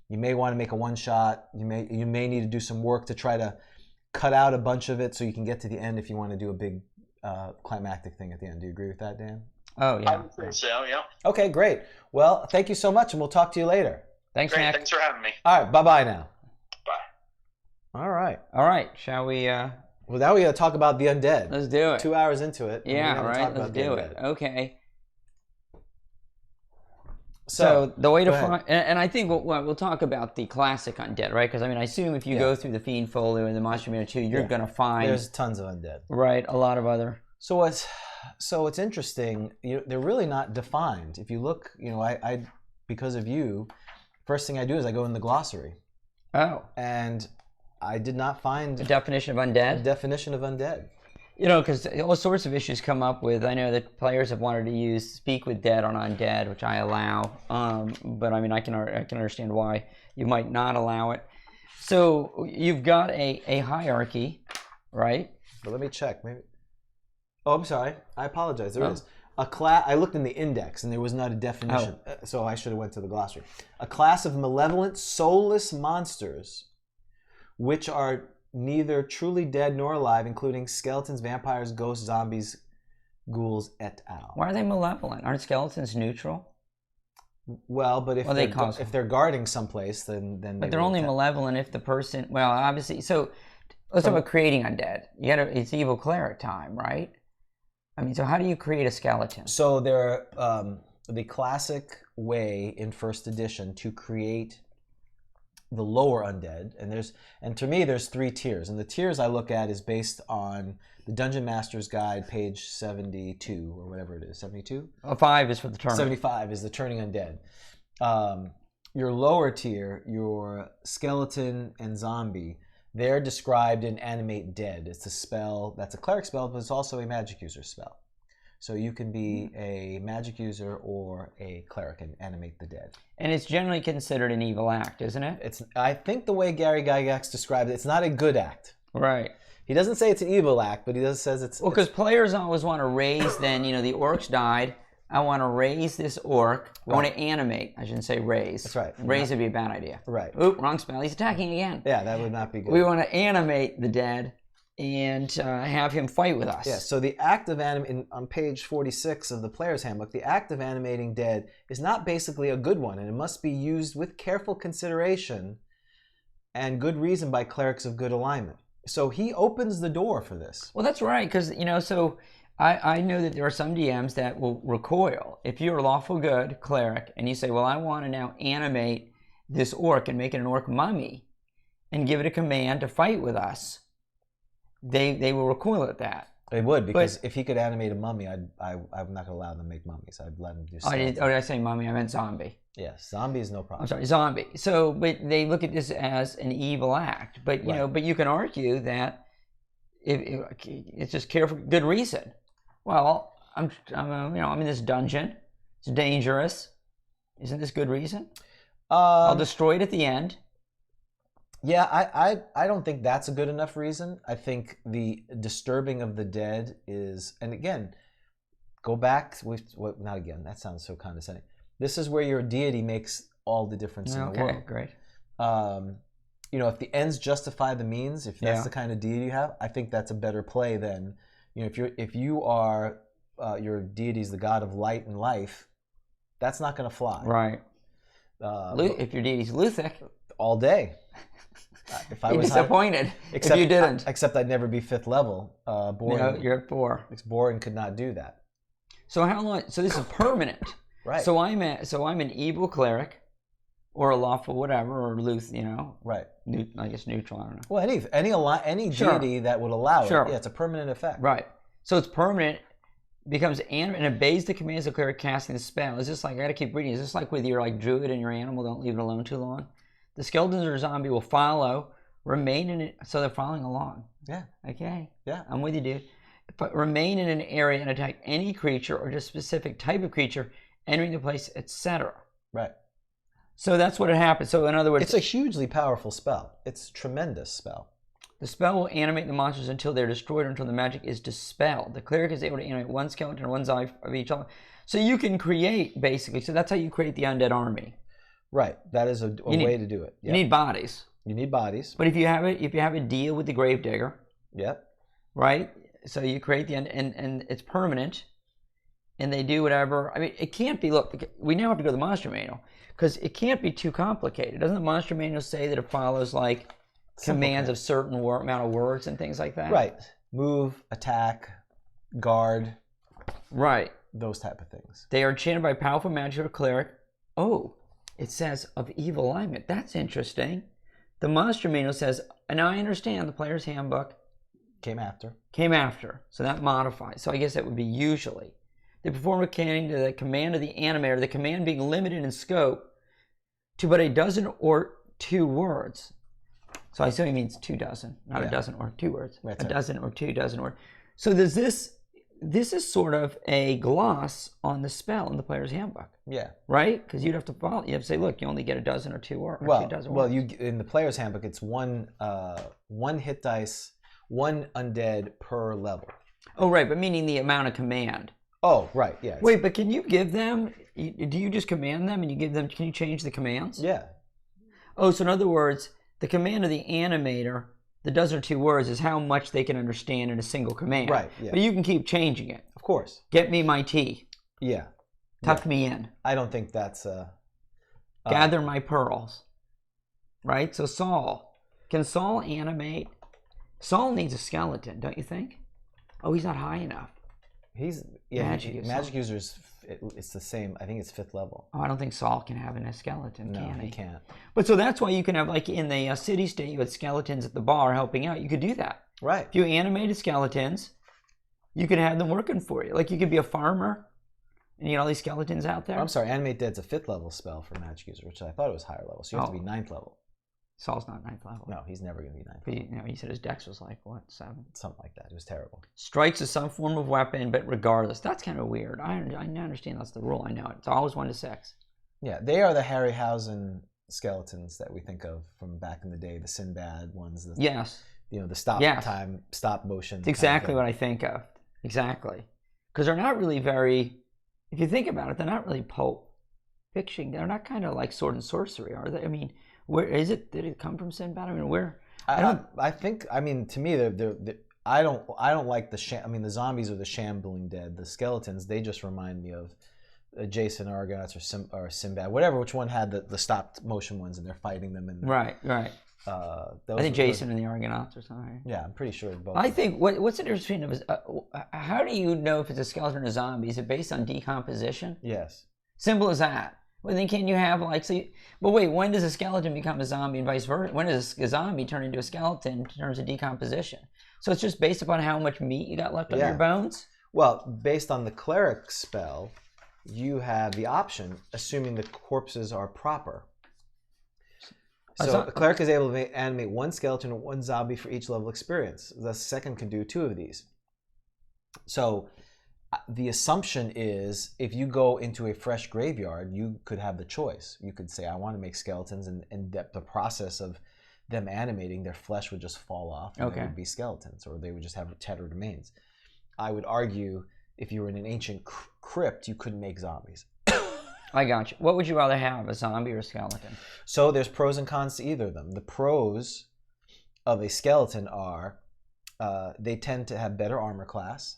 You may want to make a one-shot. You may need to do some work to try to cut out a bunch of it so you can get to the end if you want to do a big climactic thing at the end. Do you agree with that, Dan? Oh, yeah. I would say so, yeah. Okay, great. Well, thank you so much, and we'll talk to you later. Thanks, Great, Nick. thanks for having me. All right, bye-bye now. Bye. All right. All right, shall we... Well, now we got to talk about The Undead. Let's do it. 2 hours into it. Yeah, right, let's do it. Okay. So the way to find... And I think we'll talk about the classic Undead, right? Because, I mean, I assume if you go through the Fiend Folio and the Mausoleum 2, you're going to find... There's tons of Undead. Right, a lot of other... So it's interesting. They're really not defined. If you look, I because of you, first thing I do is I go in the glossary. Oh. And I did not find The definition of a undead? definition of undead. You know, because all sorts of issues come up with. I know that players have wanted to use speak with dead on undead, which I allow. But I mean, I can understand why you might not allow it. So you've got a hierarchy, right? But let me check. Maybe. Oh, I'm sorry. I apologize. There Oh. is a class. I looked in the index, and there was not a definition. So I should have went to the glossary. A class of malevolent, soulless monsters, which are neither truly dead nor alive, including skeletons, vampires, ghosts, zombies, ghouls, et al. Why are they malevolent? Aren't skeletons neutral? Well, but Well, if they're guarding someplace, then But they're only malevolent if the person. Well, obviously. So let's talk about creating undead. It's evil cleric time, right? I mean, so how do you create a skeleton? So there, the classic way in first edition to create the lower undead, and to me there's 3 tiers, and the tiers I look at is based on the Dungeon Master's Guide, page 72 or whatever it is, 72. 5 is for the tournament. 75 is the turning undead. Your lower tier, your skeleton and zombie, they're described in Animate Dead. It's a spell that's a cleric spell, but it's also a magic user spell. So you can be a magic user or a cleric and animate the dead. And it's generally considered an evil act, isn't it? I think the way Gary Gygax described it, it's not a good act. Right. He doesn't say it's an evil act, but he says it's... Well, because players always want to raise, then, the orcs died. I want to raise this orc. I want to animate. I shouldn't say raise. That's right. Raise would be a bad idea. Right. Oop, wrong spell. He's attacking again. Yeah, that would not be good. We want to animate the dead and have him fight with us. Yeah, so the act of on page 46 of the Player's Handbook, the act of animating dead is not basically a good one, and it must be used with careful consideration and good reason by clerics of good alignment. So he opens the door for this. Well, that's right, because, so I know that there are some DMs that will recoil. If you're a lawful good cleric and you say, well, I want to now animate this orc and make it an orc mummy and give it a command to fight with us, they will recoil at that. They would, because if he could animate a mummy, I'm not going to allow them to make mummies. I'd let him do stuff. Did I say mummy? I meant zombie. Yes, zombie is no problem. I'm sorry, zombie. So, but they look at this as an evil act. But but you can argue that it's just careful, good reason. Well, I'm in this dungeon. It's dangerous. Isn't this good reason? I'll destroy it at the end. Yeah, I don't think that's a good enough reason. I think the disturbing of the dead is, and again, go back with not again. That sounds so condescending. This is where your deity makes all the difference in the world. Okay, great. If the ends justify the means, if that's the kind of deity you have, I think that's a better play than, if you are your deity is the god of light and life, that's not going to fly. Right. If your deity's Luthic, all day. If I was disappointed if you didn't. Except I'd never be 5th level. Boren, you're at 4. Boren could not do that. So how long? So this is permanent. Right. So I'm an evil cleric, or a lawful whatever, or Luth, Right. I guess neutral. I don't know. Well, any deity that would allow it. Sure. Yeah, it's a permanent effect. Right. So it's permanent, becomes and obeys the commands of the cleric casting the spell. Is this like, I got to keep reading? Is this like with your druid and your animal? Don't leave it alone too long. The skeletons or zombie will follow, remain in it. So they're following along. Yeah. Okay. Yeah. I'm with you, dude. But remain in an area and attack any creature or just specific type of creature entering the place, etc. Right. So that's what happens. So in other words, it's a hugely powerful spell. It's a tremendous spell. The spell will animate the monsters until they're destroyed or until the magic is dispelled. The cleric is able to animate one skeleton or one zombie of each other. So you can create, basically. So that's how you create the undead army. Right. That is a way to do it. Yep. You need bodies. You need bodies. But if you have a deal with the gravedigger, yep. Right? So you create the end, and it's permanent, and they do whatever. I mean, it can't be. Look, we now have to go to the monster manual because it can't be too complicated. Doesn't the monster manual say that it follows like commands of certain amount of words and things like that? Right. Move, attack, guard. Right. Those type of things. They are enchanted by powerful magic or cleric. Oh, it says of evil alignment. That's interesting. The monster manual says, and now I understand the player's handbook came after. So that modifies. So I guess that would be usually. They perform according to the command of the animator, the command being limited in scope to but a dozen or 2 words. So I assume he means 2 dozen, not Yeah. a dozen or 2 words. That's a right. dozen or 2 dozen words. So does this is sort of a gloss on the spell in the player's handbook, Yeah. right? Because you'd have to follow. You have to say, look, you only get a dozen or 2 or 2 dozen Well, words. in the player's handbook, it's one hit dice, 1 undead per level. Oh, right, but meaning the amount of command. Oh, right, yeah. Wait, but can you give them? Do you just command them and you give them? Can you change the commands? Yeah. Oh, so in other words, the command of the animator, the dozen or 2 words, is how much they can understand in a single command. Right, yeah. But you can keep changing it. Of course. Get me my tea. Yeah. Tuck me in. I don't think that's Gather my pearls. Right? So Saul. Can Saul animate? Saul needs a skeleton, don't you think? Oh, he's not high enough. He's magic users. It's the same. I think it's 5th level. Oh, I don't think Saul can have a skeleton, No, can he? he can't. But so that's why you can have, like in the city state, you had skeletons at the bar helping out. You could do that. Right. If you animated skeletons, you could have them working for you. Like you could be a farmer and you get all these skeletons out there. I'm sorry, Animate Dead's a 5th level spell for magic user, which I thought it was higher level. So you have to be 9th level. Saul's not 9th level. No, he's never going to be 9th But level. he said his dex was like, what, 7? Something like that. It was terrible. Strikes is some form of weapon, but regardless. That's kind of weird. I understand that's the rule. I know it. It's always 1 to 6. Yeah, they are the Harryhausen skeletons that we think of from back in the day, the Sinbad ones. Yes. The stop time, stop motion. It's exactly what I think of. Exactly. Because they're not really very, if you think about it, they're not really pulp fiction. They're not kind of like sword and sorcery, are they? I mean, where is it? Did it come from Sinbad? I mean, where? I think. I mean, to me, I don't like the zombies are the shambling dead. The skeletons, they just remind me of Jason Argonauts or Sinbad, whatever. Which one had the stopped motion ones, and they're fighting them? Right. I think Jason and the Argonauts or something. Yeah, I'm pretty sure both. I think what's the difference between how do you know if it's a skeleton or a zombie? Is it based on decomposition? Yes. Simple as that. Well, then can you have but wait, when does a skeleton become a zombie and vice versa? When does a zombie turn into a skeleton in terms of decomposition? So it's just based upon how much meat you got left on your bones? Well, based on the cleric spell, you have the option, assuming the corpses are proper. So a cleric is able to animate 1 skeleton or 1 zombie for each level experience. The second can do 2 of these. So the assumption is if you go into a fresh graveyard, you could have the choice. You could say, I want to make skeletons, and the process of them animating, their flesh would just fall off and they would be skeletons, or they would just have tattered remains. I would argue if you were in an ancient crypt, you couldn't make zombies. I got you. What would you rather have, a zombie or a skeleton? So there's pros and cons to either of them. The pros of a skeleton are they tend to have better armor class.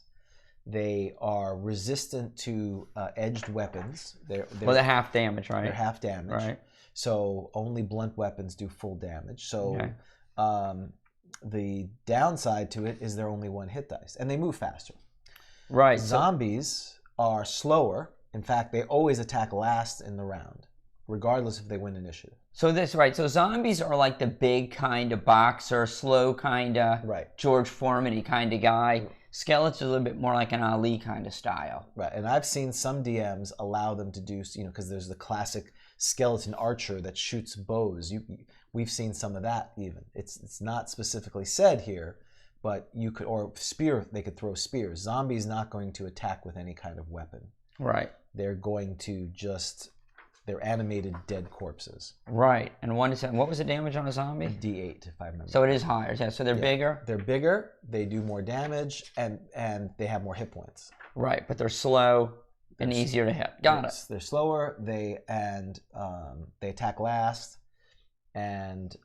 They are resistant to edged weapons. They're half damage, right? They're half damage. Right. So only blunt weapons do full damage. So the downside to it is they're only 1 hit dice, and they move faster. Right. Zombies are slower. In fact, they always attack last in the round, regardless if they win initiative. So So zombies are like the big kind of boxer, slow kind of George Foreman-y kind of guy. Skeletons are a little bit more like an Ali kind of style. Right, and I've seen some DMs allow them to do, because there's the classic skeleton archer that shoots bows. We've seen some of that even. It's not specifically said here, but you could, or spear, they could throw spears. Zombie's not going to attack with any kind of weapon. Right. They're going to they're animated dead corpses. Right, and 1 to 7. What was the damage on a zombie? D8, if I remember. So it is higher. Yeah. So they're bigger. They're bigger. They do more damage, and they have more hit points. Right, but they're slow and easier to hit. Got it. They're slower. They attack last, and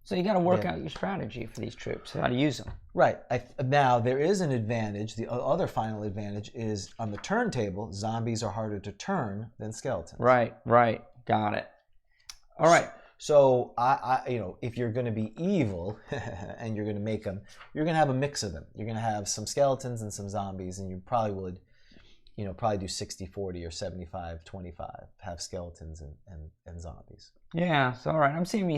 so you got to work out your strategy for these troops, how to use them. Right. Now there is an advantage. The other final advantage is on the turntable. Zombies are harder to turn than skeletons. Right. Got it. All right. So if you're going to be evil and you're going to make them, you're going to have a mix of them. You're going to have some skeletons and some zombies, and you probably would, probably do 60-40 or 75-25, have skeletons and zombies. Yeah. So all right, I'm sending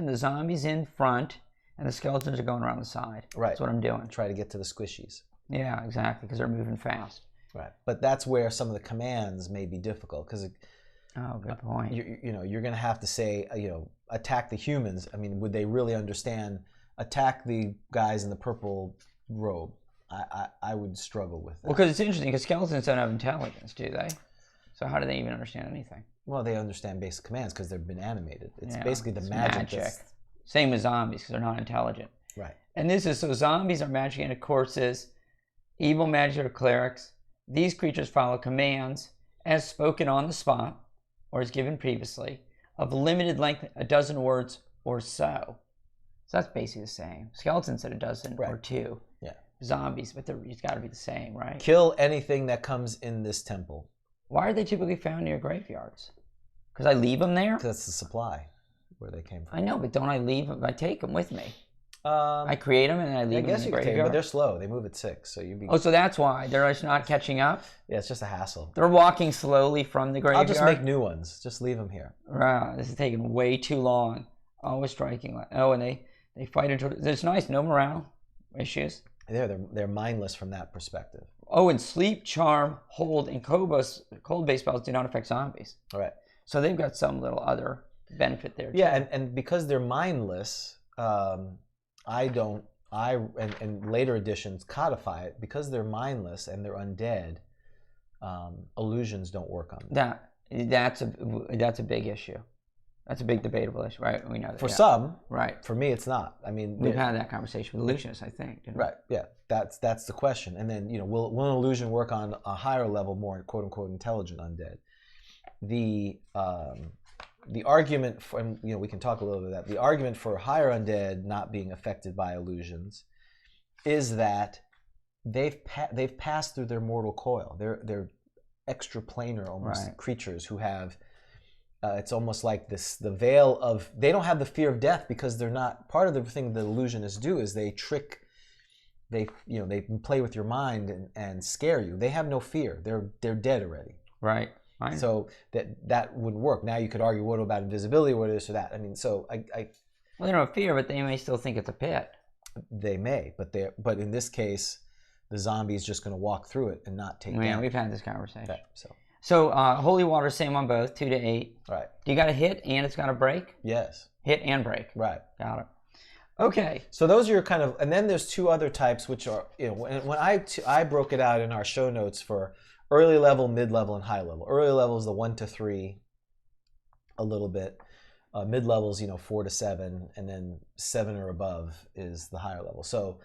the zombies in front, and the skeletons are going around the side. Right. That's what I'm doing. Try to get to the squishies. Yeah, exactly, because they're moving fast. Right. But that's where some of the commands may be difficult, because oh, good point. You're going to have to say, attack the humans, I mean, would they really understand? Attack the guys in the purple robe. I would struggle with that. Well, because it's interesting, because skeletons don't have intelligence, do they? So how do they even understand anything? Well, they understand basic commands because they've been animated. It's Yeah, basically the it's magic. Same with zombies, because they're not intelligent. Right. And this is, so zombies are magic and courses, evil magic or clerics. These creatures follow commands as spoken on the spot, or as given previously, of limited length, a dozen words or so. So that's basically the same. Skeletons said a dozen or two. Yeah. Zombies, but it's got to be the same, right? Kill anything that comes in this temple. Why are they typically found near graveyards? Because I leave them there? Because that's the supply where they came from. I know, but don't I leave them? I take them with me. I create them and then I leave them in the graveyard. But they're slow. They move at 6, so you'd be. Oh, so that's why they're just not catching up. Yeah, it's just a hassle. They're walking slowly from the graveyard. I'll just make new ones. Just leave them here. Wow, this is taking way too long. Always striking. Oh, and they fight into it. It's nice. No morale issues. They're mindless from that perspective. Oh, and sleep, charm, hold, and cold-based spells do not affect zombies. All right. So they've got some little other benefit there. Yeah, and because they're mindless, and later editions codify it, because they're mindless and they're undead, illusions don't work on them. That's a big issue. That's a big debatable issue, right? We know that. For some, right? For me, it's not. I mean, we've had that conversation with illusionists, I think. Right. Yeah. That's the question. And then will an illusion work on a higher level, more quote unquote intelligent undead? The argument for, and we can talk a little bit of that. The argument for higher undead not being affected by illusions is that they've passed through their mortal coil. They're extraplanar almost creatures who have. It's almost like the veil of, they don't have the fear of death because they're not, part of the thing the illusionists do is they play with your mind and scare you. They have no fear. They're dead already. Right. So that wouldn't work. Now you could argue, what about invisibility, what is or that? I mean, so well, they don't have fear, but they may still think it's a pit. They may, but in this case, the zombie is just going to walk through it and not take damage. We've had this conversation. Okay, So holy water, same on both, 2 to 8. Right. Do you got to hit and it's got to break? Yes. Hit and break. Right. Got it. Okay. So those are your kind of, and then there's 2 other types, which are, when I broke it out in our show notes for early level, mid level, and high level. Early level is the 1 to 3, a little bit. Mid level is 4 to 7, and then 7 or above is the higher level. So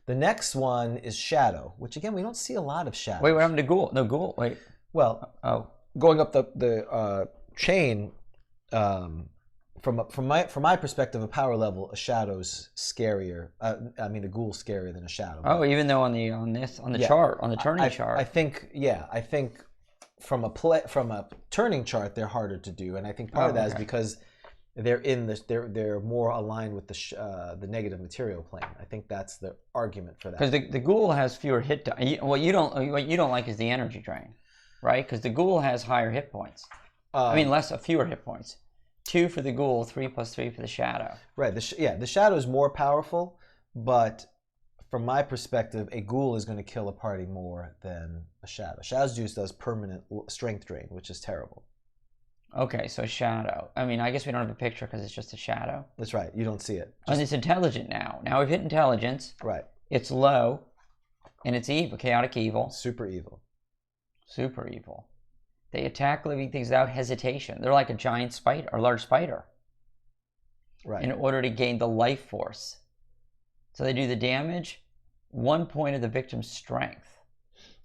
the next one is shadow, which again we don't see a lot of shadow. Wait, what happened to ghoul? No ghoul. Wait. Well, going up the chain, from my perspective, a power level, a shadow's scarier. I mean, a ghoul's scarier than a shadow. Oh, even though on the chart, on the turning chart. I think from a turning chart, they're harder to do, and I think part of that is because they're more aligned with the negative material plane. I think that's the argument for that. Because the ghoul has fewer hit. What you don't like is the energy drain, right? Because the ghoul has higher hit points. Fewer hit points. 2 for the ghoul, 3 + 3 for the shadow. Right. The shadow is more powerful, but from my perspective, a ghoul is going to kill a party more than a shadow. Shadow's juice does permanent strength drain, which is terrible. Okay, so shadow. I mean, I guess we don't have a picture because it's just a shadow. That's right. You don't see it. And it's intelligent now. Now we've hit intelligence. Right. It's low, and it's evil, chaotic evil. Super evil. Super evil. They attack living things without hesitation. They're like a giant spider or large spider. Right. In order to gain the life force. So they do the damage, 1 point of the victim's strength.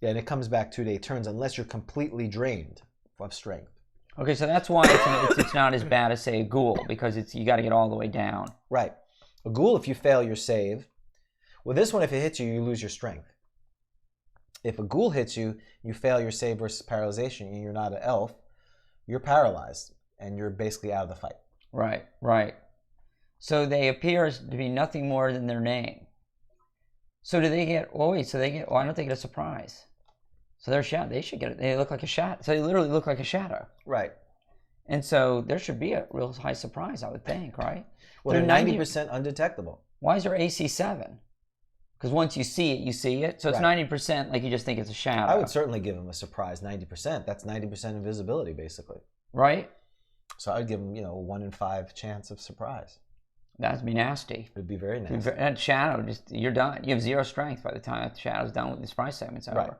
Yeah, and it comes back 2 to 8 turns unless you're completely drained of strength. Okay, so that's why it's not as bad as, say, a ghoul, because you got to get all the way down. Right. A ghoul, if you fail your save, well, this one, if it hits you, you lose your strength. If a ghoul hits you, you fail your save versus paralyzation, and you're not an elf, you're paralyzed, and you're basically out of the fight. Right, right. So they appear to be nothing more than their name. So do they get, why don't they get a surprise? So they're shadow. They should get it. They look like a shadow. So they literally look like a shadow. Right. And so there should be a real high surprise, I would think, right? Well, they're 90% undetectable. Why is their AC 7? Because once you see it, you see it. So it's 90% like you just think it's a shadow. I would certainly give them a surprise 90%. That's 90% invisibility, basically. Right? So I'd give them, you know, a 1 in 5 chance of surprise. That'd be nasty. It'd be very nasty. That shadow, you're done. You have 0 strength by the time that shadow's done with the surprise segment's over. Right.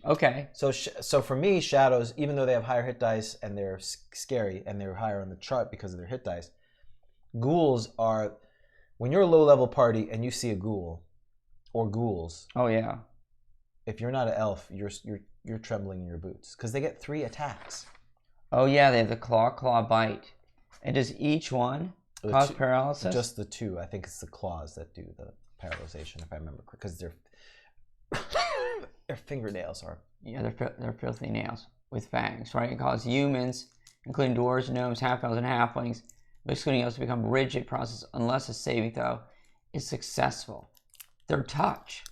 Okay. So for me, shadows, even though they have higher hit dice and they're scary and they're higher on the chart because of their hit dice, ghouls are, when you're a low level party and you see a ghoul or ghouls. Oh yeah. If you're not an elf, you're trembling in your boots because they get 3 attacks. Oh yeah, they have the claw bite, and does each one cause paralysis? Just the 2. I think it's the claws that do the paralyzation, if I remember correctly, because their fingernails are. Yeah, they're filthy nails with fangs, right? It causes humans, including dwarves, gnomes, half-elves, and halflings, excluding elves, to become rigid process unless a saving throw is successful. Their touch.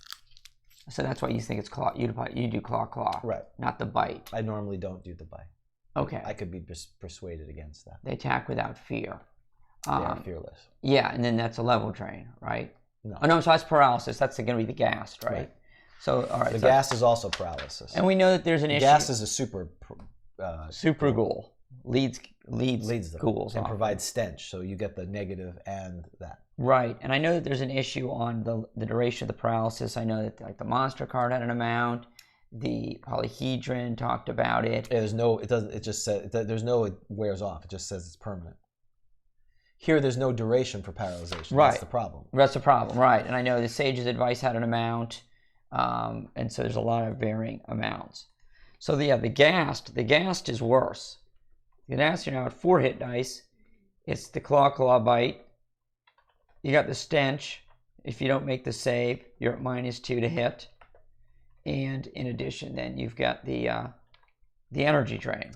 So that's why you think it's claw. You do claw, right? Not the bite. I normally don't do the bite. Okay. I could be persuaded against that. They attack without fear. They are fearless. Yeah, and then that's a level drain, right? No. Oh no, so that's paralysis. That's going to be the ghast, right? So all right. The ghast is also paralysis. And we know that there's an issue. Ghast is a super ghoul. Leads them ghouls and off. provides stench, so you get the negative and that. Right, and I know that there's an issue on the duration of the paralysis. I know that like the monster card had an amount. The polyhedron talked about it. There's no. It doesn't. It just says there's no. It wears off. It just says it's permanent. Here, there's no duration for paralyzation. Right. That's the problem. That's the problem, right? And I know the Sage's Advice had an amount, and so there's a lot of varying amounts. So the ghast is worse. The ghast, you're now at 4 hit dice. It's the claw bite. You got the stench. If you don't make the save, you're at -2 to hit. And in addition, then you've got the energy drain.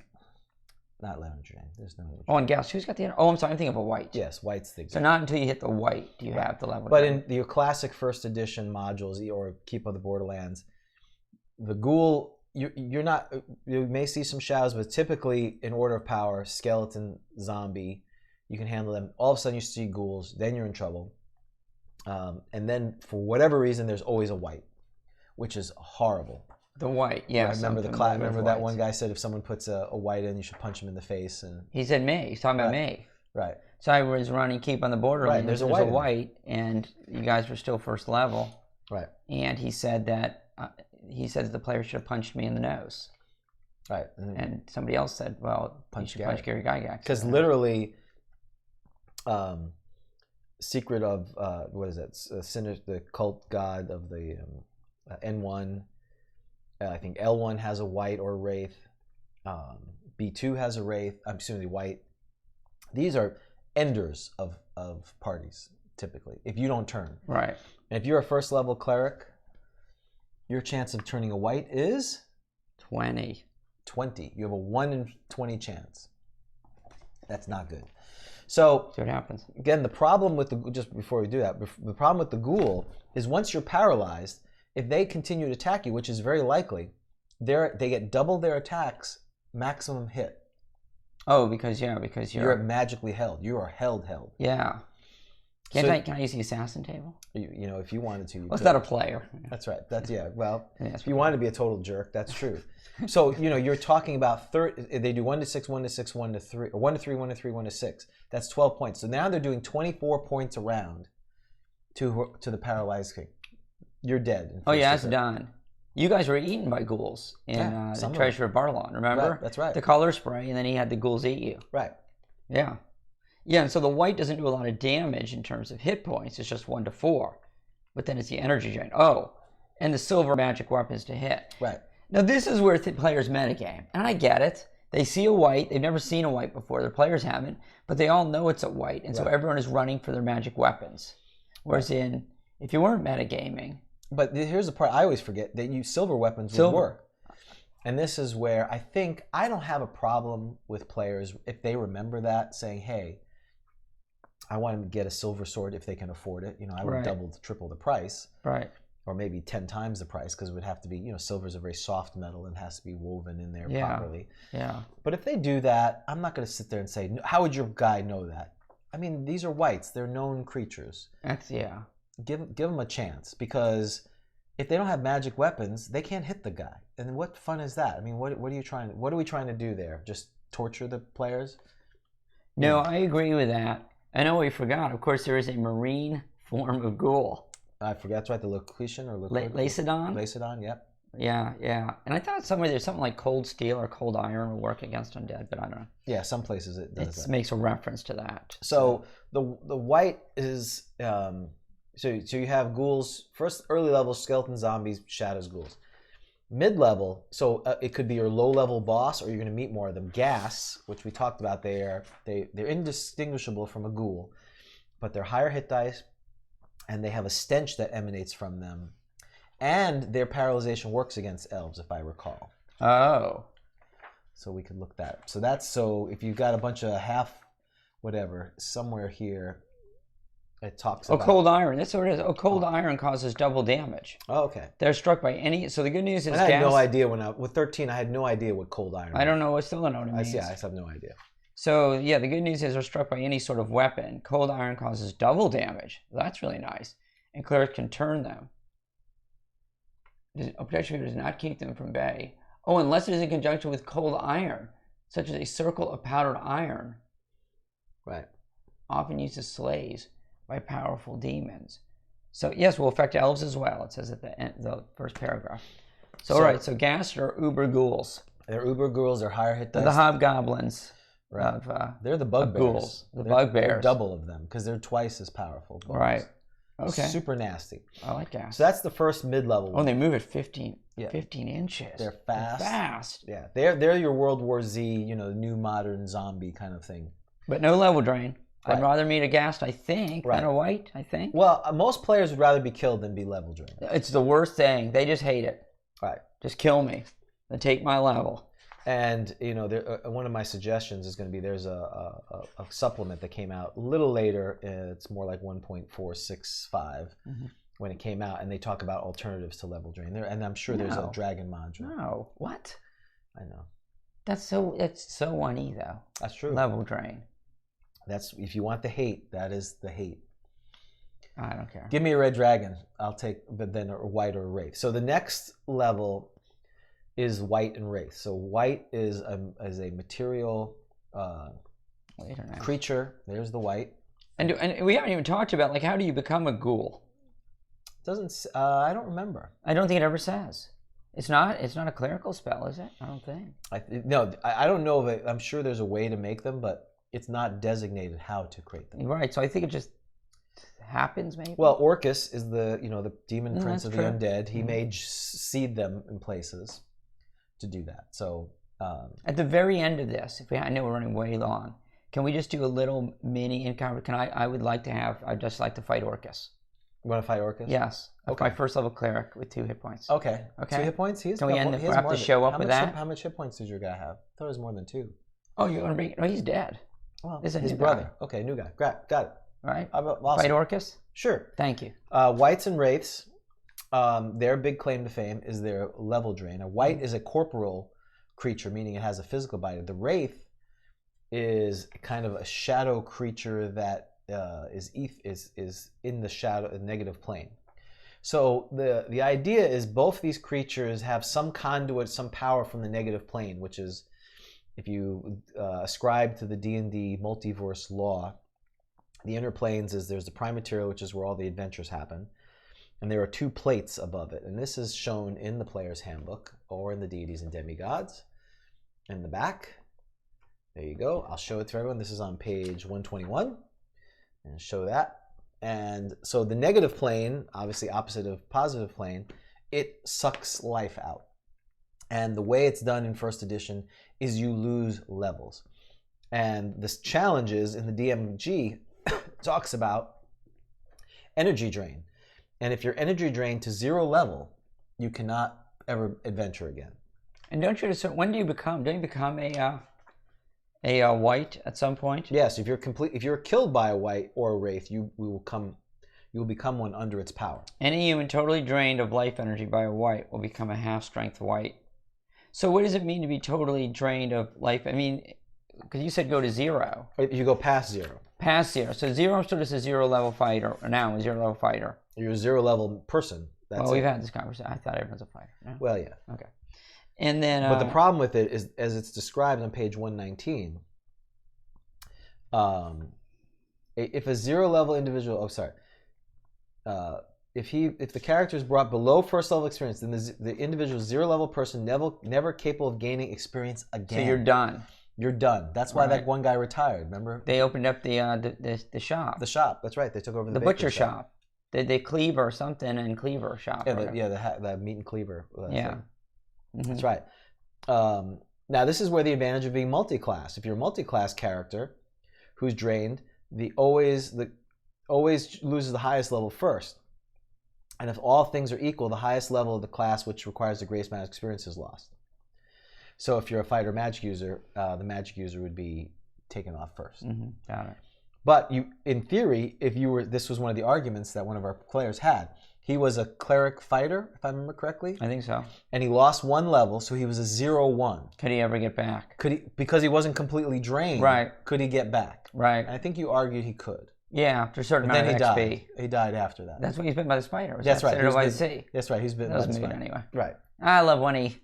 Not energy drain. There's no energy drain. Oh, and ghast, who's got the? Oh, I'm sorry, I'm thinking of a white. Yes, white's the. So not until you hit the white do you have the level. But drain. in your classic first edition modules or Keep of the Borderlands, the ghoul, you're not. You may see some shadows, but typically in order of power, skeleton, zombie, you can handle them. All of a sudden you see ghouls, then you're in trouble. And then for whatever reason, there's always a white, which is horrible. The white, yeah. I remember remember that one guy said if someone puts a white in, you should punch him in the face. And he said me. He's talking about me. Right. So I was running Keep on the Borderlands. Right. There's a white, and you guys were still first level. Right. And he said that the player should have punched me in the nose. Right. And somebody else said, well, punch Gary Gygax. Because literally, secret of what is it? The cult god of the N1. I think L1 has a white or wraith. B2 has a wraith. I'm assuming the white. These are enders of parties typically. If you don't turn. Right. And if you're a first level cleric, your chance of turning a white is 20. 20. You have a 1 in 20 chance. That's not good. So see what happens. Again, the problem with just before we do that, the problem with the ghoul is once you're paralyzed, if they continue to attack you, which is very likely, they get double their attacks, maximum hit. Oh, because you're magically held. You are held. Yeah. Can I use the assassin table? You know, if you wanted to. Well, it's not a player. That's right. That's Well, yeah, if you wanted to be a total jerk, that's true. So you're talking about they do 1 to 6, 1 to 6, 1 to 3, or 1 to 3, 1 to 3, 1 to 6. That's 12 points. So now they're doing 24 points around to the paralyzed king. You're dead. Oh yeah, that's done. You guys were eaten by ghouls in the Treasure of Barlon, remember? Right, that's right. The color spray, and then he had the ghouls eat you. Right. Yeah. Yeah, and so the white doesn't do a lot of damage in terms of hit points. It's just 1 to 4. But then it's the energy drain. Oh, and the silver magic weapons to hit. Right. Now this is where players metagame. And I get it. They see a white. They've never seen a white before. Their players haven't. But they all know it's a white. And so everyone is running for their magic weapons. Whereas if you weren't metagaming. But here's the part I always forget, that silver weapons would work. And this is where I don't have a problem with players if they remember that, saying, hey, I want to get a silver sword if they can afford it. I would triple the price. Right. Or maybe 10 times the price, because it would have to be, silver is a very soft metal and has to be woven in there properly. Yeah. But if they do that, I'm not going to sit there and say, how would your guy know that? I mean, these are whites. They're known creatures. Give them a chance, because if they don't have magic weapons, they can't hit the guy. And what fun is that? I mean, what are we trying to do there? Just torture the players? No, I agree with that. I know we forgot. Of course, there is a marine form of ghoul. I forget. That's right. The Locution or Lacedon? Lacedon, yep. Yeah. And I thought somewhere there's something like cold steel or cold iron will work against undead, but I don't know. Yeah, some places it does that. Makes a reference to that. So the white is so you have ghouls. First, early level skeletons, zombies, shadows, ghouls. Mid-level, so it could be your low-level boss, or you're going to meet more of them. Gas, which we talked about, they're indistinguishable from a ghoul, but they're higher hit dice, and they have a stench that emanates from them, and their paralyzation works against elves, if I recall. Oh, so we could look that. So if you've got a bunch of whatever somewhere here. It talks about... cold iron. That's what it is. Cold iron causes double damage. Oh, okay. They're struck by any... So the good news is I had no idea with 13, I had no idea what cold iron was. I don't know. I still don't know what it means. I have no idea. So, yeah, the good news is they're struck by any sort of weapon. Cold iron causes double damage. That's really nice. And clerics can turn them. Protection does not keep them from bay. Oh, unless it is in conjunction with cold iron, such as a circle of powdered iron. Right. Often used as slays by powerful demons. So yes, will affect elves as well. It says at the end, the first paragraph. So all right, so ghast are uber ghouls. They're uber ghouls. They're higher hit dice. The hobgoblins. Right. They're the bugbears. Ghouls. The bugbears. They're double of them because they're twice as powerful. Bugs. Right. Okay. Super nasty. I like ghast. So that's the first mid-level. Oh, and they move at 15 inches. They're fast. They're fast. Yeah, they're your World War Z, new modern zombie kind of thing. But no level drain. Right. I'd rather meet a ghast, I think, than a white, I think. Well, most players would rather be killed than be level drained. It's the worst thing. They just hate it. Right. Just kill me. Then take my level. And, one of my suggestions is going to be there's a supplement that came out a little later. It's more like 1.465 when it came out. And they talk about alternatives to level drain. And I'm sure there's a dragon module. No. What? I know. That's so 1E, though. That's true. Level drain. That's if you want the hate, that is the hate. I don't care. Give me a red dragon. I'll take, but then a white or a wraith. So the next level is white and wraith. So white is a material creature. There's the white. And we haven't even talked about like how do you become a ghoul? Doesn't I don't remember. I don't think it ever says. It's not a clerical spell, is it? I don't think. I don't know of it. I'm sure there's a way to make them, but it's not designated how to create them. Right. So I think it just happens, maybe. Well, Orcus is the the demon prince of the undead. He may seed them in places to do that. So at the very end of this, I know we're running way long, can we just do a little mini encounter? I'd just like to fight Orcus. You want to fight Orcus? Yes. Okay. My first level cleric with 2 hit points. Okay. 2 hit points? Can we wrap the show up with that? How much hit points does your guy have? I thought it was more than 2. Oh, you're going to bring... No, he's dead. Well, his brother. Guy. Okay, new guy. Got it. All right. Awesome. Fight Orcus? Sure. Thank you. Whites and wraiths, their big claim to fame is their level drain. A white is a corporal creature, meaning it has a physical body. The wraith is kind of a shadow creature that is in the shadow, negative plane. So the idea is both these creatures have some conduit, some power from the negative plane, which is, if you ascribe to the D&D multiverse law, the inner planes is there's the prime material, which is where all the adventures happen, and there are 2 plates above it. And this is shown in the player's handbook or in the Deities and Demigods in the back. There you go. I'll show it to everyone. This is on page 121, and show that. And so the negative plane, obviously opposite of positive plane, it sucks life out. And the way it's done in first edition is you lose levels. And this challenges in the DMG talks about energy drain. And if you're energy drained to 0 level, you cannot ever adventure again. And when do you become? Don't you become a white at some point? Yes, if you're killed by a white or a wraith, you will become one under its power. Any human totally drained of life energy by a white will become a half-strength white. So what does it mean to be totally drained of life? I mean, because you said go to 0. You go past 0. Past 0. So 0 still is a 0 level fighter. Now I'm a 0 level fighter. You're a 0 level person. Well, we've had this conversation. I thought everyone's a fighter. No? Well, yeah. Okay. And then, but the problem with it is, as it's described on page 119, if a 0 level individual, if the character is brought below first level experience, then the individual 0 level person never capable of gaining experience again. So you're done. You're done. That's why that one guy retired. Remember? They opened up the shop. The shop. That's right. They took over the butcher shop. They Cleaver something and Cleaver shop. Yeah, the meat and cleaver. Yeah, that's right. Now this is where the advantage of being multi-class. If you're a multi-class character who's drained, always loses the highest level first. And if all things are equal, the highest level of the class which requires the greatest amount of experience is lost. So if you're a fighter magic user, the magic user would be taken off first. Got it. But in theory, this was one of the arguments that one of our players had. He was a cleric fighter, if I remember correctly. I think so. And he lost 1 level, so he was a 0-1. Could he ever get back? Because he wasn't completely drained. Right. Could he get back? Right. And I think you argued he could. Yeah, after a certain amount of XP. Died. He died after that. That's when he's bitten by the spider. That's right. That's right. He's bitten by the spider. Anyway. Right. I love when he.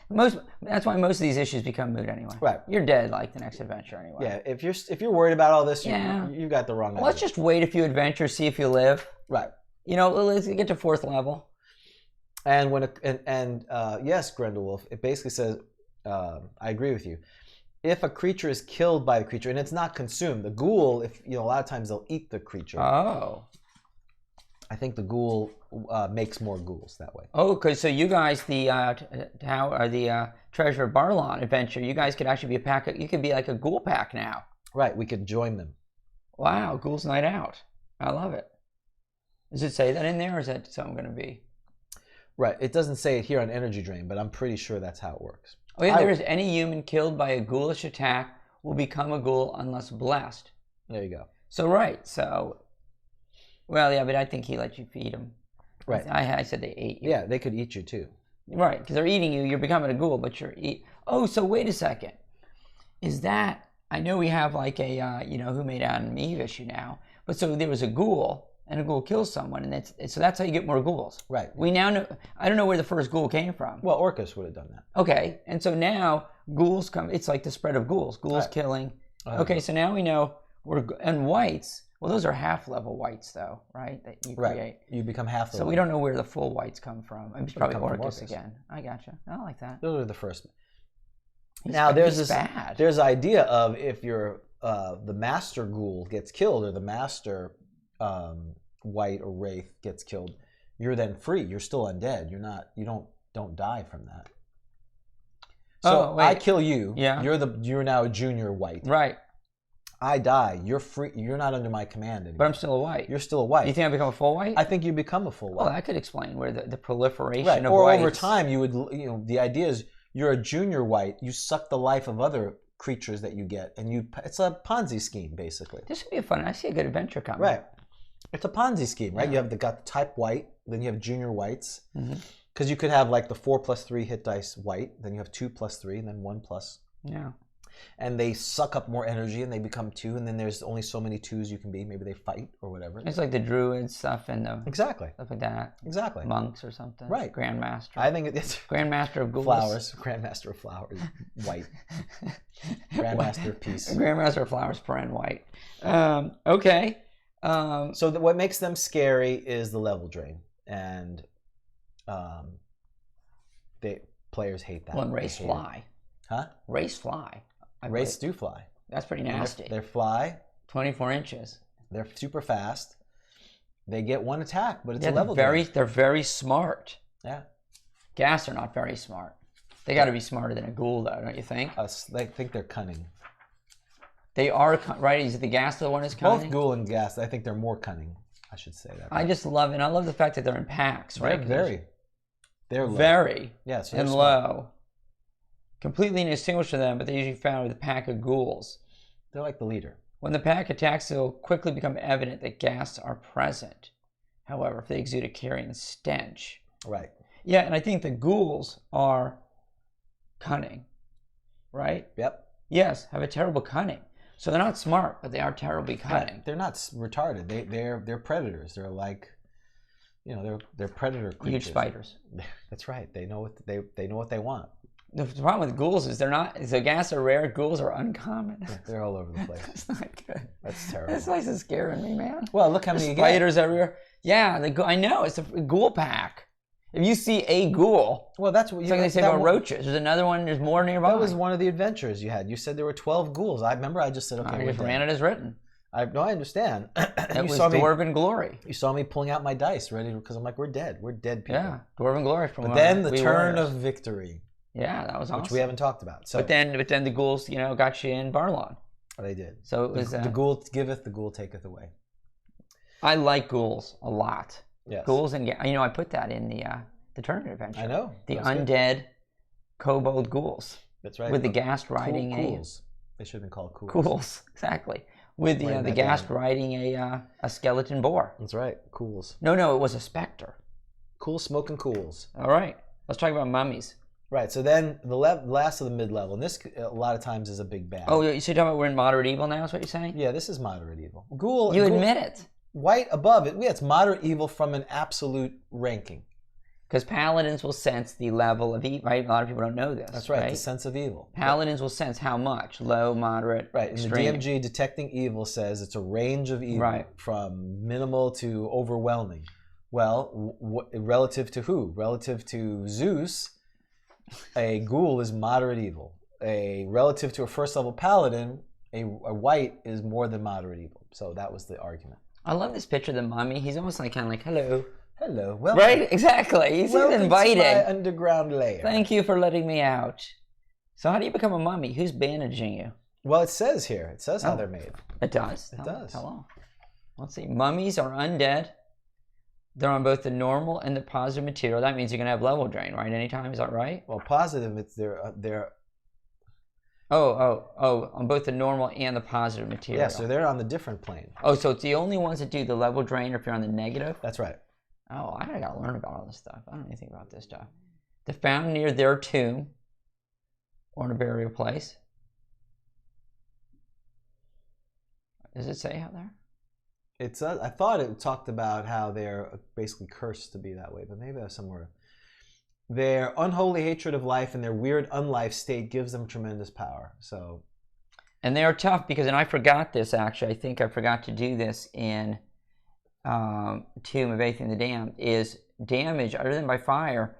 That's why most of these issues become moot anyway. Right. You're dead like the next adventure anyway. Yeah. If you're worried about all this, you got the wrong idea. Let's just wait a few adventures, see if you live. Right. Let's get to 4th level. And yes, Grendelwolf, it basically says, I agree with you. If a creature is killed by the creature and it's not consumed, the ghoul, a lot of times they'll eat the creature. Oh. I think the ghoul makes more ghouls that way. Oh, because so you guys, the Treasure of Barlon adventure, you guys could actually be a pack. You could be like a ghoul pack now. Right, we could join them. Wow, Ghouls Night Out. I love it. Does it say that in there, or is that something going to be? Right, it doesn't say it here on Energy Drain, but I'm pretty sure that's how it works. Oh yeah, there is. Any human killed by a ghoulish attack will become a ghoul unless blessed. There you go. Well, yeah, but I think he let you feed them. Right. I said they ate you. Yeah, they could eat you too. Right, because they're eating you. You're becoming a ghoul, but you're Oh, so wait a second. Is that? I know we have like a Who Made Adam and Eve issue now, but so there was a ghoul. And a ghoul kills someone, and so that's how you get more ghouls. Right. We now know. I don't know where the first ghoul came from. Well, Orcus would have done that. Okay, and so now ghouls come. It's like the spread of ghouls. Ghouls killing. Okay, so now we know and whites. Well, those are half-level whites, though, right? That you create. You become half. So we don't know where the full whites come from. It's probably Orcus again. I gotcha. I like that. Those are the first. There's this idea of if you're the master ghoul gets killed or the master white or wraith gets killed, you're then free. You're still undead. You don't die from that. So I kill you. Yeah. You're now a junior white. Right. I die. You're free. You're not under my command anymore. But I'm still a white. You're still a white. You think I become a full white? I think you become a full white. Well, that could explain where the proliferation of or whites. Over time you would the idea is you're a junior white. You suck the life of other creatures that you get, and it's a Ponzi scheme basically. This would be fun. I see a good adventure coming. Right. It's a Ponzi scheme, right? Yeah. You have got the type white, then you have junior whites. Because you could have like the 4+3 hit dice white, then you have 2+3, and then 1+. Yeah. And they suck up more energy, and they become 2, and then there's only so many 2s you can be. Maybe they fight or whatever. It's like the druid stuff and the exactly stuff like that. Exactly. Monks or something. Right. Grandmaster. I think it's Grandmaster of ghouls. Flowers. Grandmaster of flowers. White. Grandmaster of peace. Grandmaster of flowers. Paren white. Okay. So what makes them scary is the level drain, and players hate that. Well, and race fly. Huh? Race fly. Race do fly. That's pretty nasty. They fly. 24 inches. They're super fast. They get one attack, but it's a level drain. They're very smart. Yeah. Ghast are not very smart. They got to be smarter than a ghoul, though, don't you think? I think they're cunning. They are, right? Is it the Ghast the one that's cunning? Both ghoul and Ghast, I think they're more cunning. I should say that. I just love it. And I love the fact that they're in packs, right? They're low. Very. Yeah, so and low. Completely indistinguishable from them, but they're usually found with a pack of ghouls. They're like the leader. When the pack attacks, it will quickly become evident that ghasts are present. However, if they exude a carrion stench. Right. Yeah, and I think the ghouls are cunning, right? Yep. Yes, have a terrible cunning. So they're not smart, but they are terribly cunning. Yeah, they're not retarded. They're predators. They're like, they're predator creatures. Huge spiders. That's right. They know what they want. The problem with ghouls is they're not. So gas are rare. Ghouls are uncommon. Yeah, they're all over the place. That's not good. That's terrible. This place is scaring me, man. Well, look how many you get. Spiders everywhere. Yeah, I know. It's a ghoul pack. If you see a ghoul, well, that's what it's like they say about roaches. There's another one. There's more nearby. That was one of the adventures you had. You said there were 12 ghouls. I remember. I just said, okay, I just ran it as written. I understand. It was Dwarven Glory. You saw me pulling out my dice, ready, because I'm like, we're dead. We're dead people. Yeah, Dwarven Glory. But then the turn of victory. Yeah, that was awesome. Which we haven't talked about. So, but then the ghouls, got you in Barlon. They did. So it was the ghoul giveth, the ghoul taketh away. I like ghouls a lot. Yes. Ghouls and I put that in the tournament adventure. I know. The undead kobold ghouls. That's right. With the ghast riding ghouls. They should have been called ghouls. Ghouls, exactly. With the ghast riding a skeleton boar. That's right. Ghouls. No, it was a specter. Cool smoking ghouls. All right. Let's talk about mummies. Right. So then the last of the mid-level, and this a lot of times is a big bad. Oh, so you're talking about we're in moderate evil now? Is what you're saying? Yeah, this is moderate evil. Ghoul. You admit it. White above it. Yeah, it's moderate evil from an absolute ranking. Because paladins will sense the level of evil, right? A lot of people don't know this. That's right, the sense of evil. Paladins will sense how much, low, moderate, right. extreme. And the DMG detecting evil says it's a range of evil, right, from minimal to overwhelming. Well, relative to who? Relative to Zeus, a ghoul is moderate evil. Relative to a first level paladin, a white is more than moderate evil. So that was the argument. I love this picture of the mummy. He's almost like kind of like, hello. Hello. Well, right? Exactly. He's invited. To my underground lair. Thank you for letting me out. So how do you become a mummy? Who's bandaging you? Well, it says here. It says how they're made. It does? It does. Hello. Let's see. Mummies are undead. They're on both the normal and the positive material. That means you're going to have level drain, right? Anytime. Is that right? Well, positive, it's they're... on both the normal and the positive material. Yeah, so they're on the different plane. Oh, so it's the only ones that do the level drain if you're on the negative? That's right. Oh, I gotta learn about all this stuff. I don't know anything about this stuff. They're found near their tomb or in a burial place. Does it say how they're? It's. I thought it talked about how they're basically cursed to be that way, but maybe that's somewhere. Their unholy hatred of life and their weird unlife state gives them tremendous power. So, and they are tough because, and I forgot this actually. I think I forgot to do this in Tomb of Aether and the Damned. Is damage other than by fire.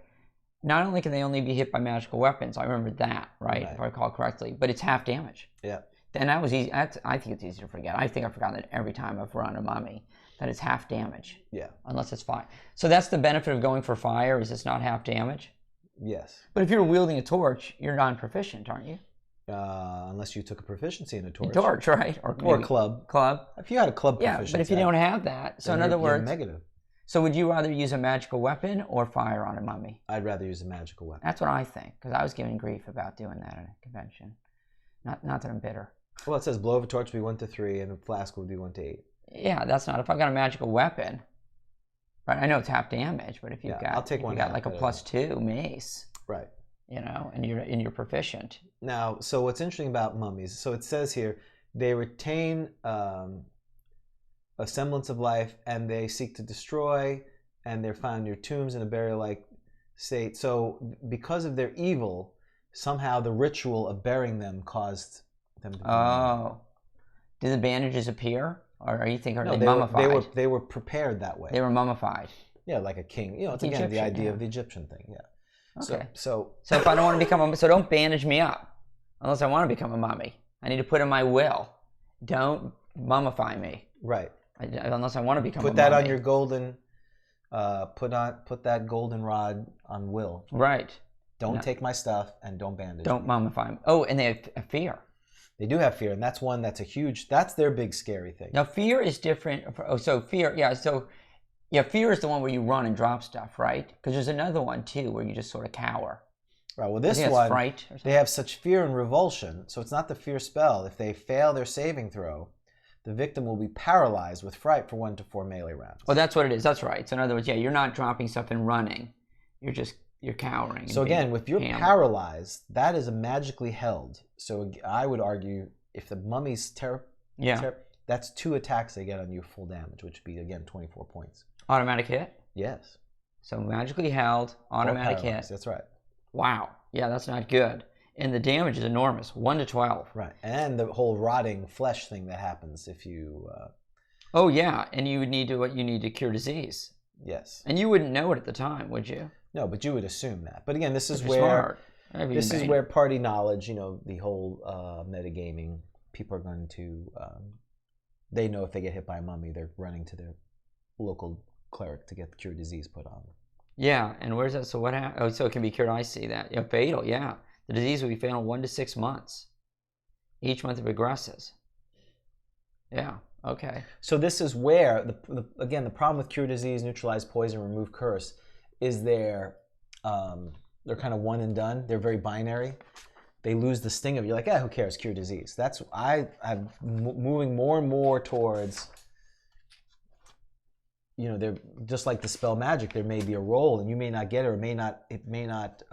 Not only can they only be hit by magical weapons, I remember that, right? If I recall correctly, but it's half damage. Yeah. And that was easy. I think it's easy to forget. I think I've forgotten that every time I've run a mummy, that it's half damage. Yeah. Unless it's fire. So that's the benefit of going for fire, is it's not half damage? Yes. But if you're wielding a torch, you're non-proficient, aren't you? Unless you took a proficiency in a torch. A torch, right? Or club. Club. If you had a club proficiency. Yeah, but if you don't have that, so in other words... negative. So would you rather use a magical weapon or fire on a mummy? I'd rather use a magical weapon. That's what I think, because I was giving grief about doing that at a convention. Not that I'm bitter. Well, it says blow of a torch would be 1 to 3, and a flask would be 1 to 8. Yeah, that's not. If I've got a magical weapon, right? I know it's half damage, but if you've got, I'll take one. You got like a +2 mace, right? You know, and you're proficient. Now, so what's interesting about mummies? So it says here they retain a semblance of life, and they seek to destroy, and they're found near tombs in a burial-like state. So because of their evil, somehow the ritual of burying them caused them to be Did the bandages appear? Or are you thinking, no, they mummified? They were prepared that way. They were mummified. Yeah, like a king. You know, it's again the idea of the Egyptian thing. Yeah. Okay. So if I don't want to become so don't bandage me up unless I want to become a mummy. I need to put in my will, don't mummify me. Right. Unless I want to become. Put that on your golden. Put that golden rod on will. Right. Don't take my stuff and don't bandage. Don't mummify me. Oh, and they have a fear. They do have fear, and that's one that's that's their big scary thing. Now, fear is different. Fear is the one where you run and drop stuff, right? Because there's another one, too, where you just sort of cower. Right, well, this one, fright they have such fear and revulsion, so it's not the fear spell. If they fail their saving throw, the victim will be paralyzed with fright for 1 to 4 melee rounds. Well, that's what it is. That's right. So in other words, you're not dropping stuff and running. You're cowering. So again, if you're paralyzed, that is magically held. So I would argue if the mummy's that's 2 attacks they get on you full damage, which would be, again, 24 points. Automatic hit? Yes. So magically held, automatic hit. That's right. Wow. Yeah, that's not good. And the damage is enormous, 1 to 12. Right, and the whole rotting flesh thing that happens if you. Oh yeah, and you would need to cure disease. Yes. And you wouldn't know it at the time, would you? No, but you would assume that. But again, this is Smart. where party knowledge, the whole metagaming, people are going to, they know if they get hit by a mummy, they're running to their local cleric to get the cure disease put on. Yeah, and where's that? So what happened? Oh, so it can be cured. I see that. Yeah, fatal. Yeah, the disease will be fatal in 1 to 6 months. Each month it progresses. Yeah. Okay. So this is where again the problem with cure disease, neutralize poison, remove curse, is they're kind of one and done. They're very binary. They lose the sting of you're like, who cares? Cure disease. That's I'm moving more and more towards. They're just like the spell magic. There may be a roll, and you may not get it, or it may not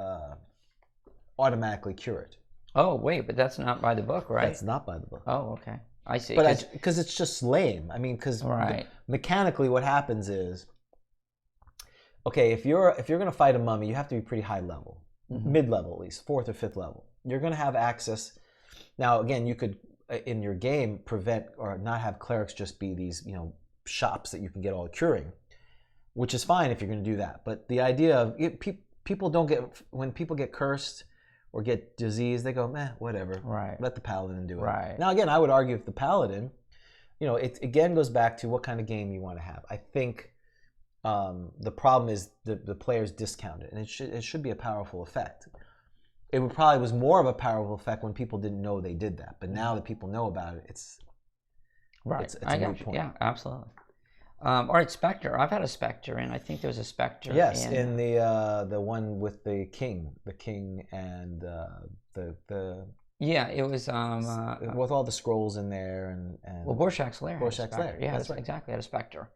automatically cure it. Oh wait, but that's not by the book, right? That's not by the book. Oh, okay. I see. But because it's just lame. I mean, because mechanically, what happens is, okay, if you're going to fight a mummy, you have to be pretty high level, mid-level at least, 4th or 5th level. You're going to have access. Now, again, you could in your game prevent or not have clerics just be these shops that you can get all the curing, which is fine if you're going to do that. But the idea of people don't get when people get cursed or get disease, they go, whatever. Right. Let the paladin do it. Right. Now, again, I would argue if the paladin, it again goes back to what kind of game you want to have. I think the problem is the players discount it, and it should be a powerful effect. It probably was more of a powerful effect when people didn't know they did that, but now that people know about it, it's right. It's I a got moot you. point. Yeah, absolutely. All right, Spectre. I've had a Spectre, and I think there was a Spectre. Yes, in the one with the king and the. Yeah, it was with all the scrolls in there and. Well, Borshak's Lair. Borshak's Lair. Yeah, that's right. Exactly. Had a Spectre.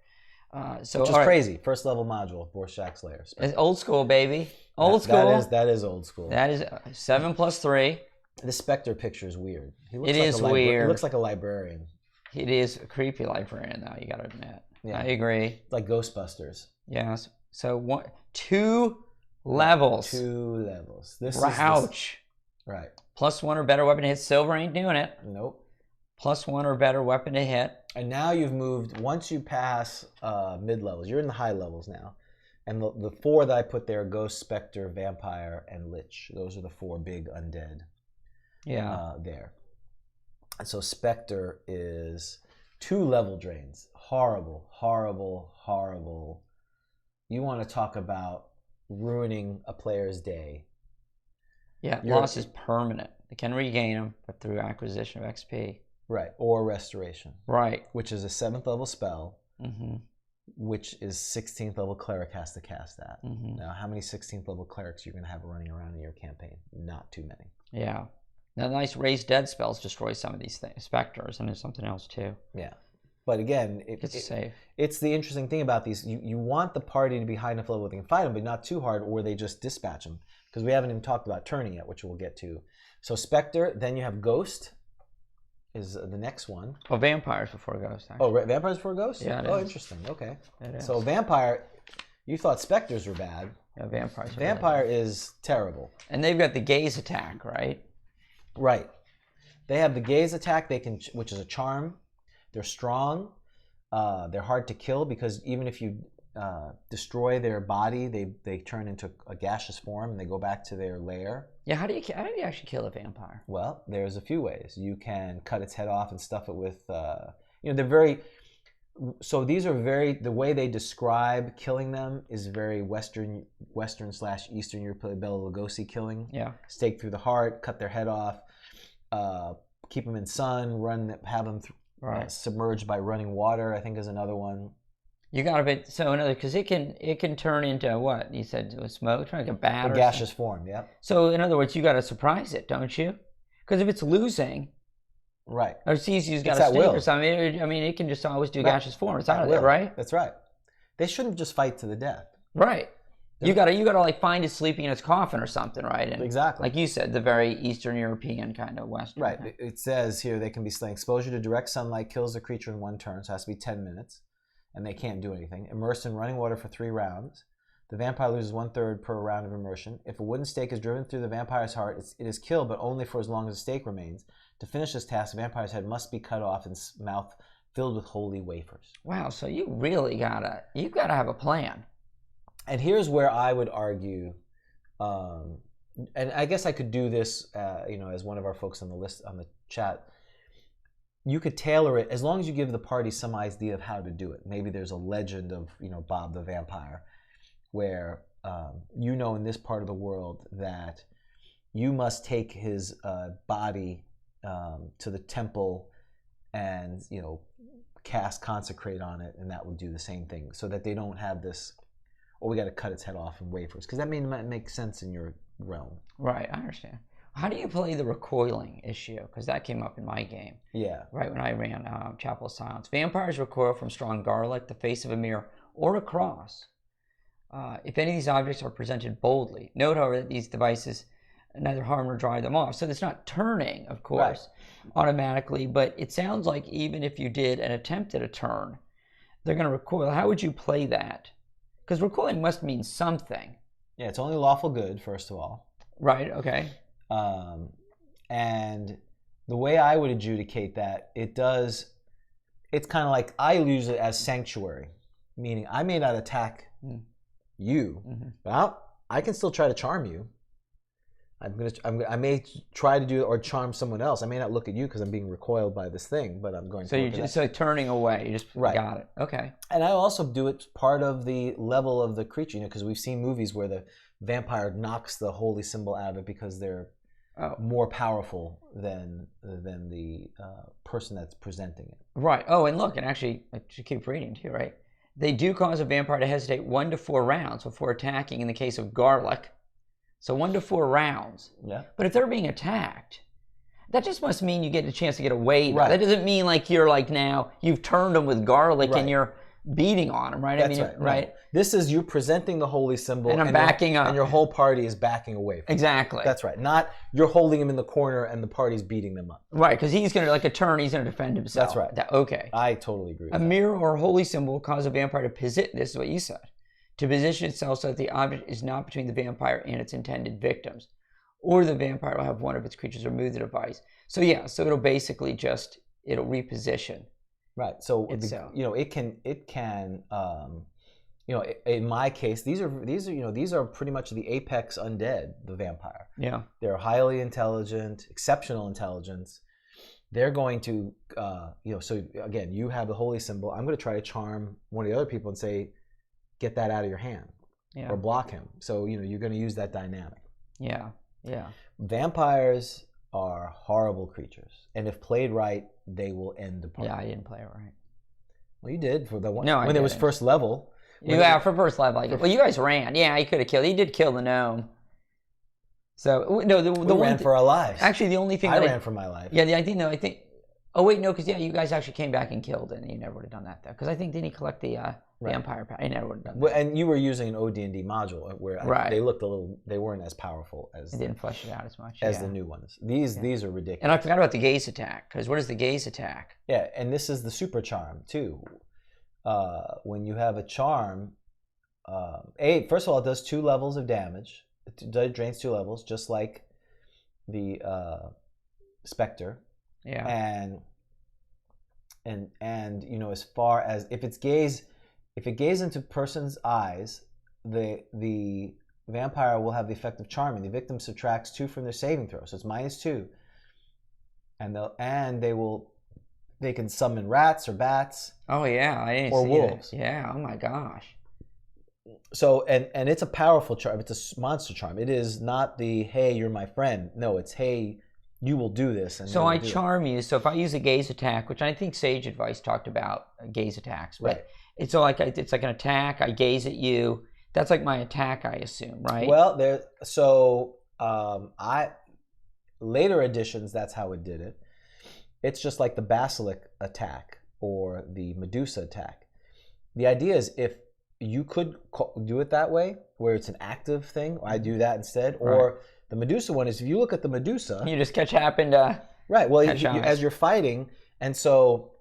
Which is crazy. First level module, Borshak's Lair. It's old school, baby. Old school. That is old school. That is 7 + 3. The Spectre picture is weird. It is weird. He looks like a librarian. It is a creepy librarian, though. You got to admit. Yeah. I agree. Like Ghostbusters. Yes. So 2 levels. 2 levels. Ouch. Right. +1 or better weapon to hit. Silver ain't doing it. Nope. +1 or better weapon to hit. And now you've moved, once you pass mid-levels, you're in the high levels now. And the 4 that I put there, Ghost, Spectre, Vampire, and Lich. Those are the 4 big undead there. And so Spectre is 2 level drains. Horrible, horrible, horrible. You want to talk about ruining a player's day. Yeah, loss is permanent. They can regain them, but through acquisition of XP. Right, or restoration. Right. Which is a 7th level spell, which is 16th level cleric has to cast that. Now, how many 16th level clerics are you going to have running around in your campaign? Not too many. Yeah. Now, nice raise dead spells destroy some of these things, specters, and there's something else too. Yeah. But again, it's the interesting thing about these. You want the party to be high enough level they can fight them, but not too hard, or they just dispatch them. Because we haven't even talked about turning yet, which we'll get to. So Spectre, then you have Ghost is the next one. Oh, Vampires before Ghost, actually. Oh, Vampires before Ghost? Yeah, interesting. Okay. It is. So Vampire, you thought Spectres were bad. Yeah, Vampires are Vampire is terrible. And they've got the gaze attack, right? Right. They have the gaze attack, which is a charm. They're strong. They're hard to kill because even if you destroy their body, they turn into a gaseous form and they go back to their lair. Yeah, how do you actually kill a vampire? Well, there's a few ways. You can cut its head off and stuff it with, they're very. So these are the way they describe killing them is very Western / Eastern European Bela Lugosi killing. Yeah. Stake through the heart, cut their head off, keep them in sun, have them submerged by running water, I think is another one. You got a bit, so another, because it can turn into what? You said smoke, like a bat or gaseous form, yeah. So in other words, you got to surprise it, don't you? Because if it's losing, right, or CC's got a stink or something, it can just always do gaseous form. It's out of there, right? That's right. They shouldn't just fight to the death. Right. You gotta like find it sleeping in its coffin or something, right? And exactly. Like you said, the very Eastern European kind of Western. Right. It says here they can be slain. Exposure to direct sunlight kills the creature in 1 turn, so it has to be 10 minutes, and they can't do anything. Immersed in running water for 3 rounds. The vampire loses 1/3 per round of immersion. If a wooden stake is driven through the vampire's heart, it is killed, but only for as long as the stake remains. To finish this task, the vampire's head must be cut off and mouth filled with holy wafers. Wow, so you really gotta have a plan. And here's where I would argue, and I guess I could do this, as one of our folks on the list on the chat. You could tailor it as long as you give the party some idea of how to do it. Maybe there's a legend of Bob the vampire, where in this part of the world that you must take his body to the temple and consecrate on it, and that will do the same thing, so that they don't have this, we got to cut its head off in wafers, because that may not make sense in your realm. Right, I understand. How do you play the recoiling issue? Because that came up in my game. Yeah. Right when I ran Chapel of Silence. Vampires recoil from strong garlic, the face of a mirror, or a cross. If any of these objects are presented boldly. Note, however, that these devices neither harm nor drive them off. So it's not turning, of course, automatically, but it sounds like even if you did an attempt at a turn, they're going to recoil. How would you play that? Because recoiling must mean something. Yeah, it's only lawful good, first of all. Right, okay. And the way I would adjudicate that, it's kind of like I use it as sanctuary, meaning I may not attack you, but I can still try to charm you. I may try to do it or charm someone else. I may not look at you because I'm being recoiled by this thing, but I'm going to. So you're just turning away. You just got it. Okay. And I also do it part of the level of the creature, because we've seen movies where the vampire knocks the holy symbol out of it because they're more powerful than the person that's presenting it. Right. Oh, and look, and actually, I should keep reading too, right? They do cause a vampire to hesitate 1 to 4 rounds before attacking in the case of garlic. So 1 to 4 rounds. Yeah. But if they're being attacked, that just must mean you get a chance to get away. Right. That doesn't mean like you're like now you've turned them with garlic and you're beating on them, right? That's right. No. This is you presenting the holy symbol, and I'm backing up, and your whole party is backing away from exactly. It. That's right. Not you're holding him in the corner and the party's beating them up. Right, because he's gonna he's gonna defend himself. That's right. Okay. I totally agree. A mirror or holy symbol will cause a vampire to position. This is what you said. To position itself so that the object is not between the vampire and its intended victims, or the vampire will have one of its creatures remove the device. So it'll basically it'll reposition. Right. So it can in my case, these are pretty much the apex undead, the vampire. Yeah. They're highly intelligent, exceptional intelligence. They're going to so again, you have the holy symbol. I'm going to try to charm one of the other people and say, get that out of your hand, or block him. So you're going to use that dynamic. Yeah. Yeah. Vampires are horrible creatures, and if played right, they will end the party. Yeah, I didn't play it right. Well, you did for the one. No, when it was first level. For first level. Well, you guys ran. Yeah, he could have killed. He did kill the gnome. So no, we ran for our lives. Actually, the only thing I ran for my life. Yeah, I think. Oh wait, no, because you guys actually came back and killed, and you never would have done that though. Because I think didn't he collect the vampire power? He never would have done that. Well, and you were using an OD&D module where they looked they weren't as powerful as. They didn't flesh it out as much as the new ones. These are ridiculous. And I forgot about the gaze attack. Because what is the gaze attack? Yeah, and this is the super charm too. When you have a charm, first of all, it does 2 levels of damage. It drains 2 levels, just like the Spectre. Yeah. And as far as if it gazes into a person's eyes, the vampire will have the effect of charming. The victim subtracts 2 from their saving throw, so it's -2. And they can summon rats or bats. Oh yeah, I didn't see wolves. That. Yeah. Oh my gosh. So and it's a powerful charm. It's a monster charm. It is not the hey, you're my friend. No, it's hey, you will do this. And so I charm you. So if I use a gaze attack, which I think Sage Advice talked about gaze attacks, but right. It's like an attack. I gaze at you. That's like my attack, I assume, right? Well, later editions, that's how it did it. It's just like the Basilisk attack or the Medusa attack. The idea is if you could do it that way, where it's an active thing, I do that instead, or the Medusa one is if you look at the Medusa, you just happen to right. Well, as you're fighting, and so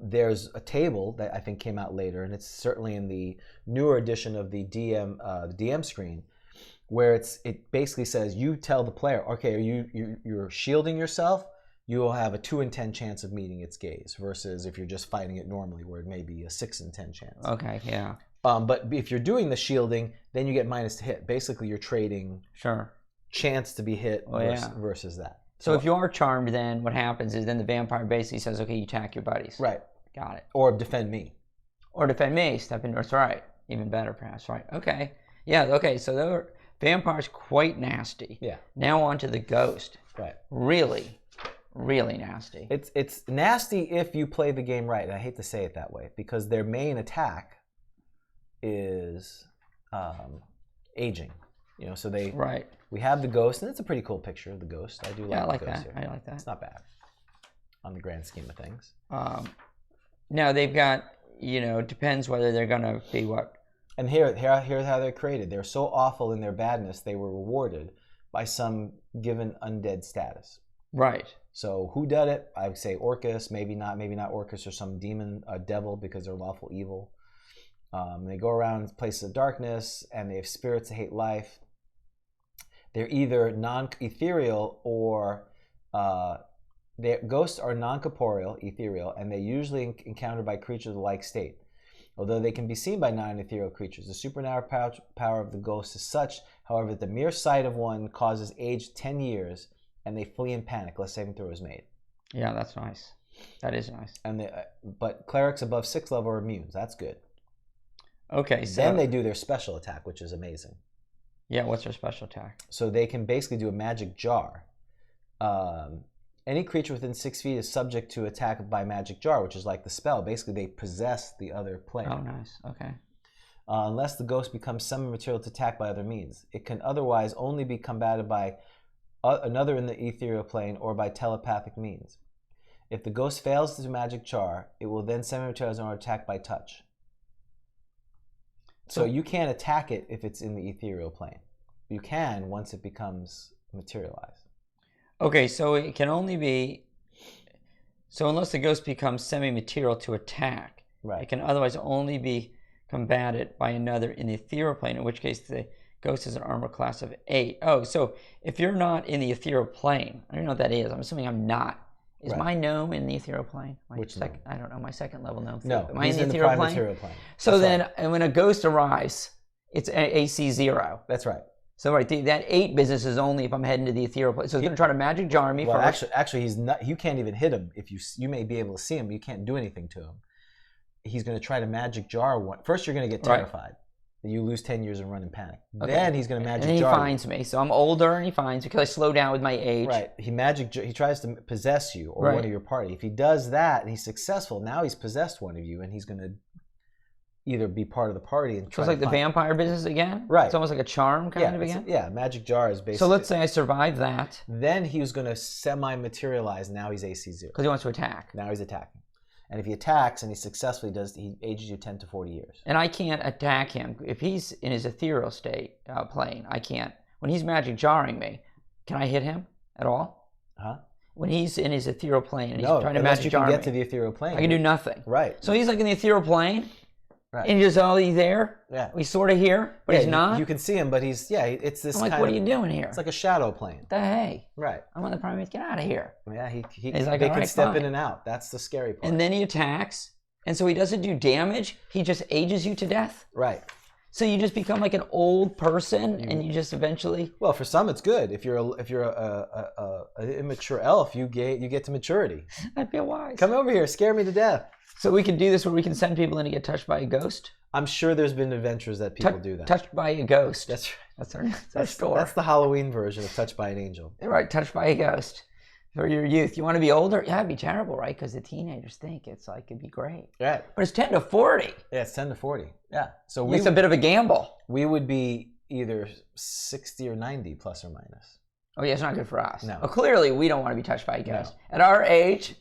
There's a table that I think came out later, and it's certainly in the newer edition of the DM screen, where it basically says you tell the player, okay, you're shielding yourself, you will have a 2 in 10 chance of meeting its gaze, versus if you're just fighting it normally, where it may be a 6 in 10 chance. Okay, yeah. But if you're doing the shielding, then you get minus to hit. Basically, you're trading chance to be hit versus that. So if you are charmed, then what happens is then the vampire basically says, okay, you attack your buddies. Right. Got it. Or defend me. Or defend me. Step in. That's right. Even better, perhaps. Right. Okay. Yeah. Okay. So the vampire's quite nasty. Yeah. Now on to the ghost. Right. Really, really nasty. It's nasty if you play the game right. And I hate to say it that way, because their main attack is aging. You know, so we have the ghost, and it's a pretty cool picture of the ghost. I do like I like the ghost that. here. I like that. It's not bad on the grand scheme of things. Now they've got, depends whether they're gonna be what. And here's how they're created. They're so awful in their badness, they were rewarded by some given undead status. Right. So who did it? I would say Orcus, maybe not Orcus, or some demon, devil, because they're lawful evil. They go around places of darkness, and they have spirits that hate life. They're either non-ethereal or ghosts are non-corporeal, ethereal, and they're usually encountered by creatures of like state. Although they can be seen by non-ethereal creatures, the supernatural power of the ghost is such, however, that the mere sight of one causes age 10 years, and they flee in panic unless saving throw is made. Yeah, that's nice. That is nice. But clerics above 6th level are immune. That's good. Okay, so then they do their special attack, which is amazing. Yeah, what's their special attack? So they can basically do a magic jar. Any creature within 6 feet is subject to attack by magic jar, which is like the spell. Basically, they possess the other player. Oh, nice. Okay. Unless the ghost becomes semi-material to attack by other means. It can otherwise only be combated by another in the ethereal plane or by telepathic means. If the ghost fails to do magic jar, it will then semi-materialize or attack by touch. So you can't attack it if it's in the ethereal plane. You can once it becomes materialized. Okay, so it can only be... So unless the ghost becomes semi-material to attack, right, it can otherwise only be combated by another in the ethereal plane, in which case the ghost is an armor class of 8. Oh, so if you're not in the ethereal plane, I don't know what that is. I'm assuming I'm not. Is my gnome in the ethereal plane? Which gnome? I don't know. My second level gnome. No, am I he's in the ethereal plane? So That's then right. when a ghost arrives, it's AC 0. That's right. So that 8 business is only if I'm heading to the ethereal plane. So he's going to try to magic jar me first. Actually, he's not. You can't even hit him. If you may be able to see him, but you can't do anything to him. He's going to try to magic jar one. First, you're going to get terrified. You lose 10 years and run in panic. Okay. Then he's going to magic jar. And then he finds me. So I'm older and he finds me because I slow down with my age. Right. He tries to possess you or one of your party. If he does that and he's successful, now he's possessed one of you, and he's going to either be part of the party and try so it's like the vampire business again? Right. It's almost like a charm kind of again? Yeah, magic jar is basically... So let's say I survive that. Then he was going to semi-materialize. Now he's AC 0. Because he wants to attack. Now he's attacking. And if he attacks and he successfully does, he ages you 10 to 40 years. And I can't attack him. If he's in his ethereal state plane, I can't. When he's magic jarring me, can I hit him at all? Huh? When he's in his ethereal plane and he's trying to magic jar me. No, unless you can get to the ethereal plane. I can do nothing. Right. So he's like in the ethereal plane. Right. And he's just he's there. Yeah. He's sort of here, but he's not. You can see him, but it's this I'm like, what are you doing here? It's like a shadow plane. Hey. Right. I'm on the primate. Get out of here. Yeah, he's like, they can step in and out. That's the scary part. And then he attacks, and so he doesn't do damage. He just ages you to death. Right. So you just become like an old person, and you just eventually. Well, for some it's good. If you're an immature elf, you get to maturity. I feel wise. Come over here, scare me to death. So we can do this where we can send people in to get touched by a ghost? I'm sure there's been adventures that people do that. Touched by a ghost. That's right. That's our store. That's the Halloween version of Touched by an Angel. Right, touched by a ghost. For your youth. You want to be older? Yeah, it'd be terrible, right? Because the teenagers think it's like, it'd be great. Right. But it's 10 to 40. Yeah, it's 10 to 40. Yeah. So it's a bit of a gamble. We would be either 60 or 90 plus or minus. Oh, yeah, it's not good for us. No. Well, clearly, we don't want to be touched by a ghost. No. At our age...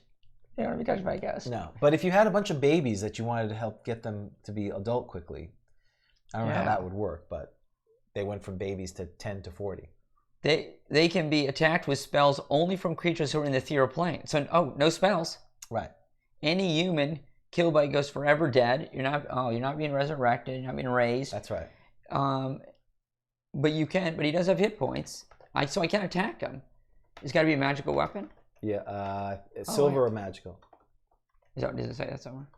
You don't want to be touched by a ghost. No, but if you had a bunch of babies that you wanted to help get them to be adult quickly, I don't know how that would work, but they went from babies to 10 to 40. They can be attacked with spells only from creatures who are in the ethereal plane. So, no spells. Right. any human killed by a ghost forever dead. You're not being resurrected. You're not being raised. That's right. But you can. But he does have hit points. So I can't attack him. It's got to be a magical weapon. Yeah. Silver or magical. Does it say that somewhere?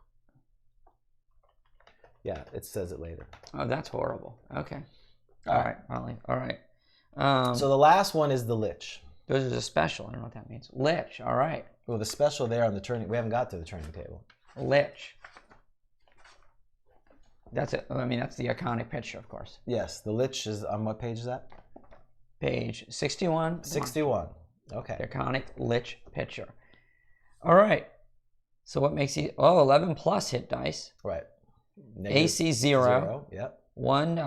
Yeah, it says it later. Oh, that's horrible. Okay. All right. All right. So the last one is the Lich. Those are a special. I don't know what that means. Lich. All right. Well, the special there on the turning. We haven't got to the turning table. Lich. That's it. I mean, that's the iconic picture, of course. Yes, the Lich is on what page is that? Page 61. 61. Okay. The iconic Lich picture. All right. So what makes he? 11 plus hit dice. Right. AC 0. Yep. One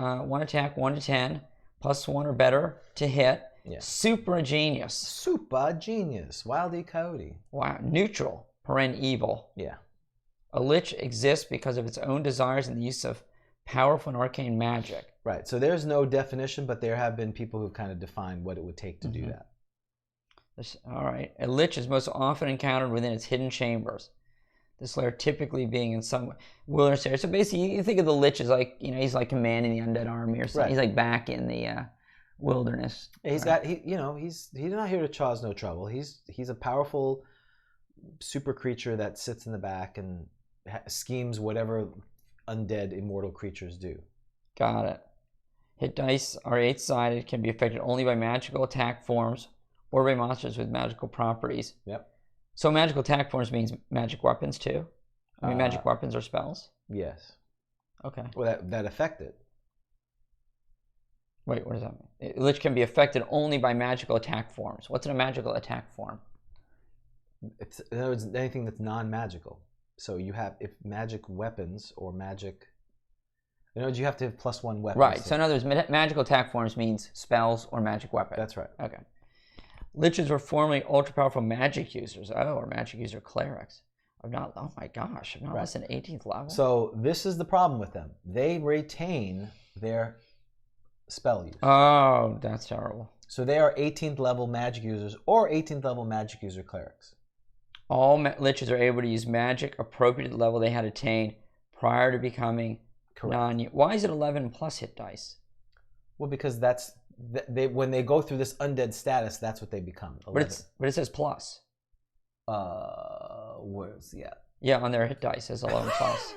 attack, 1 to 10, +1 or better to hit. Yeah. Super genius. Super genius. Wildy Coyote. Wow. Neutral. Paren evil. Yeah. A Lich exists because of its own desires and the use of powerful and arcane magic. Right. So there's no definition, but there have been people who kind of defined what it would take to do that. All right. A Lich is most often encountered within its hidden chambers. This lair typically being in some wilderness area. So basically, you think of the Lich as like, he's like commanding the undead army or something. Right. He's like back in the wilderness. He's not here to cause no trouble. He's a powerful super creature that sits in the back and schemes whatever undead immortal creatures do. Got it. Hit dice are 8-sided, can be affected only by magical attack forms or by monsters with magical properties. Yep. So magical attack forms means magic weapons too? I mean, magic weapons or spells? Yes. Okay. Well, that affect it. Wait, what does that mean? Lich can be affected only by magical attack forms. What's in a magical attack form? It's, in other words, anything that's non-magical. So you have, if magic weapons or magic, in other words, you have to have +1 weapons. Right. So in other words, magical attack forms means spells or magic weapons. That's right. Okay. Liches were formerly ultra-powerful magic users. Oh, or magic user clerics. Oh my gosh, I'm not less than 18th level. So this is the problem with them. They retain their spell use. Oh, that's terrible. So they are 18th level magic users or 18th level magic user clerics. All Liches are able to use magic appropriate to the level they had attained prior to becoming non. Why is it 11 plus hit dice? Well, because that's when they go through this undead status, that's what they become. 11. But it says plus. Where's Yeah, on their hit dice it says 11 plus.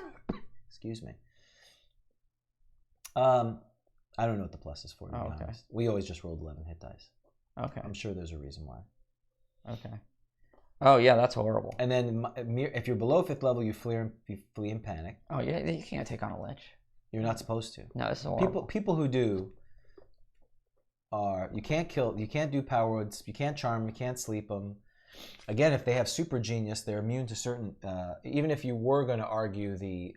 Excuse me. I don't know what the plus is for. To be honest. We always just rolled 11 hit dice. Okay. I'm sure there's a reason why. Okay. Oh yeah, that's horrible. And then if you're below 5th level, you flee in panic. Oh yeah, you can't take on a Lich. You're not supposed to. No, it's horrible. People who do are, you can't kill, you can't do power words, you can't charm, you can't sleep them. Again, if they have super genius, they're immune to certain. Even if you were going to argue the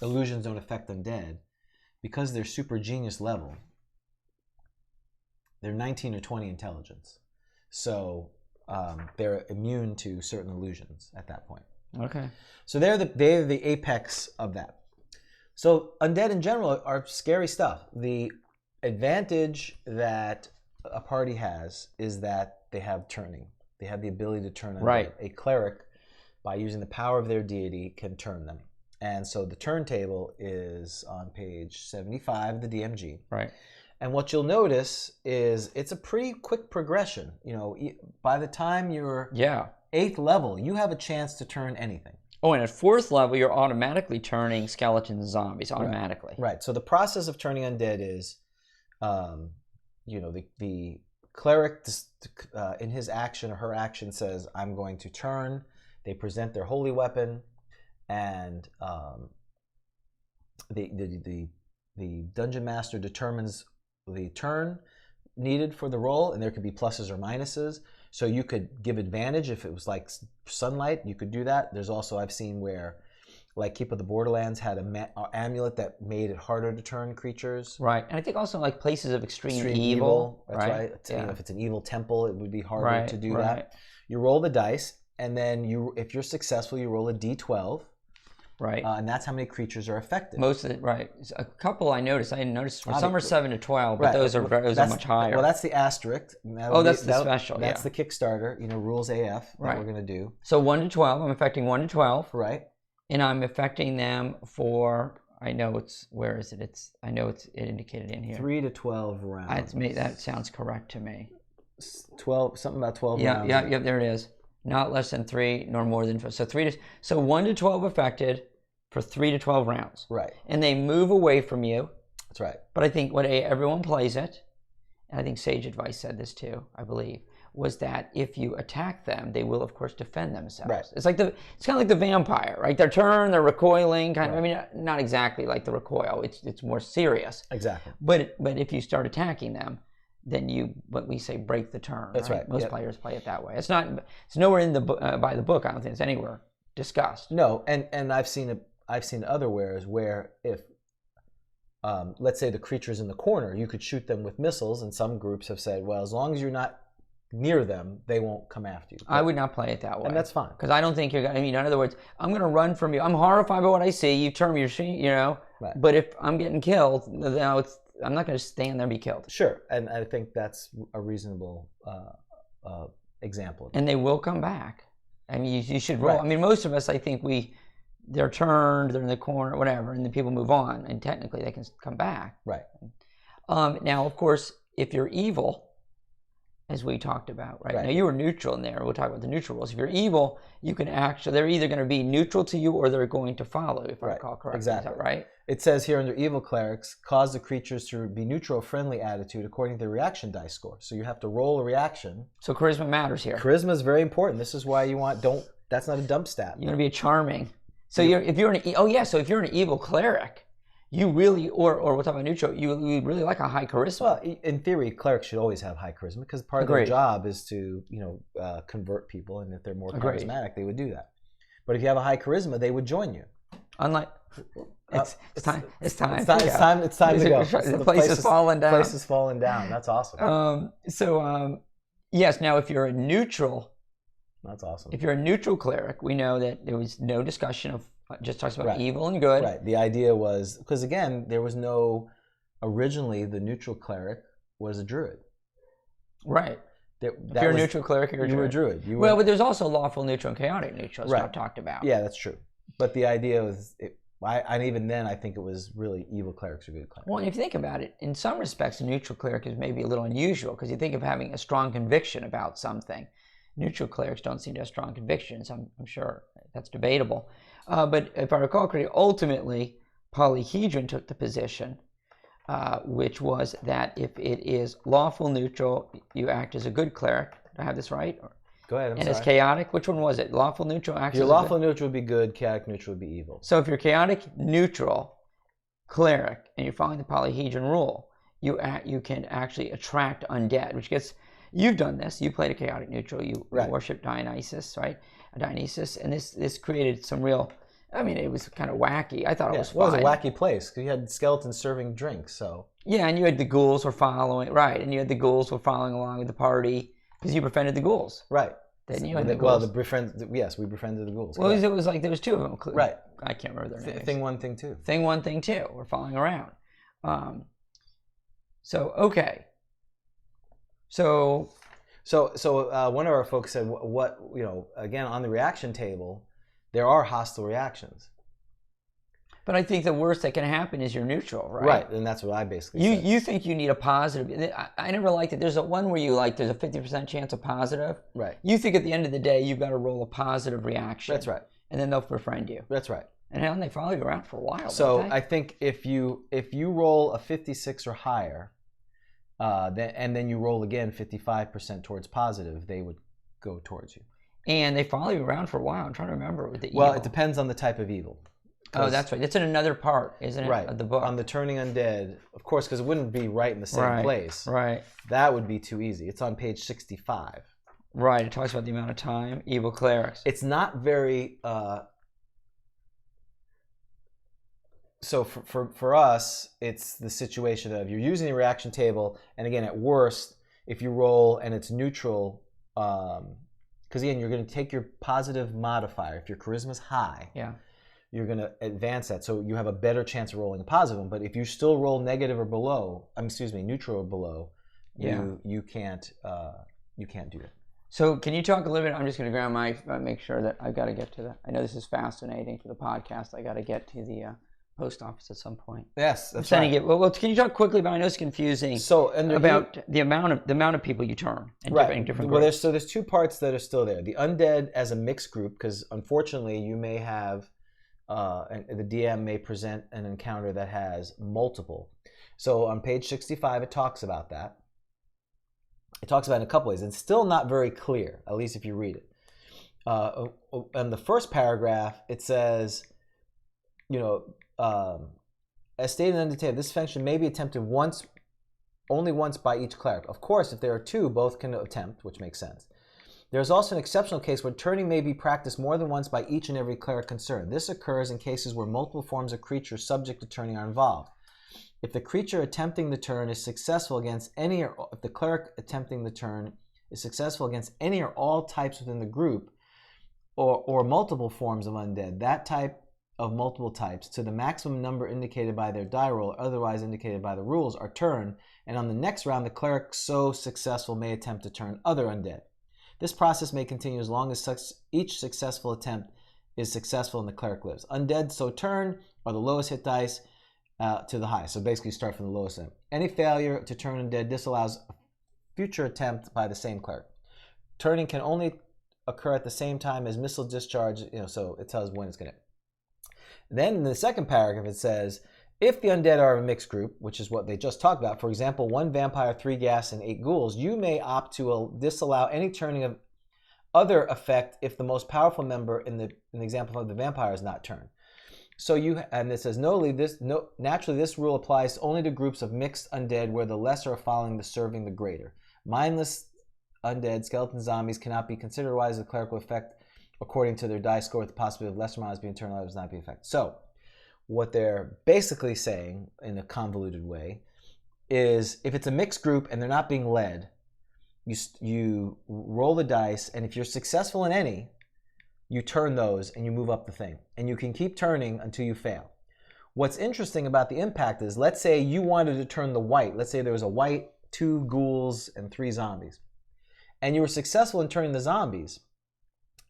illusions don't affect undead, because they're super genius level, they're 19 or 20 intelligence, so they're immune to certain illusions at that point. Okay. So they're the apex of that. So undead in general are scary stuff. The advantage that a party has is that they have turning. They have the ability to turn undead. Right. A cleric, by using the power of their deity, can turn them. And so the turntable is on page 75 of the DMG. Right. And what you'll notice is it's a pretty quick progression. By the time you're 8th level, you have a chance to turn anything. Oh, and at 4th level, you're automatically turning skeletons and zombies automatically. Right. So the process of turning undead is, the cleric in his action or her action says, "I'm going to turn." They present their holy weapon, and the dungeon master determines the turn needed for the roll, and there could be pluses or minuses. So you could give advantage if it was like sunlight. You could do that. There's also, I've seen where, like Keep of the Borderlands had an amulet that made it harder to turn creatures. Right, and I think also like places of extreme evil. That's right. Yeah. If it's an evil temple, it would be harder to do that. You roll the dice, and then if you're successful, you roll a d12, Right. And that's how many creatures are affected. Most of it, right. A couple I noticed. I noticed some are 7 to 12, but Right. those are much higher. Well, that's the asterisk. That's the special. That's the Kickstarter. Rules AF that we're gonna do. So 1 to 12. I'm affecting 1 to 12. Right. And I'm affecting them for. I know it's where is it? I know it indicated in here. 3 to 12 rounds. That sounds correct to me. 12, something about 12 rounds. Yeah. There it is. Not less than 3, nor more than 4. So 1 to 12 affected for 3 to 12 rounds. Right. And they move away from you. That's right. But I think everyone plays it, and I think Sage Advice said this too, I believe, was that if you attack them, they will of course defend themselves. Right. It's kind of like the vampire, right? Their turn, they're recoiling, kind of. I mean, not exactly like the recoil. It's more serious. Exactly. But if you start attacking them, then you, what we say, break the turn. That's right. Most players play it that way. It's nowhere in the by the book. I don't think it's anywhere discussed. No, and I've seen other where if let's say the creature's in the corner, you could shoot them with missiles, and some groups have said, well, as long as you're not near them, they won't come after you. I would not play it that way. And that's fine. Because I don't think you're going to, in other words, I'm going to run from you. I'm horrified by what I see. You turn me, Right. But if I'm getting killed, I'm not going to stand there and be killed. Sure, and I think that's a reasonable example. And they will come back. I mean, you should roll. Right. I mean, most of us, I think they're turned, they're in the corner, whatever, and then people move on, and technically they can come back. Right. Now, of course, if you're evil, as we talked about, right? Now, you were neutral in there. We'll talk about the neutral rules. If you're evil, you can they're either going to be neutral to you or they're going to follow, if I recall correctly. Exactly. Is that right? It says here under evil clerics, cause the creatures to be neutral or friendly attitude according to their reaction dice score. So you have to roll a reaction. So charisma matters here. Charisma is very important. This is why that's not a dump stat. You're going to be a charming. So if you're an evil cleric, you really, or we'll talk about neutral, you really like a high charisma. Well, in theory, clerics should always have high charisma because part of their job is to, convert people, and if they're more charismatic, they would do that. But if you have a high charisma, they would join you. Unlike, it's time to go. The place is falling down. The place is falling down. That's awesome. Yes. Now, if you're a neutral, that's awesome. If you're a neutral cleric, we know that there was no discussion of. Just talks about evil and good. Right. The idea was, because again, originally the neutral cleric was a druid. Right. If you're a neutral cleric, you were a druid. But there's also lawful neutral and chaotic neutral, as I've talked about. Yeah, that's true. But the idea was, and even then, I think it was really evil clerics or good clerics. Well, if you think about it, in some respects, a neutral cleric is maybe a little unusual, because you think of having a strong conviction about something. Neutral clerics don't seem to have strong convictions. I'm sure that's debatable. But if I recall correctly, ultimately, Polyhedron took the position, which was that if it is lawful neutral, you act as a good cleric. Do I have this right? Go ahead. And it's chaotic. Which one was it? Lawful neutral acts. Your lawful neutral would be good. Chaotic neutral would be evil. So if you're chaotic neutral cleric and you're following the Polyhedron rule, you can actually attract undead, which gets. You've done this. You played a chaotic neutral. You worship Dionysus, right? Dionysus, and this created some real. I mean, it was kind of wacky. I thought it was fun. Well, it was a wacky place because you had skeletons serving drinks. So yeah, and you had the ghouls were following and you had the ghouls were following along with the party because you befriended the ghouls, right? Then you had the ghouls. We befriended the ghouls. Well, it was like there was two of them, right? I can't remember their names. Thing 1, Thing 2. Thing 1, Thing 2. We're following around. So okay. So one of our folks said, again, on the reaction table, there are hostile reactions. But I think the worst that can happen is you're neutral, right? Right, and that's what I basically said. You think you need a positive. I never liked it. There's a one where there's a 50% chance of positive. Right. You think at the end of the day, you've got to roll a positive reaction. That's right. And then they'll befriend you. That's right. And they follow you around for a while, So don't they? I think if you roll a 56 or higher, and then you roll again 55% towards positive, they would go towards you. And they follow you around for a while. I'm trying to remember with the evil. Well, it depends on the type of evil. Oh, that's right. It's in another part, isn't it, right. of the book? On the turning undead, of course, because it wouldn't be right in the same place. Right. That would be too easy. It's on page 65. Right. It talks about the amount of time. Evil clerics. It's not very... So for us, it's the situation of you're using the reaction table, and again, at worst, if you roll and it's neutral, because again, you're going to take your positive modifier. If your charisma's high, you're going to advance that. So you have a better chance of rolling a positive one. But if you still roll negative or below, neutral or below, you can't do it. So can you talk a little bit? I'm just going to grab make sure that I've got to get to that. I know this is fascinating for the podcast. I got to get to the post office at some point. Yes, that's sending right. it. Well, can you talk quickly about? I know it's confusing. So about the amount of people you turn in different well, groups. there's two parts that are still there. The undead as a mixed group, because unfortunately you may have the DM may present an encounter that has multiple. So on page 65, it talks about that. It talks about it in a couple ways. It's still not very clear, at least if you read it. In the first paragraph, it says, as stated in Undead, this function may be attempted only once by each cleric. Of course, if there are two, both can attempt, which makes sense. There's also an exceptional case where turning may be practiced more than once by each and every cleric concerned. This occurs in cases where multiple forms of creatures subject to turning are involved. If the creature attempting the turn is successful against any or if the cleric attempting the turn is successful against any or all types within the group, or multiple forms of undead, that type of multiple types to the maximum number indicated by their die roll or otherwise indicated by the rules are turned, and on the next round the cleric so successful may attempt to turn other undead. This process may continue as long as each successful attempt is successful and the cleric lives. Undead so turn are the lowest hit dice to the highest. So basically start from the lowest end. Any failure to turn undead disallows a future attempt by the same cleric. Turning can only occur at the same time as missile discharge, so it tells when it's going to. Then in the second paragraph it says, if the undead are a mixed group, which is what they just talked about, for example, 1 vampire, 3 ghast, and 8 ghouls, you may opt to disallow any turning of other effect if the most powerful member in the example of the vampire is not turned. So and it says, naturally this rule applies only to groups of mixed undead where the lesser are following the serving the greater. Mindless undead, skeleton zombies cannot be considered wise as a clerical effect according to their die score with the possibility of lesser models being turned, others not being affected. So what they're basically saying in a convoluted way is if it's a mixed group and they're not being led, you roll the dice, and if you're successful in any, you turn those and you move up the thing. And you can keep turning until you fail. What's interesting about the impact is, let's say you wanted to turn the white. Let's say there was a white, 2 ghouls, and 3 zombies. And you were successful in turning the zombies,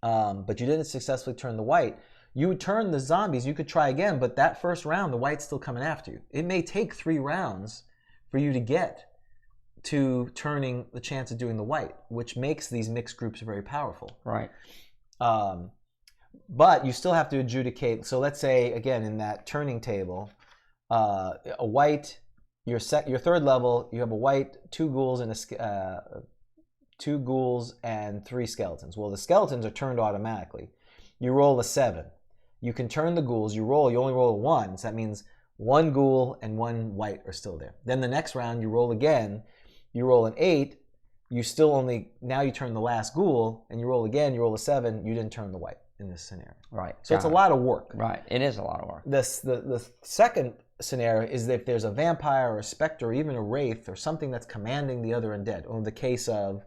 but you didn't successfully turn the white. You would turn the zombies, you could try again, but that first round, the white's still coming after you. It may take 3 rounds for you to get to turning the chance of doing the white, which makes these mixed groups very powerful. Right. But you still have to adjudicate. So let's say, again, in that turning table, a white, your third level, you have a white, 2 ghouls and 2 ghouls and 3 skeletons. Well, the skeletons are turned automatically. You roll a 7. You can turn the ghouls. You only roll a 1. So that means 1 ghoul and 1 white are still there. Then the next round, you roll again. You roll an 8. Now you turn the last ghoul, and you roll again. You roll a 7. You didn't turn the white in this scenario. Right. So it's a lot of work. Right. It is a lot of work. The second scenario is that if there's a vampire or a specter or even a wraith or something that's commanding the other undead. Or in the case of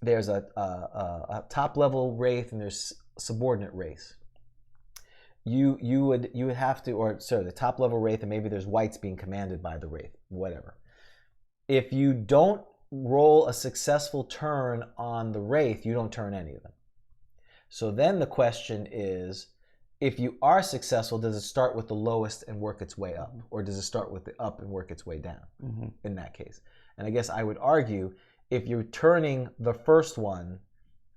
there's a top level wraith and there's subordinate wraiths. You would have to, the top level wraith and maybe there's whites being commanded by the wraith, whatever. If you don't roll a successful turn on the wraith, you don't turn any of them. So then the question is, if you are successful, does it start with the lowest and work its way up? Or does it start with the up and work its way down in that case? And I guess I would argue, if you're turning the first one,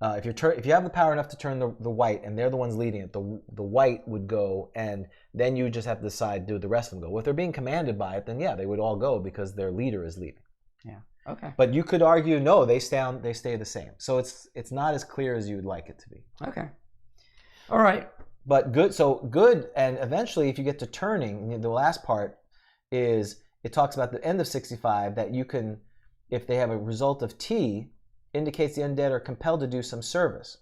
if you have the power enough to turn the white and they're the ones leading it, the white would go, and then you just have to decide, do the rest of them go? Well, if they're being commanded by it, then yeah, they would all go because their leader is leading. Yeah. Okay. But you could argue, no, they stay the same. So it's not as clear as you would like it to be. Okay. All right. But good, and eventually if you get to turning, the last part is, it talks about the end of 65 that you can, if they have a result of T, indicates the undead are compelled to do some service.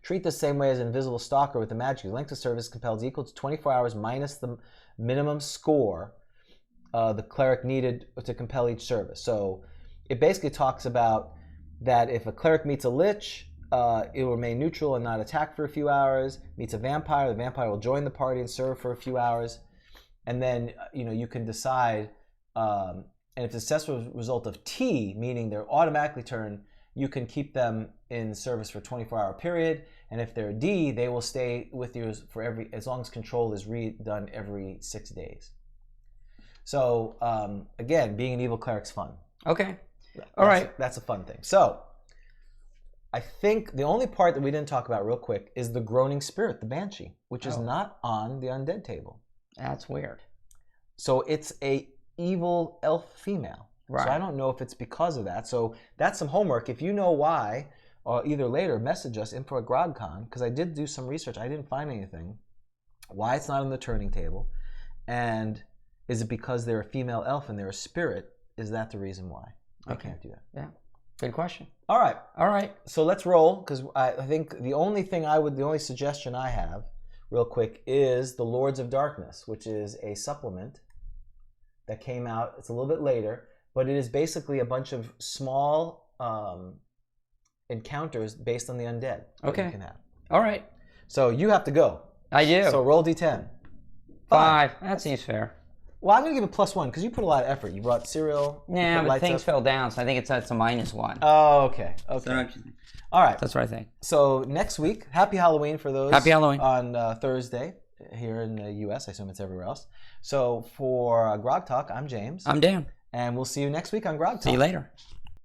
Treat the same way as an invisible stalker with the magic. The length of service compelled is equal to 24 hours minus the minimum score the cleric needed to compel each service. So it basically talks about that if a cleric meets a lich, it will remain neutral and not attack for a few hours. Meets a vampire, the vampire will join the party and serve for a few hours. And then, you can decide, and if the successful result of T, meaning they're automatically turned, you can keep them in service for a 24-hour period. And if they're D, they will stay with you for as long as control is redone every 6 days. So, again, being an evil cleric's fun. Okay. All right. That's a fun thing. So, I think the only part that we didn't talk about real quick is the groaning spirit, the banshee, which is not on the undead table. That's weird. So it's a evil elf female. Right. So I don't know if it's because of that. So that's some homework. If you know why, or either later, message us info at GROGTALK, because I did do some research. I didn't find anything. Why it's not on the turning table, and is it because they're a female elf and they're a spirit? Is that the reason why? I can't do that. Yeah. Good question. All right. All right. So let's roll, because I think the only suggestion I have, real quick, is the Lords of Darkness, which is a supplement that came out. It's a little bit later, but it is basically a bunch of small encounters based on the undead. Okay. You can have. All right. So you have to go. I do. So roll D10. 5. That seems fair. Well, I'm going to give it +1 because you put a lot of effort. You brought cereal. Yeah, but things fell down, so I think it's a -1. Oh, okay. Okay. All right. That's what I think. So next week, happy Halloween for those. Happy Halloween. On Thursday here in the U.S. I assume it's everywhere else. So for GROGTALK, I'm James. I'm Dan. And we'll see you next week on GROGTALK. See you later.